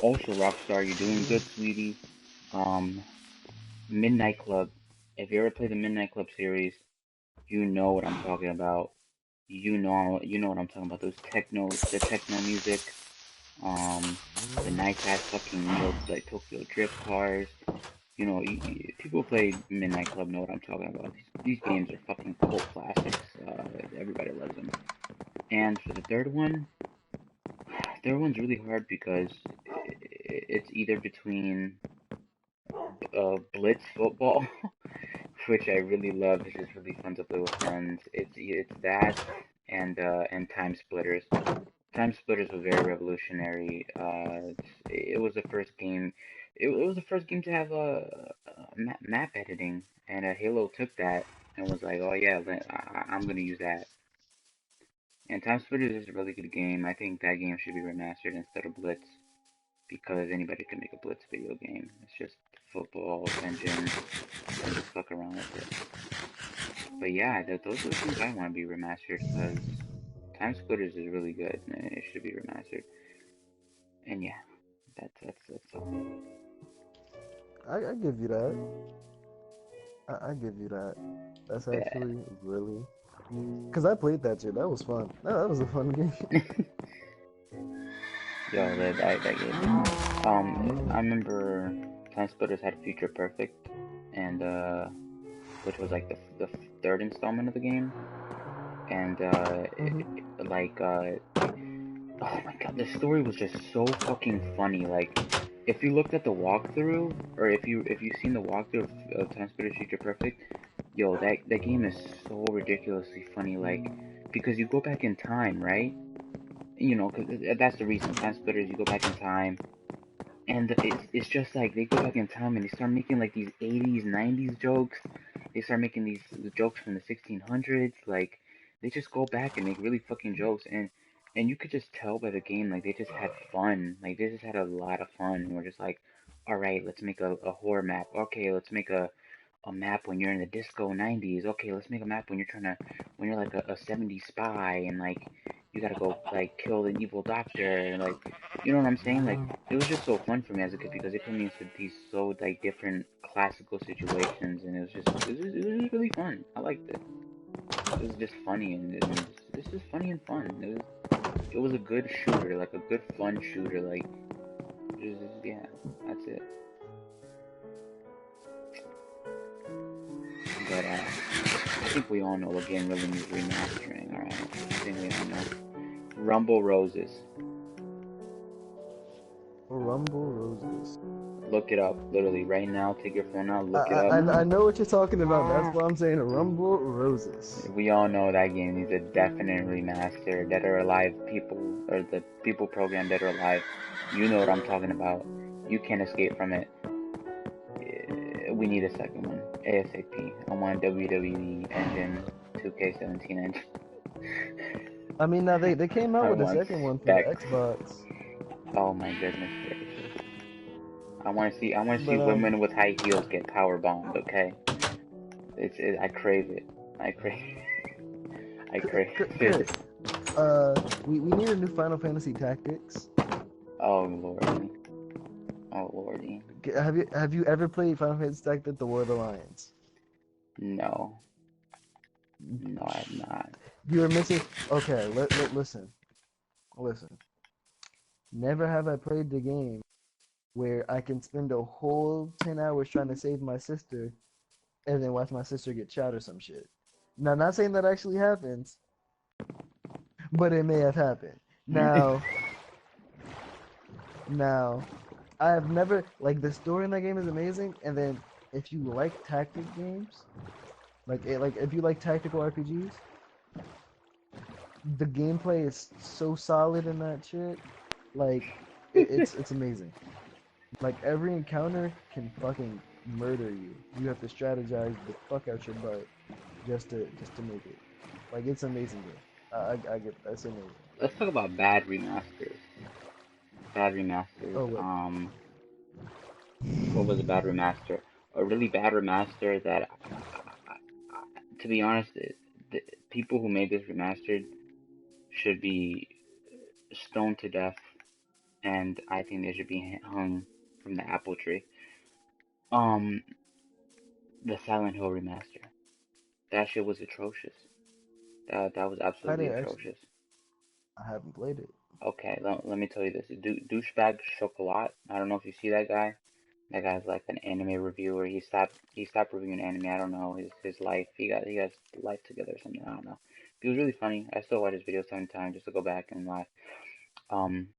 Also, Rockstar, you're doing good, sweetie. Um, Midnight Club. If you ever play the Midnight Club series, you know what I'm talking about. You know what I'm talking about. The techno music. Um, the nice ass fucking like Tokyo Drift cars. You know, people who play Midnight Club know what I'm talking about. These games are fucking cult classics. Everybody loves them. And for the third one's really hard because it's either between Blitz football, which I really love. It's just really fun to play with friends. It's that and Time Splitters. Time Splitters was very revolutionary. It was the first game. It was the first game to have map editing, and Halo took that and was like, "Oh yeah, I'm gonna use that." And Time Splitters is a really good game. I think that game should be remastered instead of Blitz because anybody can make a Blitz video game. It's just football engine and just fuck around with it. But yeah, those are the things I want to be remastered because Time Splitters is really good and it should be remastered. And yeah, that's all. I give you that. I give you that. That's Bad. actually really. Cause I played that shit. That was fun. That was a fun game. Yo, that game. I remember Time Splitters had Future Perfect, and which was like the third installment of the game, and Mhm. oh my god, the story was just so fucking funny. Like, if you looked at the walkthrough, or if you've seen the walkthrough of Time Splitters Future Perfect, yo, that game is so ridiculously funny. Like, because you go back in time, right? You know, because that's the reason. Time Splitters, you go back in time, and it's just like they go back in time and they start making like these 80s, 90s jokes. They start making these jokes from the 1600s. Like, they just go back and make really fucking jokes, and you could just tell by the game like they just had fun. Like, they just had a lot of fun. And we're just like, all right, let's make a horror map. Okay, let's make a map when you're in the disco 90s. Okay, let's make a map when you're when you're like a 70s spy and like you gotta go like kill the evil doctor and like, you know what I'm saying? Like, it was just so fun for me as a kid because it put me into these so like different classical situations and it was just really fun. I liked it. It was just funny and it's just funny and fun. It was a good shooter, like a good fun shooter. Like, yeah, that's it. But I think we all know what game really needs remastering, alright? I think we all know. Rumble Roses. Rumble Roses. Look it up, literally, right now. Take your phone out, I, look it I up. I know what you're talking about. That's why I'm saying Rumble Roses. We all know that game needs a definite remaster. Dead or Alive people, or the people program Dead or Alive, you know what I'm talking about. You can't escape from it. We need a second one. ASAP. I want WWE Engine 2K17 engine. I mean, now they came out I with a want second one for the specs. Xbox, Oh my goodness gracious. I want to see but women with high heels get power bombed, okay? I crave it. I crave I crave Chris, it. we need a new Final Fantasy Tactics. Oh lordy. Oh lordy. Have you ever played Final Fantasy Tactics: The World Alliance? No. No, I have not. You are missing. Okay, listen. Never have I played the game where I can spend a whole 10 hours trying to save my sister and then watch my sister get shot or some shit. Now, not saying that actually happens, but it may have happened. Now, I have never like the story in that game is amazing, and then if you like tactic games, like if you like tactical RPGs, the gameplay is so solid in that shit. Like it's amazing. Like every encounter can fucking murder you. You have to strategize the fuck out your butt just to make it. Like it's amazing game. I get that's amazing. Let's talk about bad remasters. Bad remasters. Oh wait, What was a bad remaster? A really bad remaster that, to be honest, the people who made this remastered should be stoned to death, and I think they should be hung from the apple tree. Um, the Silent Hill remaster. That shit was atrocious. That was I absolutely didn't actually. atrocious. I haven't played it. Okay, let me tell you this. Douchebag Chocolat. I don't know if you see that guy. That guy's like an anime reviewer. He stopped reviewing anime. I don't know his life. He got his life together or something. I don't know. He was really funny. I still watch his videos time to time just to go back and laugh. Um,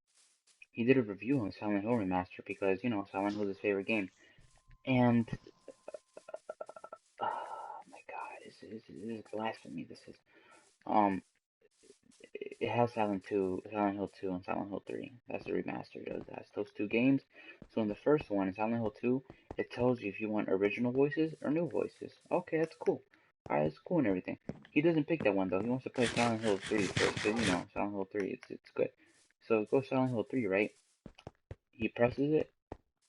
he did a review on Silent Hill remaster because Silent Hill is his favorite game. And oh my God, this is blasphemy. This is um it has Silent Hill 2 and Silent Hill 3. That's the remaster. It has those two games. So in the first one, in Silent Hill 2, it tells you if you want original voices or new voices. Okay, that's cool. Alright, it's cool and everything. He doesn't pick that one though. He wants to play Silent Hill 3 first, because Silent Hill 3, it's good. So go Silent Hill 3, right? He presses it,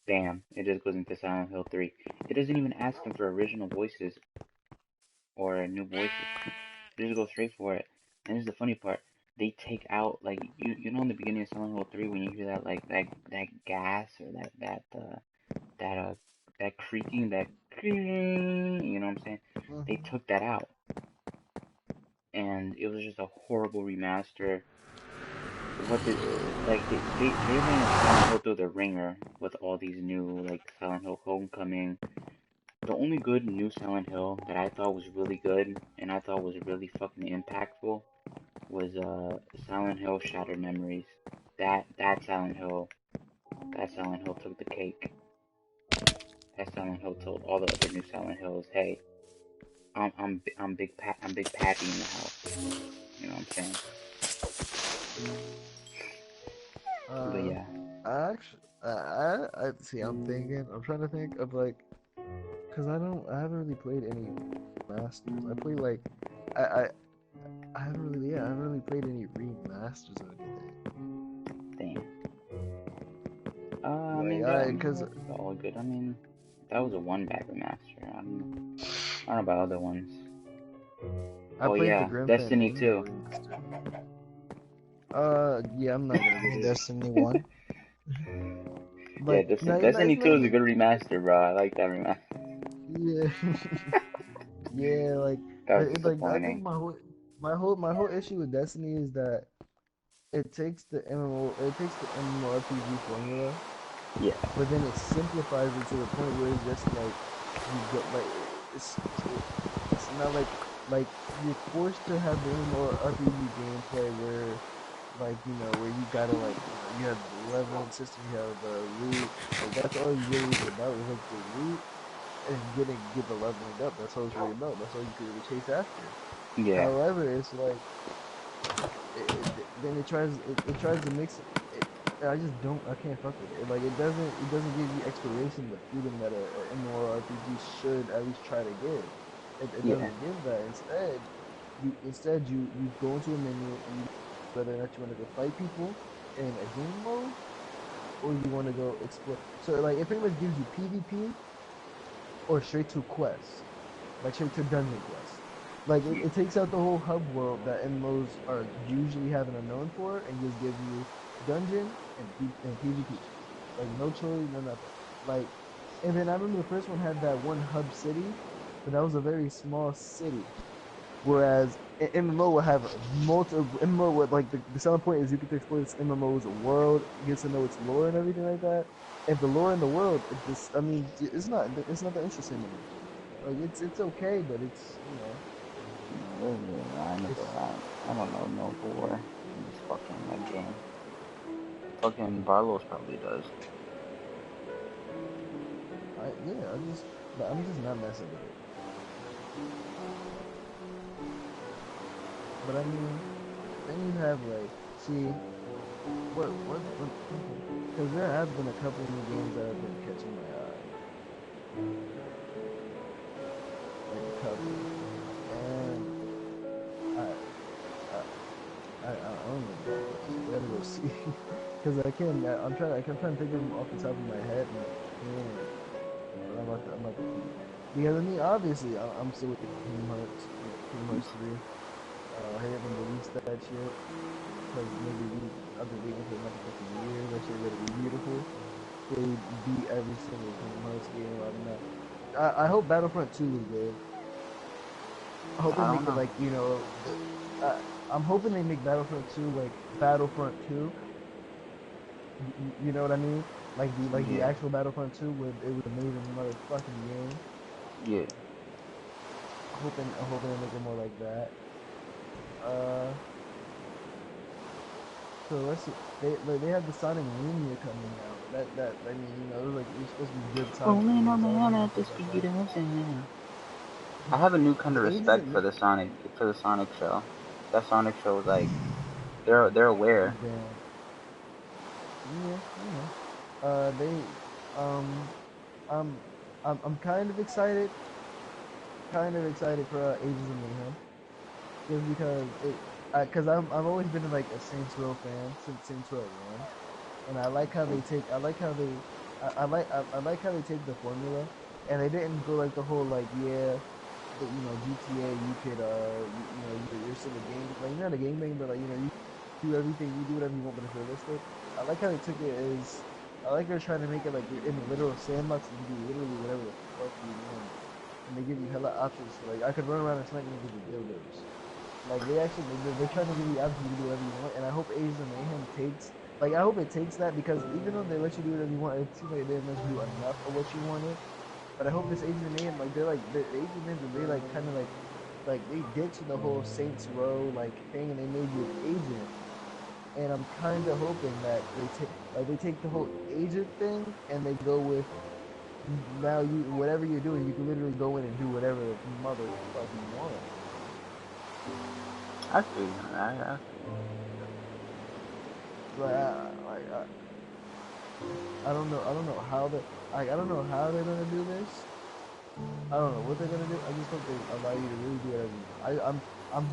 bam, it just goes into Silent Hill 3. It doesn't even ask him for original voices or new voices. They just go straight for it. And this is the funny part. They take out like you know in the beginning of Silent Hill 3 when you hear that like that gas or that that creaking that you know what I'm saying? They Mhm. took that out and it was just a horrible remaster. What the like they ran Silent Hill through the ringer with all these new like Silent Hill Homecoming. The only good new Silent Hill that I thought was really good and I thought was really fucking impactful was Silent Hill Shattered Memories. That Silent Hill took the cake. That Silent Hill told all the other new Silent Hills, hey, I'm Big Pappy in the house. You know what I'm saying? But Uh, yeah, I actually, I see. I'm thinking. I'm trying to think of like, cause I haven't really played any masters. I play like, I, I, I haven't really, yeah, I haven't really played any remasters or anything. damn. I Like, mean cause they're all good. I mean that was a one bag remaster. I don't know about other ones. I Oh played the yeah, Grim Destiny Fandango 2. remaster. Yeah, I'm not gonna You get mean it. Destiny 1? Yeah, Like, no, Destiny it's 2 not is a even. good remaster, bro. I like that remaster. Yeah, yeah. Like, That was like I think disappointing. my whole issue with Destiny is that it takes the MMORPG formula, Yeah, but then it simplifies it to the point where it's just like you go like it's not like you're forced to have the MMORPG gameplay where where you gotta you have the leveling system, you have loot, like that's all it really is about is like the loot and get the leveling up. That's all it's really about. That's all you could really chase after. yeah, However, it's like then it tries to mix it. I just don't I can't fuck with it. Like it doesn't give you exploration, the freedom that a MMORPG should at least try to give. It yeah, doesn't give that. Instead you go into a menu and you whether or not you want to go fight people in a game mode or you want to go explore. So like it pretty much gives you PvP or straight to quests, like straight to dungeon quests. Like yeah, it takes out the whole hub world that MMOs are usually having a known for, and just gives you dungeon and PvP. Like no choice, no nothing. Like, and then I remember the first one had that one hub city, but that was a very small city. Whereas MMO will have multiple MMO would like the selling point is you get to explore this MMO's world, get to know its lore and everything like that. If the lore in the world, I mean, it's not that interesting to me. Like it's okay, but it's I don't know no lore in this fucking game. Fucking Barlow's probably does. but I'm just not messing with it. But I mean, then you have like, see, what okay, because there have been a couple new games that have been catching my eye, like a couple, and because I can't. I'm trying to think of them off the top of my head, and I can't. But I'm about to keep. Because I mean, obviously, I'm still with Kingdom Hearts, Kingdom Hearts 3. I haven't released that shit because I've been waiting for another fucking year. That shit better be beautiful. They beat every single Kingdom Hearts game. I'm not. I hope Battlefront 2 is good. I hope they I don't make it know. like I'm hoping they make Battlefront 2 like Battlefront 2. You know what I mean? Like the Yeah, actual Battlefront 2 where it was made in another fucking game. yeah. I'm hoping they make it more like that. Uh, so let's see. They have the Sonic Mania coming out. That I mean, it was like it was supposed to be good Sonic Rolling on games the only hill and at the stuff like speed that. of sound. I have a new kind of The Ages respect of for the Sonic show. That Sonic show was like they're aware. Damn. Yeah, you know. They um I'm I'm kind of excited for Ages of Mayhem, just because I've always been like a Saints Row fan since Saints Row One, and I like how they take the formula, and they didn't go like the whole like the GTA you could you're still a gang, like you're not a gangbang, but like you do everything, you do whatever you want, but it's realistic. I like how they took it as I like they're trying to make it like you're in a literal sandbox and you can do literally whatever the fuck you want, and they give you hella options to like I could run around and smack niggas with dildos. Like they actually they're trying to give you options, you can do whatever you want, and I hope Agents of Mayhem takes I hope it takes that, because even though they let you do whatever you want, it seems like they didn't let you do enough of what you wanted. But I hope this Agents of Mayhem, like the Agents of Mayhem, they like kind of like they ditched the whole Saints Row like thing and they made you an agent, and I'm kind of hoping that they take the whole agent thing and they go with now you whatever you're doing, you can literally go in and do whatever the motherfucker you want. I feel you. I feel you. Like I don't know how I don't know how they're gonna do this. I don't know what they're gonna do. I just hope they allow you to really do whatever you want. I'm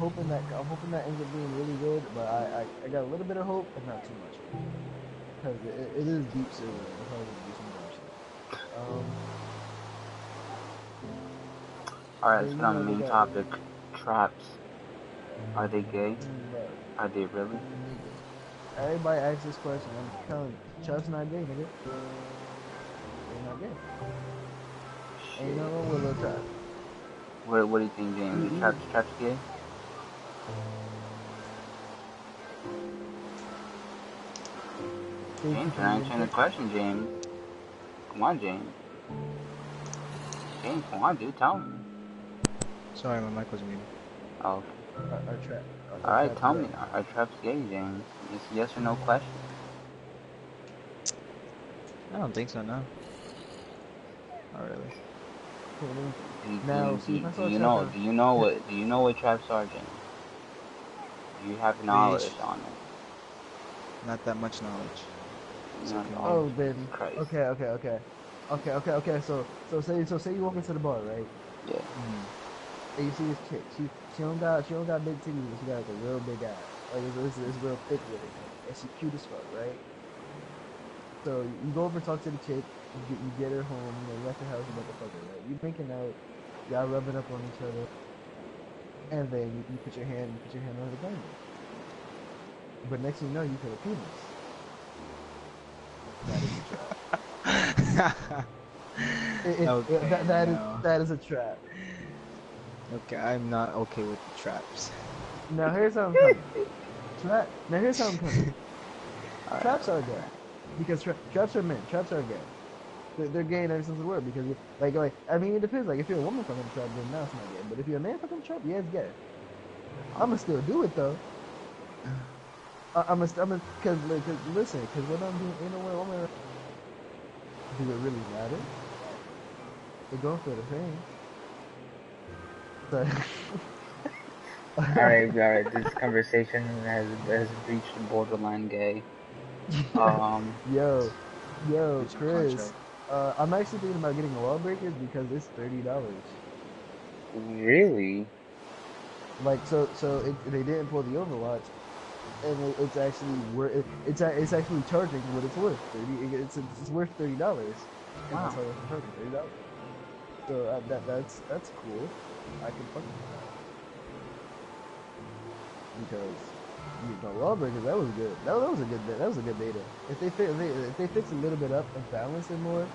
hoping that ends up being really good, but I got a little bit of hope and not too much hope because it is Deep Silver and they're probably gonna do some dumb shit. Um, Alright, let's then get on the they main got topic. Traps. Are they gay? bro, Are they really? nigga. Everybody asks this question. I'm telling you, Chubb's not gay, nigga. They're not gay. Ain't Shit. nothing wrong with Lil Trap. What do you think, James? Are He traps gay? thank you James, for you're the not answering the input. question, James. Come on, James. James, come on, dude, tell me. Sorry, my mic was muted. Oh, okay. Our Alright, Trap's tell me. gay. Are traps gay, James? It's a yes or no question. I don't think so, no. Not really. Okay, then. Do, do, Now, you, see, if I do saw you Trap know in, do you know what traps are, James? Do you have Preach. knowledge on it? Not that much knowledge. You So know, can oh, we? oh, Jesus then, Christ. okay. So say you walk into the bar, right? Yeah. Hmm. And you see this chick. She don't got big titties, but she got like a real big ass. Like it's real thick with it, and she cute as fuck, right? So you go over and talk to the chick. You get her home. You at the house. You about to fuck her, right? You making out. Y'all rubbing up on each other, and then you put your hand on her vagina. But next thing you know, you feel a penis. That is a trap. Okay, no. That is a trap. Okay, I'm not okay with the traps. Now here's how I'm coming. Now here's how I'm coming. Alright, Traps are alright, gay alright. because traps are men. Traps are gay. They're gay in every sense of the word because like I mean it depends. Like if you're a woman fucking a trap, then no, it's not gay. But if you're a man fucking a trap, yeah, it's gay. I'ma still do it though. I'm a cause listen, cause what I'm doing ain't no way woman. Do it really matter? They're going for the fame. So, Alright. This conversation has reached borderline gay. Um, yo, Reach a Chris. contract. I'm actually thinking about getting a Lawbreakers because it's $30. really? Like they didn't pull the Overwatch, and it's actually worth. It's actually charging what it's worth. It's worth $30, and that's Wow. how much I'm charging, $30. So that's cool. I can fuck with that because Lawbreakers, that was good. That was a good beta. If they fix a little bit up and balance it more,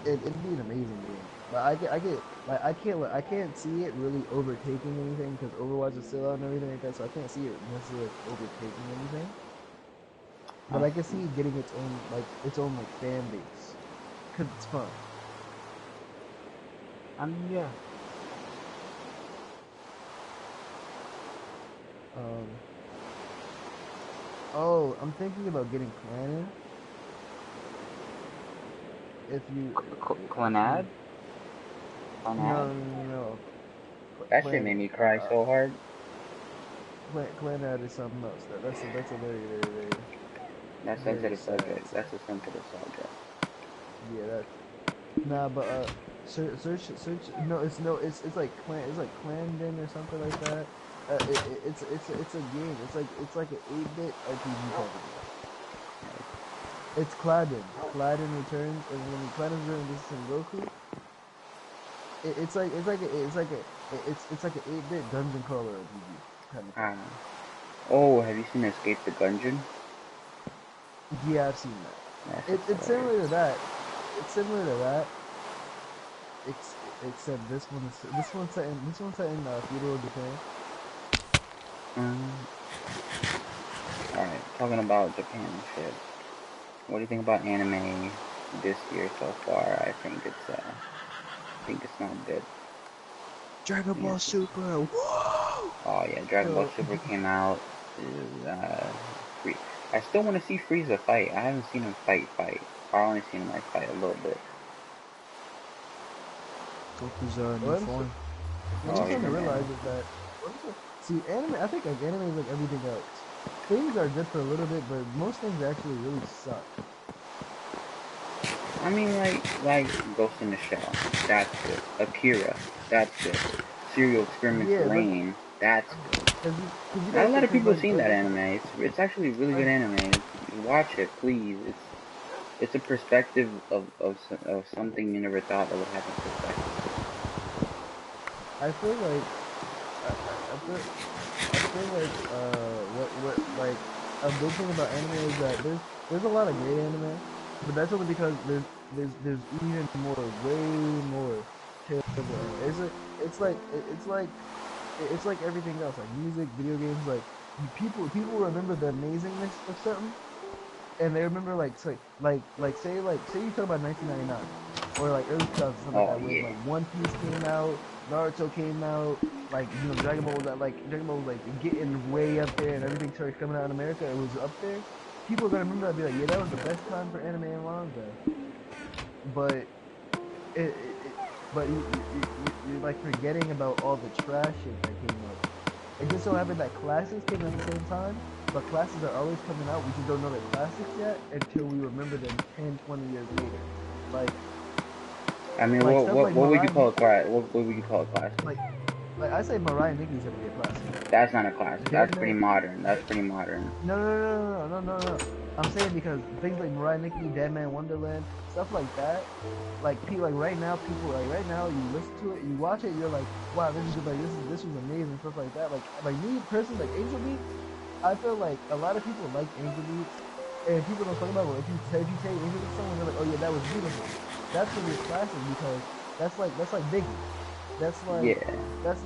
it'd be an amazing game. But I can't see it really overtaking anything because Overwatch is still out and everything like that. So I can't see it necessarily overtaking anything. But I I can see see. it getting its own like fan base because it's fun. I mean, yeah. Um. Oh, I'm thinking about getting Clannon. If you, if you, Clanad? Clanad? no. That shit made Clan, me cry so hard. Clanad is something else. That's a very, very, very, That's very sensitive sad. subject. That's a sensitive subject. Yeah, that's nah. But search. It's like it's like Clandon or something like that. It's a game. It's like an 8-bit RPG type of game. It's Cladden. Cladden returns, and when Cladden returns, this is in Goku. It's like an 8-bit dungeon crawler RPG kind of thing. Ah. Oh, have you seen Escape the Gungeon? Yeah, I've seen that. That shit's It's hilarious. similar to that. It's similar to that. Except this one's set in feudal Japan. Um, Alright, talking about Japan and shit. What do you think about anime this year so far? I think it's not good. Dragon Yes. Ball Super. Whoa! Oh yeah, Dragon Ball So Super came out. Free. I still want to see Frieza fight. I haven't seen him fight. I only seen him like fight a little bit. Goku's new what I'm form. what That's I'm Oh, his he's starting to in new there. realize form. is that see anime. I think like anime is like everything else. Things are good for a little bit, but most things actually really suck. I mean, like Ghost in the Shell. That's good. Akira. That's good. Serial Experiments Yeah, but Lane. That's good. because you Not a guys lot of because people have seen that anime. It's actually really good like anime. Watch it, please. It's a perspective of something you never thought that would have a perspective. I feel like I feel like what like a big thing about anime is that there's a lot of great anime, but that's only because there's even more way more terrible anime. It's like everything else, like music, video games, like people remember the amazingness of something, and they remember say you talk about 1999 or like early 2000s something like Oh that when yeah. like One Piece came out, Naruto came out, like Dragon Ball was like getting way up there and everything started coming out in America. It was up there. People are gonna remember that and be like, yeah, that was the best time for anime and manga. But it but you're like forgetting about all the trash shit that came out. It just so happened that classics came at the same time, but classics are always coming out. We just don't know they're classics yet until we remember them 10, 20 years later. Like I mean, like what stuff what like what would you Mariah call a Nikki. class? What would you call a classic? Like I say Mariah Nikki is gonna be a classic. That's not a classic. That's pretty Deadman. modern. That's De- pretty modern. no. I'm saying because things like Mariah Nikki, Deadman Wonderland, stuff like that. Like right now, people like right now, you listen to it, you watch it, you're like, wow, this is good. Like this was amazing, stuff like that. Like me personally, like Angel Beats, I feel like a lot of people like Angel Beats, and people don't talk about. Well, if you say Angel Beats song, they're like, oh yeah, that was beautiful. That's gonna be a classic because that's like Biggie. That's like Yeah. that's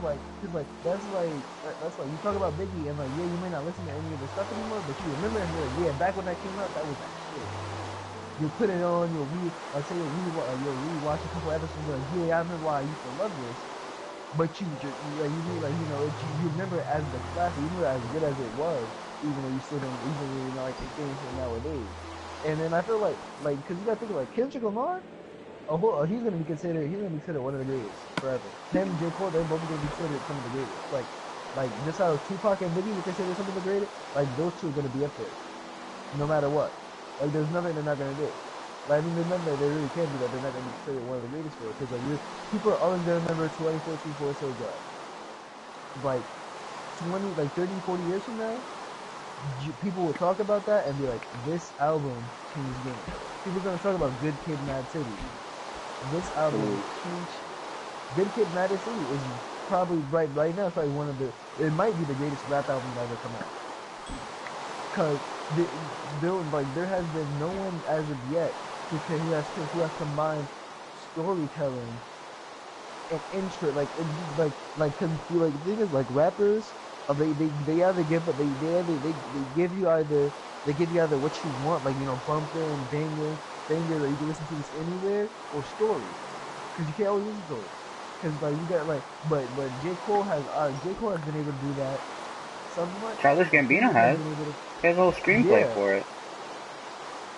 like you talk about Biggie and like yeah, you may not listen to any of the stuff anymore, but you remember and be like, yeah, back when that came out, that was that shit. You'll put it on, you'll rewatch a couple episodes, like yeah, I remember why I used to love this. But you mean like you remember it as the classic, you remember it as good as it was, even though you still don't, even though you're not like experiencing it nowadays. And then I feel like because you gotta think like Kendrick Lamar, he's gonna be considered one of the greatest forever. Him and J. Cole, they're both gonna be considered some of the greatest. Like just how Tupac and Biggie were considered some of the greatest, like those two are gonna be up there, no matter what. Like there's nothing they're not gonna do. Like I mean, there's nothing that they really can do that they're not gonna be considered one of the greatest for. Because people are always gonna remember 2014 Forest Hill Drive. Like 30, 40 years from now, people will talk about that and be like, this album changed games. People gonna talk about Good Kid, Mad City. This album Ooh. changed shit. Good Kid, Mad City is probably right now. It's probably one of the. It might be the greatest rap album that ever come out. Cause there has been no one as of yet who has combined storytelling and intro cause like the thing is like rappers they either give but they give you either what you want, like, you know, bumper and banger that you can listen to this anywhere, or stories, because you can't always listen to it, because like you got like but J. Cole has been able to do that somewhat, Childish and Gambino Kendrick has has. been able to. He has a whole screenplay Yeah. for it.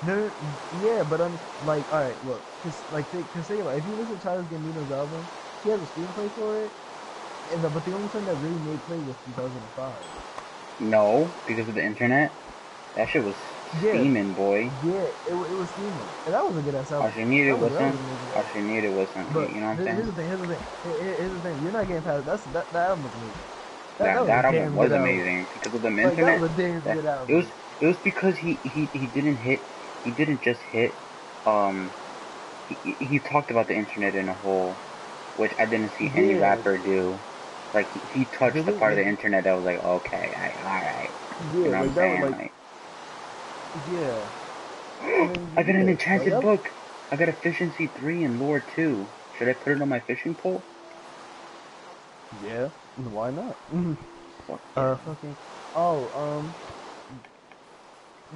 No, yeah, but like, all right, look, cause think about it. If you listen to Childish Gambino's album, he has a screenplay for it, but the only song that really made play was 2005. No, because of the internet. That shit was Yeah, steaming, boy. yeah, it was steaming, and that was a good ass All album. she needed That was was him. an amazing All album. she needed was him. But You know what I'm here's saying? the thing. Here's the thing. You're not getting past that album was amazing. That That was a that album damn was good album. amazing because of the Like, that internet. was a damn That good it album. was because he didn't hit. He didn't just hit. Um, he talked about the internet in a whole, which I didn't see any Yeah, rapper do. Like he the touched the thing, part of like, the internet that was like, okay, all right. You yeah, know what I'm like that was saying? like, Like, yeah, and then I got an yeah, like enchanted that. book. I got Efficiency 3 and Lore 2. Should I put it on my fishing pole? Yeah, why not? Fuck yeah. Fucking. Oh,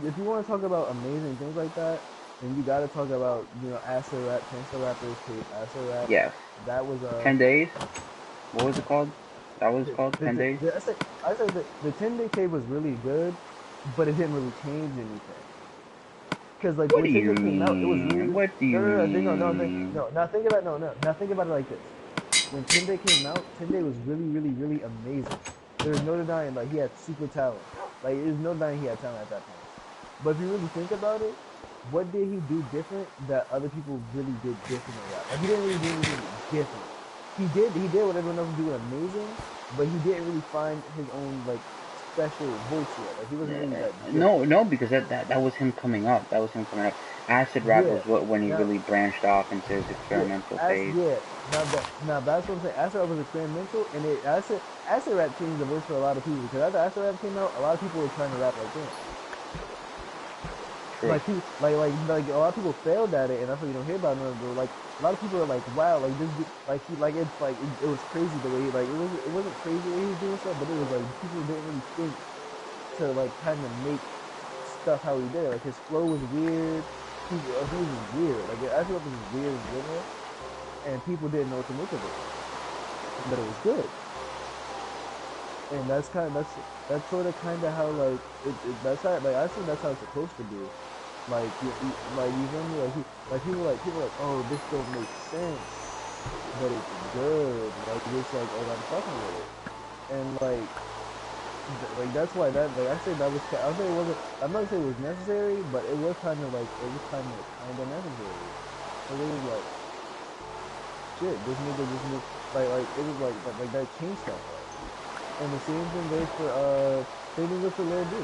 if you want to talk about amazing things like that, then you got to talk about, you know, Acid Rap, Chance the Rapper's tape, Acid Rap. Yes. That was 10 days? What was it called? That was the, called 10 days? I said the 10-day tape was really good, but it didn't really change anything. Cause like What do when you 10-day came out, it was mean? really What do no you no no mean? no. Now think about Now think about it like this. When 10-day came out, 10-day was really amazing. There's no denying, like, he had super talent. Like, there's no denying he had talent at that point. But if you really think about it, what did he do different that other people really did different in rap? Like, he didn't really do anything different. He did what everyone else was doing amazing, but he didn't really find his own, like, special voice yet. Like, he wasn't really that No, different. no, because that was him coming up. That was him coming up. Acid rap Yeah. was when he Now, really branched off into his yeah, experimental phase. yeah. Now that's what I'm saying. Acid rap was experimental, and acid rap changed the voice for a lot of people, because after acid rap came out, a lot of people were trying to rap like him. True. Like he like a lot of people failed at it, and that's what you don't hear about him. But like a lot of people are like, wow, like this, like he, like it's like it was crazy the way he, like it wasn't crazy the way he was doing stuff, but it was like people didn't really think to like kind of make stuff how he did it. Like his flow was weird. He was just weird. Like acid rap was just weird in general, and people didn't know what to make of it, but it was good. And that's sort of kind of how, like, that's how, like, I think that's how it's supposed to be. Like like, you feel me? Like people are like, oh, this don't make sense, but it's good. Like it's like, oh, I'm fucking with it. And like like that's why that, like, I say that was, I say it wasn't, I'm not saying it was necessary, but it was kind of like, it was kind of necessary. Cause it was like, shit, this nigga just moved, like it was like that changed stuff. And the same thing goes for Lil D.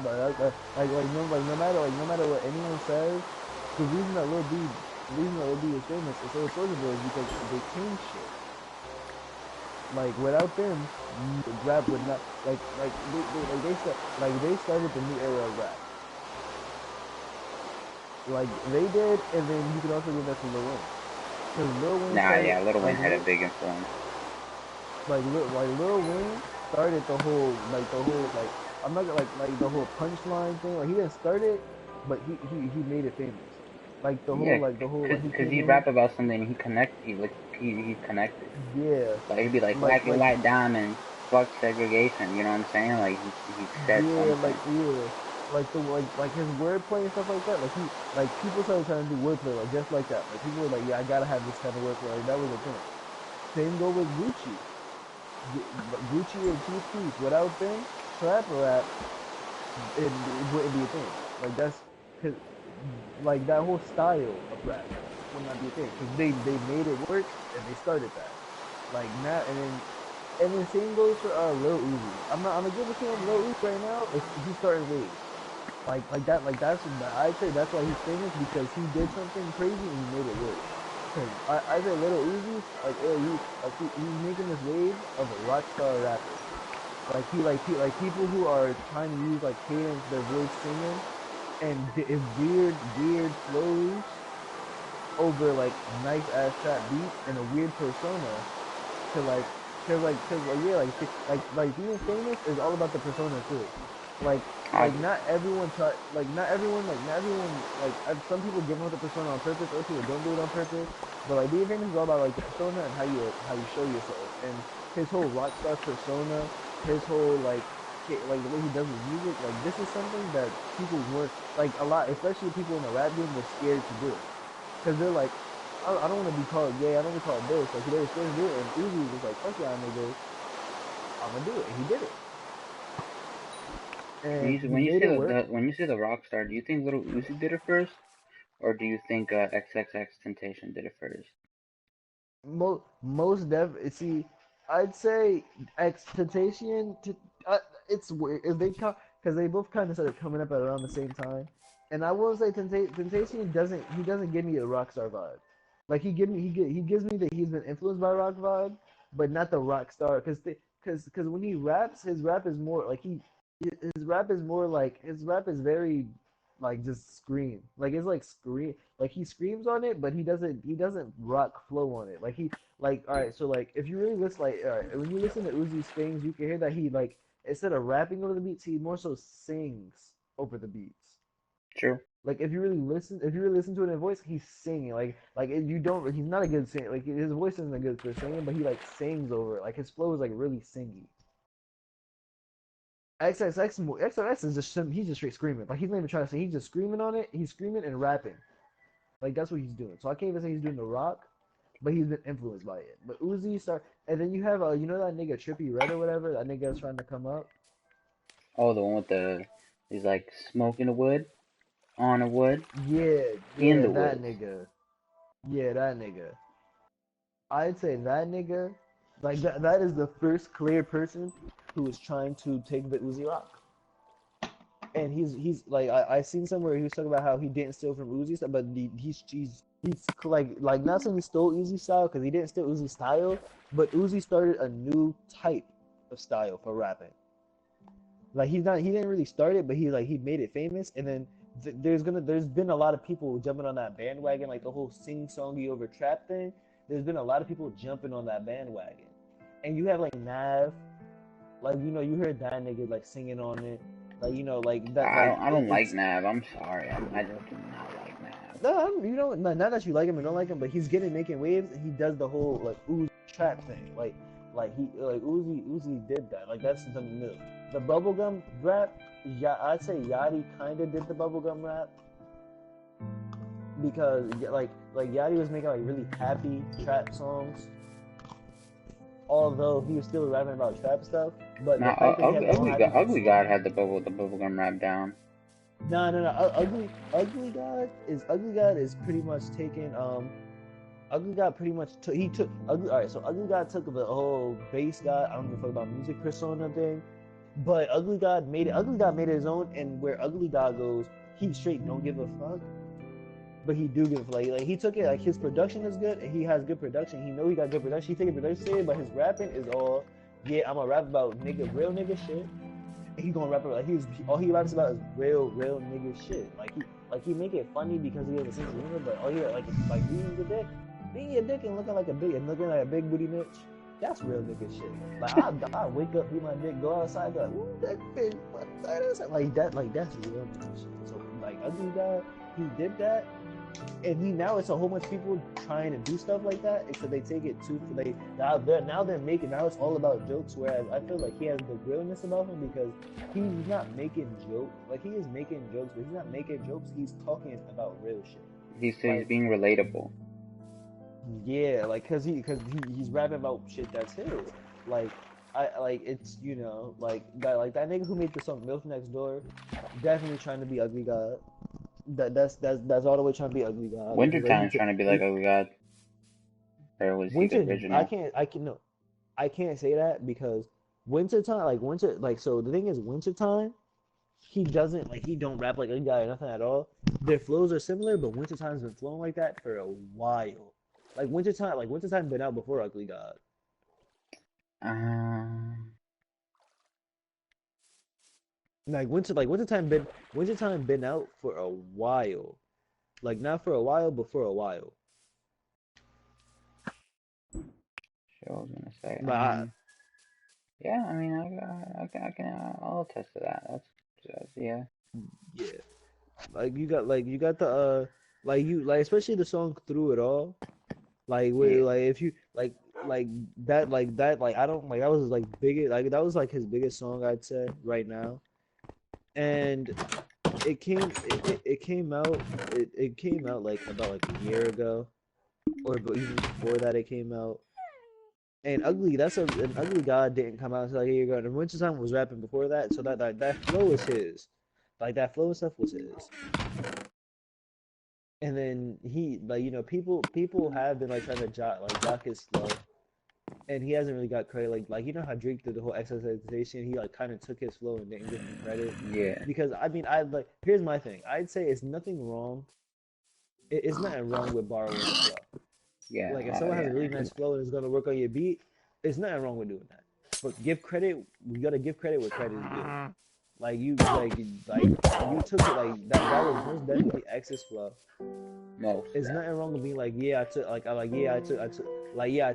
No matter what anyone says, the reason that Lil D is famous is so Soulja is because they changed shit. Like without them, rap would not, they started the new era of rap. Like they did, and then you can also give that to Lil Wayne, because Lil Wayne Nah, started, yeah, Little Wayne like had a big influence. Lil Wayne started the whole, like, I'm not gonna, like the whole punchline thing. Like he didn't start it, but he made it famous. Like Yeah, like he cause came he in, rap about something he connected. yeah, Like he'd be like black and like white diamonds, fuck segregation. You know what I'm saying? Like he said something. yeah, like like his wordplay and stuff like that. Like people started trying to do wordplay like just like that. Like people were like, yeah, I gotta have this kind of wordplay. Like that was a thing. Same go with Gucci. Gucci and Chief Keef. Without them, trap rap, it wouldn't be a thing. Like that's cause, like that whole style of rap would not be a thing, because they made it work and they started that. Like now, and then And the same goes for Lil Uzi. I'm gonna give it to him. Lil Uzi right now, he's starting waves. I'd say that's why he's famous because he did something crazy and he made it work. Cause I say Little Uzi's he's making this wave of a rock star rapper. Like people who are trying to use like cadence, their voice singing, and weird flows over like nice ass trap beats and a weird persona to like yeah being famous is all about the persona too. Like I not everyone some people give out the persona on purpose, other people don't do it on purpose. But like being famous is all about like the persona and how you show yourself. And his whole rock star persona, his whole like the way he does his music, like this is something that people weren't like a lot, especially people in the rap game were scared to do. Cause they're like, I don't want to be called gay. I don't want to be called this. Like they were scared to do it, and Uzi was like, "Fuck yeah, nigga, I'm gonna do it." And he did it, and he when you made say it work. when you say the rock star, do you think Little Uzi did it first, or do you think XXX Temptation did it first? Most see, I'd say expectation. It's weird if they because they both kind of started coming up at around the same time, and I will say Temptation doesn't give me a rock star vibe. Like he gives me that he's been influenced by rock vibe, but not the rock star. Because when he raps, his rap is more like his rap is very like just scream. Like it's like scream. Like he screams on it, but he doesn't rock flow on it. Like all right, so like if you really listen all right, when you listen to Uzi's things, you can hear that he like instead of rapping over the beats, he more so sings over the beats. True. Like if you really listen to it in voice, he's singing. You don't. He's not a good singer. Like his voice isn't good for singing, but he like sings over it. Like his flow is like really singy. XXX is just he's just straight screaming. Like he's not even trying to sing. He's just screaming on it. He's screaming and rapping. Like that's what he's doing. So I can't even say he's doing the rock, but he's been influenced by it. But Uzi start, and then you have you know that nigga Trippy Red or whatever. That nigga that's trying to come up. Oh, the one with he's like smoking the wood, on the wood, Yeah, in yeah, the that woods. nigga. Yeah, that nigga. I'd say that nigga, like that is the first clear person who is trying to take the Uzi rock. And he's like I seen somewhere he was talking about how he didn't steal from Uzi style, but he's like not saying he stole Uzi style because he didn't steal Uzi style, but Uzi started a new type of style for rapping. Like he didn't really start it, but he made it famous, and then there's been a lot of people jumping on that bandwagon, like the whole sing songy over trap thing. There's been a lot of people jumping on that bandwagon, and you have like Nav, like you heard that nigga like singing on it, like like that I don't like it's Nav. I'm sorry. I just do not like Nav. no you know not that you like him or don't like him, but he's getting making waves, and he does the whole like Uzi trap thing, like Uzi did that, like that's something new. The bubblegum rap, yeah, I'd say Yachty kind of did the bubblegum rap because like Yachty was making like really happy trap songs, although he was still rapping about trap stuff. But the Now, fact that he had the whole happy Ugly God persona, had the bubblegum rap down. no. Ugly God is pretty much taken. Ugly God pretty much he took Ugly. All right, so Ugly God took the whole bass God. I don't give a fuck about music persona thing, but Ugly God made it. Ugly God made it his own, and where Ugly God goes, he straight don't give a fuck. But he do give like he took it like his production is good and he has good production. He know he got good production. He taking production serious, but his rapping is all yeah. I'm gonna rap about real nigga shit. And he gonna rap about all he raps about is real nigga shit. He make it funny because he has a sense of humor, but all he like being a dick and looking like a big booty bitch. That's real nigga shit. Like I wake up, be my dick, go outside, be like, ooh, that bitch, what that is? Like that's real nigga shit. So like Ugly God, he did that, and now it's a whole bunch of people trying to do stuff like that, except they take it too. Now they're making now it's all about jokes. Whereas I feel like he has the realness about him because he's not making jokes. Like he is making jokes, but he's not making jokes. He's talking about real shit. He's Like being relatable. yeah, like he's rapping about shit that's his. Like I like it's like that nigga who made the song MILF Next Door, definitely trying to be Ugly God. That's all the way trying to be Ugly God because like Wintertime's trying to be like Ugly God. Or was he the Winter, original? I can no, I can't say that because wintertime, like winter, like so the thing is wintertime, he doesn't like he don't rap like a guy or nothing at all. Their flows are similar, but wintertime's been flowing like that for a while. Like wintertime been out before Ugly God. Um, Wintertime been out for a while. Like not for a while, but for a while. shit, I was gonna say. But I, Yeah, I mean, I'll attest to that. Yeah, yeah, like you got the like you like especially the song Through It All. yeah. Like if you like I don't like that was like biggest like that was like his biggest song I'd say right now. And it came out like about like a year ago or but even before that it came out. And an Ugly God didn't come out until like a year ago. And Wintertime was rapping before that, so that flow was his. Like that flow and stuff was his. And then he like people have been like trying to jock his flow, and he hasn't really got credit. Like you know how Drake did the whole XXXTentacion, he like kind of took his flow and didn't give him credit. Yeah, Because I mean I like here's my thing. I'd say it's nothing wrong. It's nothing wrong with borrowing a flow. yeah, Like if someone has a really yeah. nice flow and is gonna work on your beat, there's nothing wrong with doing that. But give credit. We gotta give credit where credit is due. Like you took it like that was most definitely X's flow. Most. There's nothing wrong with being like, yeah, I took like I like yeah, I took like yeah,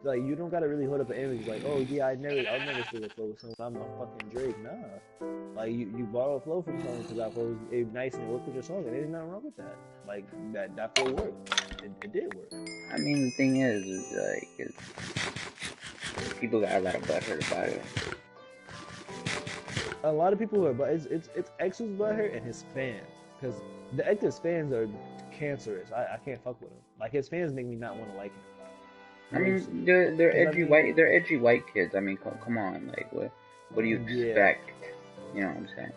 like you don't gotta really hold up an image like, oh yeah, I'll never steal a flow with someone. I'm fucking Drake. Nah, like you borrow a flow from someone because that flow is nice and it worked with your song, and there's nothing wrong with that. Like that flow worked. It did work. I mean, the thing is like, people got a lot of butthurt about it. A lot of people are, but it's X who's butthurt and his fans, because the X's fans are cancerous. I can't fuck with him. Like his fans make me not want to like him. I mean, they're edgy they're edgy white kids. I mean, come on, like what do you expect? You know what I'm saying?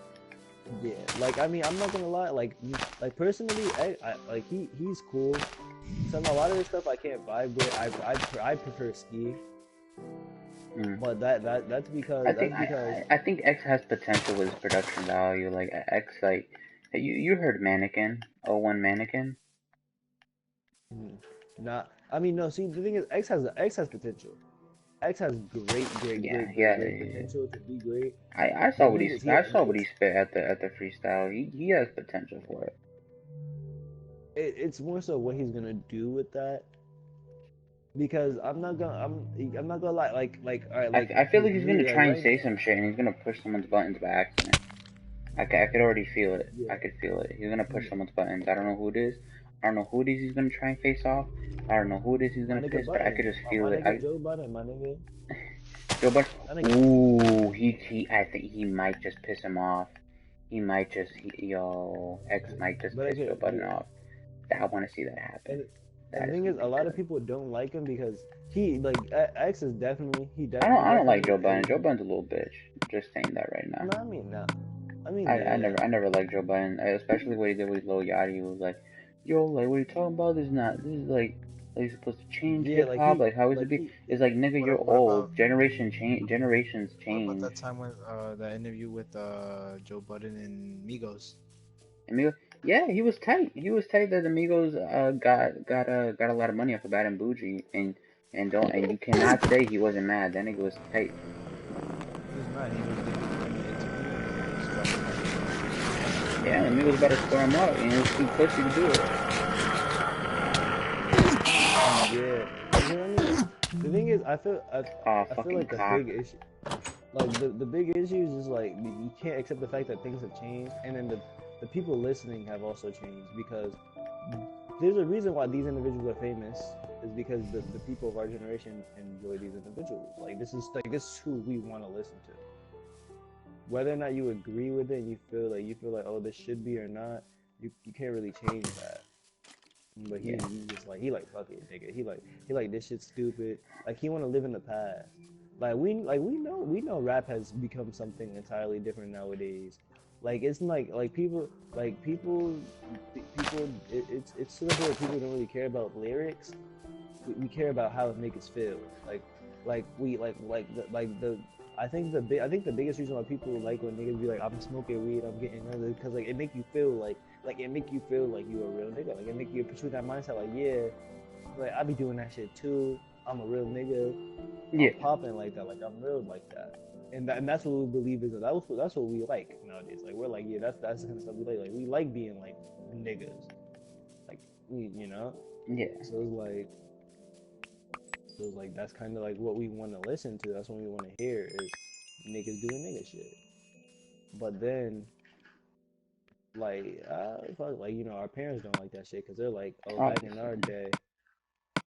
Yeah, like I mean, I'm not gonna lie. Like personally, I like he's cool. A lot of this stuff I can't vibe with. I prefer Ski. But that's because I think X has potential with his production value. Like X, like you heard Mannequin, '01 Mannequin. Not. I mean, no. See, the thing is, X has potential. X has great potential to be great. I saw what he spit at the freestyle. He has potential for it. It's more so what he's gonna do with that. Because I'm not gonna lie. Like all right. Like I feel like he's gonna try and say some shit, and he's gonna push someone's buttons by accident. I could already feel it. Yeah. I could feel it. He's gonna push someone's buttons. I don't know who it is. I don't know who it is he's gonna try and face off. I don't know who it is he's gonna piss, but I could just feel it. Joe Budden, my nigga. Joe Budden. Ooh, I think he might just piss him off. He might just, X might just piss Joe Budden off. I want to see that happen. And the thing is, a lot of people don't like him because he like X is definitely I don't like Joe Budden. Joe Budden's a little bitch. Just saying that right now. No, I mean no. I never liked Joe Budden, especially what he did with Lil Yachty. He was like, yo, like what are you talking about? This is like you're supposed to change hip hop. Like how is it be? It's like nigga, you're old. Generations change. What about that time with that interview with Joe Budden and Migos? Amigos, yeah, he was tight. He was tight that Amigos got a lot of money off of Bad and Bougie, and you cannot say he wasn't mad. That nigga was tight. He was mad. He was giving an interview. Yeah, Amigos about to score him out, and he was too pussy to do it. Yeah. The thing is, I feel like the big issue, like the big issue is just like you can't accept the fact that things have changed, and then the people listening have also changed, because there's a reason why these individuals are famous is because the people of our generation enjoy these individuals. Like this is who we want to listen to. Whether or not you agree with it, and you feel like oh this should be or not, you can't really change that. But he just like fuck it, nigga. He like this shit's stupid. Like he want to live in the past. Like we know rap has become something entirely different nowadays. Like it's like people it's to the point where people don't really care about lyrics. We care about how it makes us feel. Like like we like the I think the biggest reason why people like when niggas be like I'm smoking weed, I'm getting other, because like it make you feel like it make you feel like you a real nigga, like it make you put you in that mindset like yeah, like I be doing that shit too. I'm a real nigga. Yeah, I'm popping like that. Like I'm real like that. And that's what we believe is that's what we like nowadays. Like we're like yeah, that's the kind of stuff we like. Like we like being like niggas. Like we yeah, So it's like that's kind of like what we want to listen to. That's what we want to hear is niggas doing nigga shit. But then fuck, like our parents don't like that shit because they're like, oh, back in obviously. our day,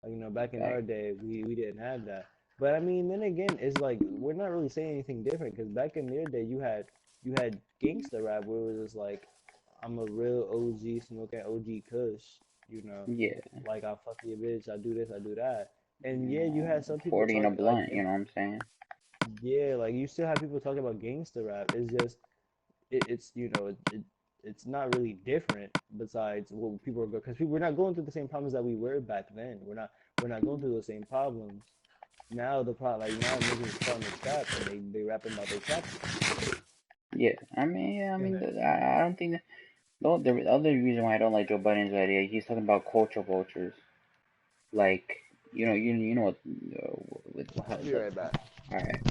like, back in Like, our day, we didn't have that. But I mean, then again, it's like we're not really saying anything different because back in their day, you had gangsta rap where it was just like, I'm a real OG smoking OG Kush, you know, yeah, like I fuck your bitch, I do this, I do that, and you yeah, you know, had some people 40 and a talk like, blunt, you know what I'm saying? yeah, like you still have people talking about gangsta rap. It's just it's it's not really different besides what people are going because we're not going through the same problems that we were back then. We're not going through those same problems. Now now niggas is starting to trap and they rapping about they trapping. Yeah, I mean, yeah, I And mean, I don't think that, no, the other reason why I don't like Joe Biden's idea, he's talking about culture vultures. Like, you know what, with how I'll be the, right back. all right.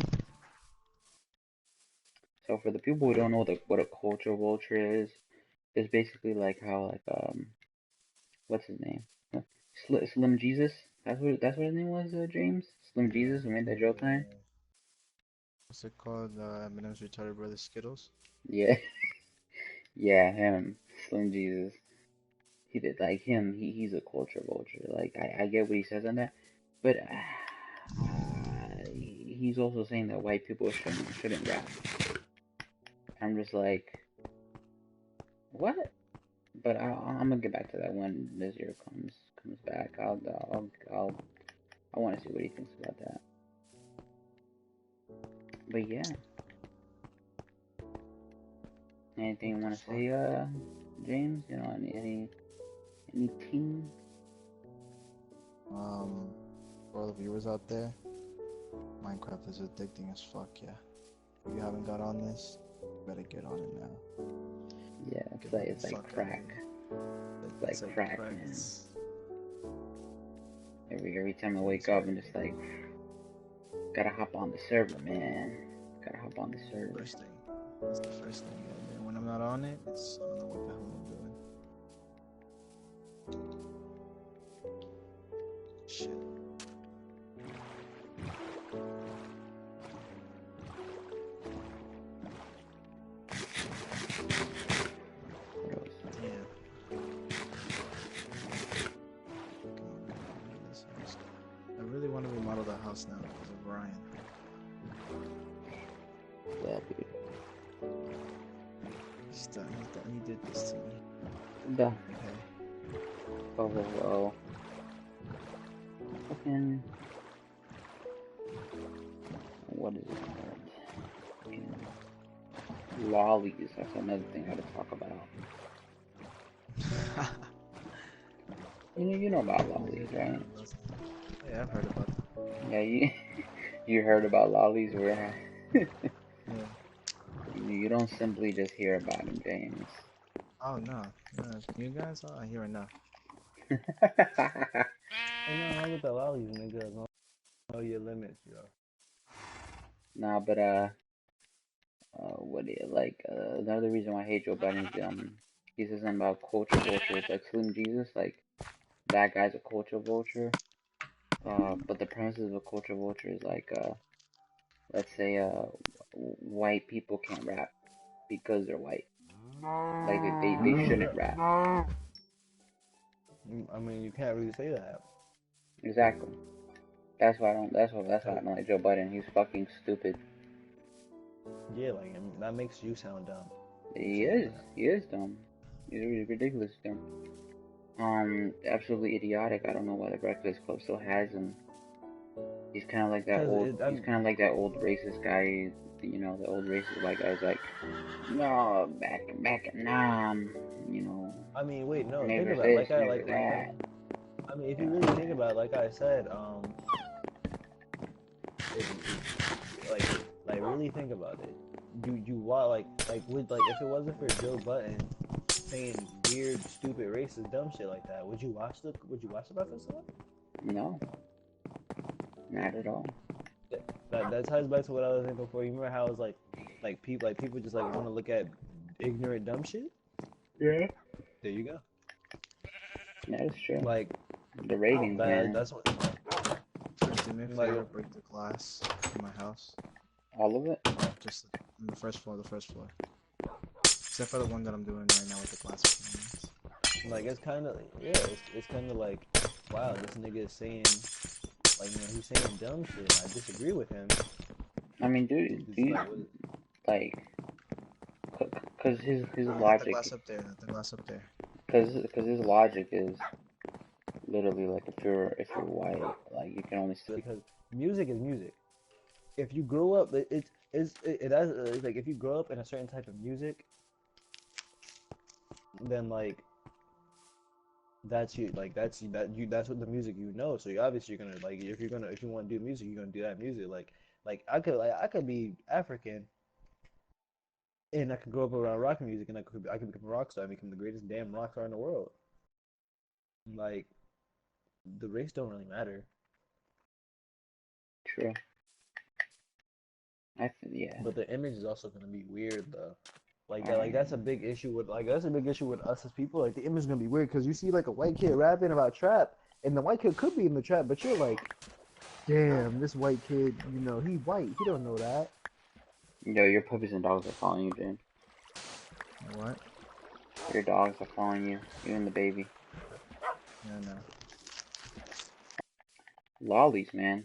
So for the people who don't know what a culture vulture is, it's basically like how like what's his name? Slim Jesus. That's what his name was. James Slim Jesus who made that joke line. Yeah. What's it called? Eminem's retarded brother Skittles. Yeah, yeah, him, Slim Jesus. He did like him. He's a culture vulture. Like I get what he says on that, but he's also saying that white people shouldn't rap. I'm just like, what? But I'm gonna get back to that when this year comes back. I want to see what he thinks about that. But yeah, anything you What the want to fuck? say, James? Any team? For all the viewers out there, Minecraft is addicting as fuck. Yeah. If you haven't got on this, you better get on it now. Yeah, Get the it's like fuck out of crack. here. It's It's like like crack, man. cracks. Every time I It's wake up, I'm just like, gotta hop on the server, man. Gotta hop on the server. first thing. That's the first thing. And then when I'm not on it, it's I don't know what the hell I'm doing. Shit. What else? Damn. Come on, this house. I really want to remodel the house now because of Ryan. Yeah, dude. He did this to me. The Okay. oh. Fucking what is it called? Fucking lollies. That's another thing I gotta talk about. You know about lollies, right? Yeah, I've heard about them. Yeah, you you heard about lollies where Yeah. you don't simply just hear about them, James. Oh no. No, you guys are here enough. Ain't nothing wrong with the lollies, nigga. Know your limits, yo. Nah, but what do you like? Another reason why I hate Joe Biden is he says something about culture vultures, like Slim Jesus, like that guy's a culture vulture. But the premise of a culture vulture is like let's say white people can't rap because they're white. Like they shouldn't rap. I mean, you can't really say that. Exactly. That's why I 'Cause, don't like Joe Biden. He's fucking stupid. yeah, like that makes you sound dumb. He Saying is. that. He is dumb. He's ridiculous dumb. Absolutely idiotic. I don't know why the Breakfast Club still has him. He's kind of like that Cause old. He's kind of like that old racist guy. The old racist white guy's like, no, back at Nam. I mean, wait, no, think Nigger about it. this, nigger that. I mean, if You know you what really I'm think saying? about it, like I said, like really think about it. You want would if it wasn't for Joe Button saying weird, stupid, racist, dumb shit like that, would you watch the Breakfast Club? No, not at all. That ties back to what I was saying before. You remember how it was people just want to look at ignorant dumb shit? Yeah. There you go. That is true. Like The ratings, man. that's what. First, do me a Like, favor, break the glass in my house. All of it? Just on the first floor, Except for the one that I'm doing right now with the glass. Like it's kind of it's kind of like, wow, this nigga is saying he's saying dumb shit. I disagree with him. I mean, dude, cause his The logic, glass up there. The glass up there. cause his logic is literally like if you're white, like you can only because music is music. If you grow up, it has like if you grow up in a certain type of music, then like that's you like that's what the music you know. So you obviously you're gonna if you want to do music, you're gonna do that music. Like I could be African and I could grow up around rock music and I could become a rock star and become the greatest damn rock star in the world. Like the race don't really matter. True. Yeah. But the image is also gonna be weird though. That's a big issue with us as people. Like the image is gonna be weird because you see like a white kid rapping about trap, and the white kid could be in the trap, but you're like, damn, this white kid, he white, he don't know that. Yo, your puppies and dogs are following you, James. What? Your dogs are following you. You and the baby. Yeah, no. Lollies, man.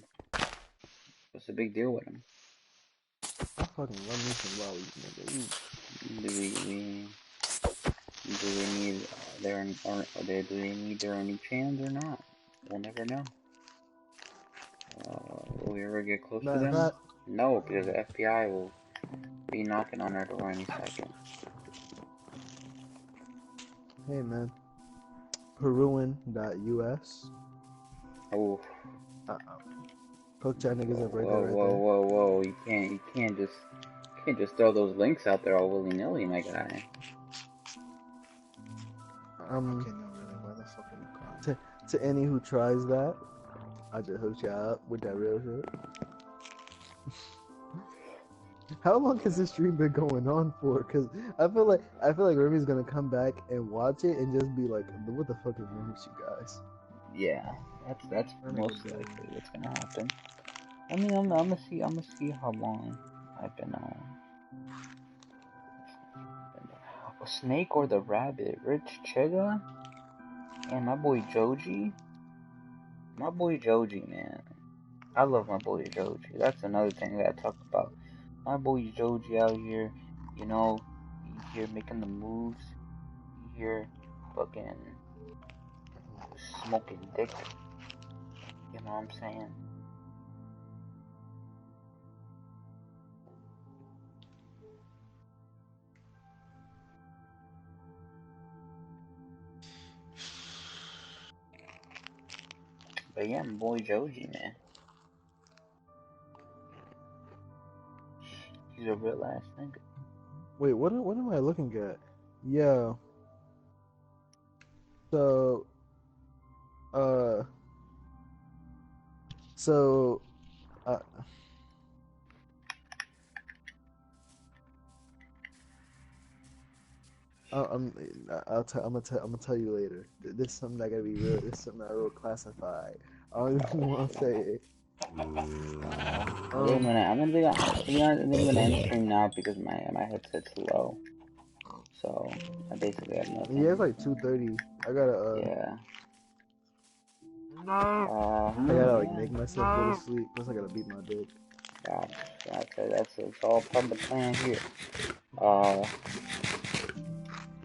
What's the big deal with them? I fucking love me some lollies, nigga. Do they need do they need their own channels or not? We'll never know. Will we ever get close to them? No, because the FBI will be knocking on our door any second. Hey man, Peruan.us. Oh. Hook that niggas up right there. Whoa! You can't just throw those links out there all willy nilly, my guy. Okay, no, really. Why the fuck are you crying? To any who tries that, I just hooked you up with that real shit. How long has this stream been going on for? Cause I feel like Remy's gonna come back and watch it and just be like, "What the fuck is wrong with you guys?" Yeah, that's most likely what's gonna happen. I mean, I'm gonna see how long I've been on. A snake or the rabbit? Rich Chega and my boy Joji. My boy Joji, man. I love my boy Joji. That's another thing I gotta talk about. My boy Joji out here, you here making the moves. You here fucking smoking dick. You know what I'm saying? But yeah, my boy Joji, man. He's a real ass nigga. Wait, what am I looking at? Yeah. So, uh, so, uh, I'm I'm gonna tell you later. This is something that gotta be real. This is something I will classify. I don't even want to say it. I'm gonna end stream now because my headset's low. So I basically have nothing. Yeah, it's like 2:30. I gotta yeah. I gotta like make myself go to sleep. Plus I gotta beat my dick. Gotcha. That's all part of the plan here.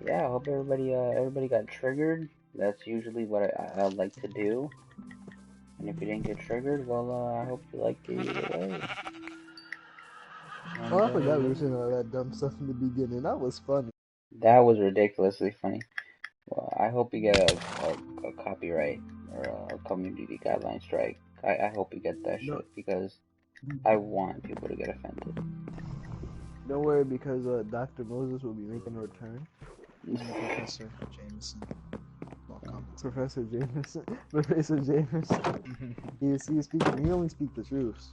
Yeah, I hope everybody got triggered. That's usually what I like to do. And if you didn't get triggered, well, I hope you liked it either way. Oh, I forgot we were saying all that dumb stuff in the beginning. That was funny. That was ridiculously funny. Well, I hope you get a copyright or a community guideline strike. I hope you get that shit because I want people to get offended. Don't worry, because Dr. Moses will be making a return. Professor Jameson. Welcome. Professor Jameson. Professor Jameson. He only speaks the truth.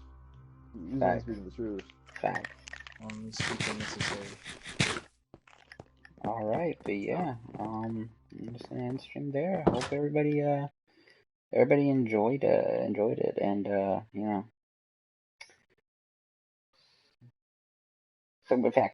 He's only Facts. speaking the truth. Facts. Only speaking necessary. All right, but yeah, I'm just gonna end the stream there. I hope everybody enjoyed it, and you know, so in fact.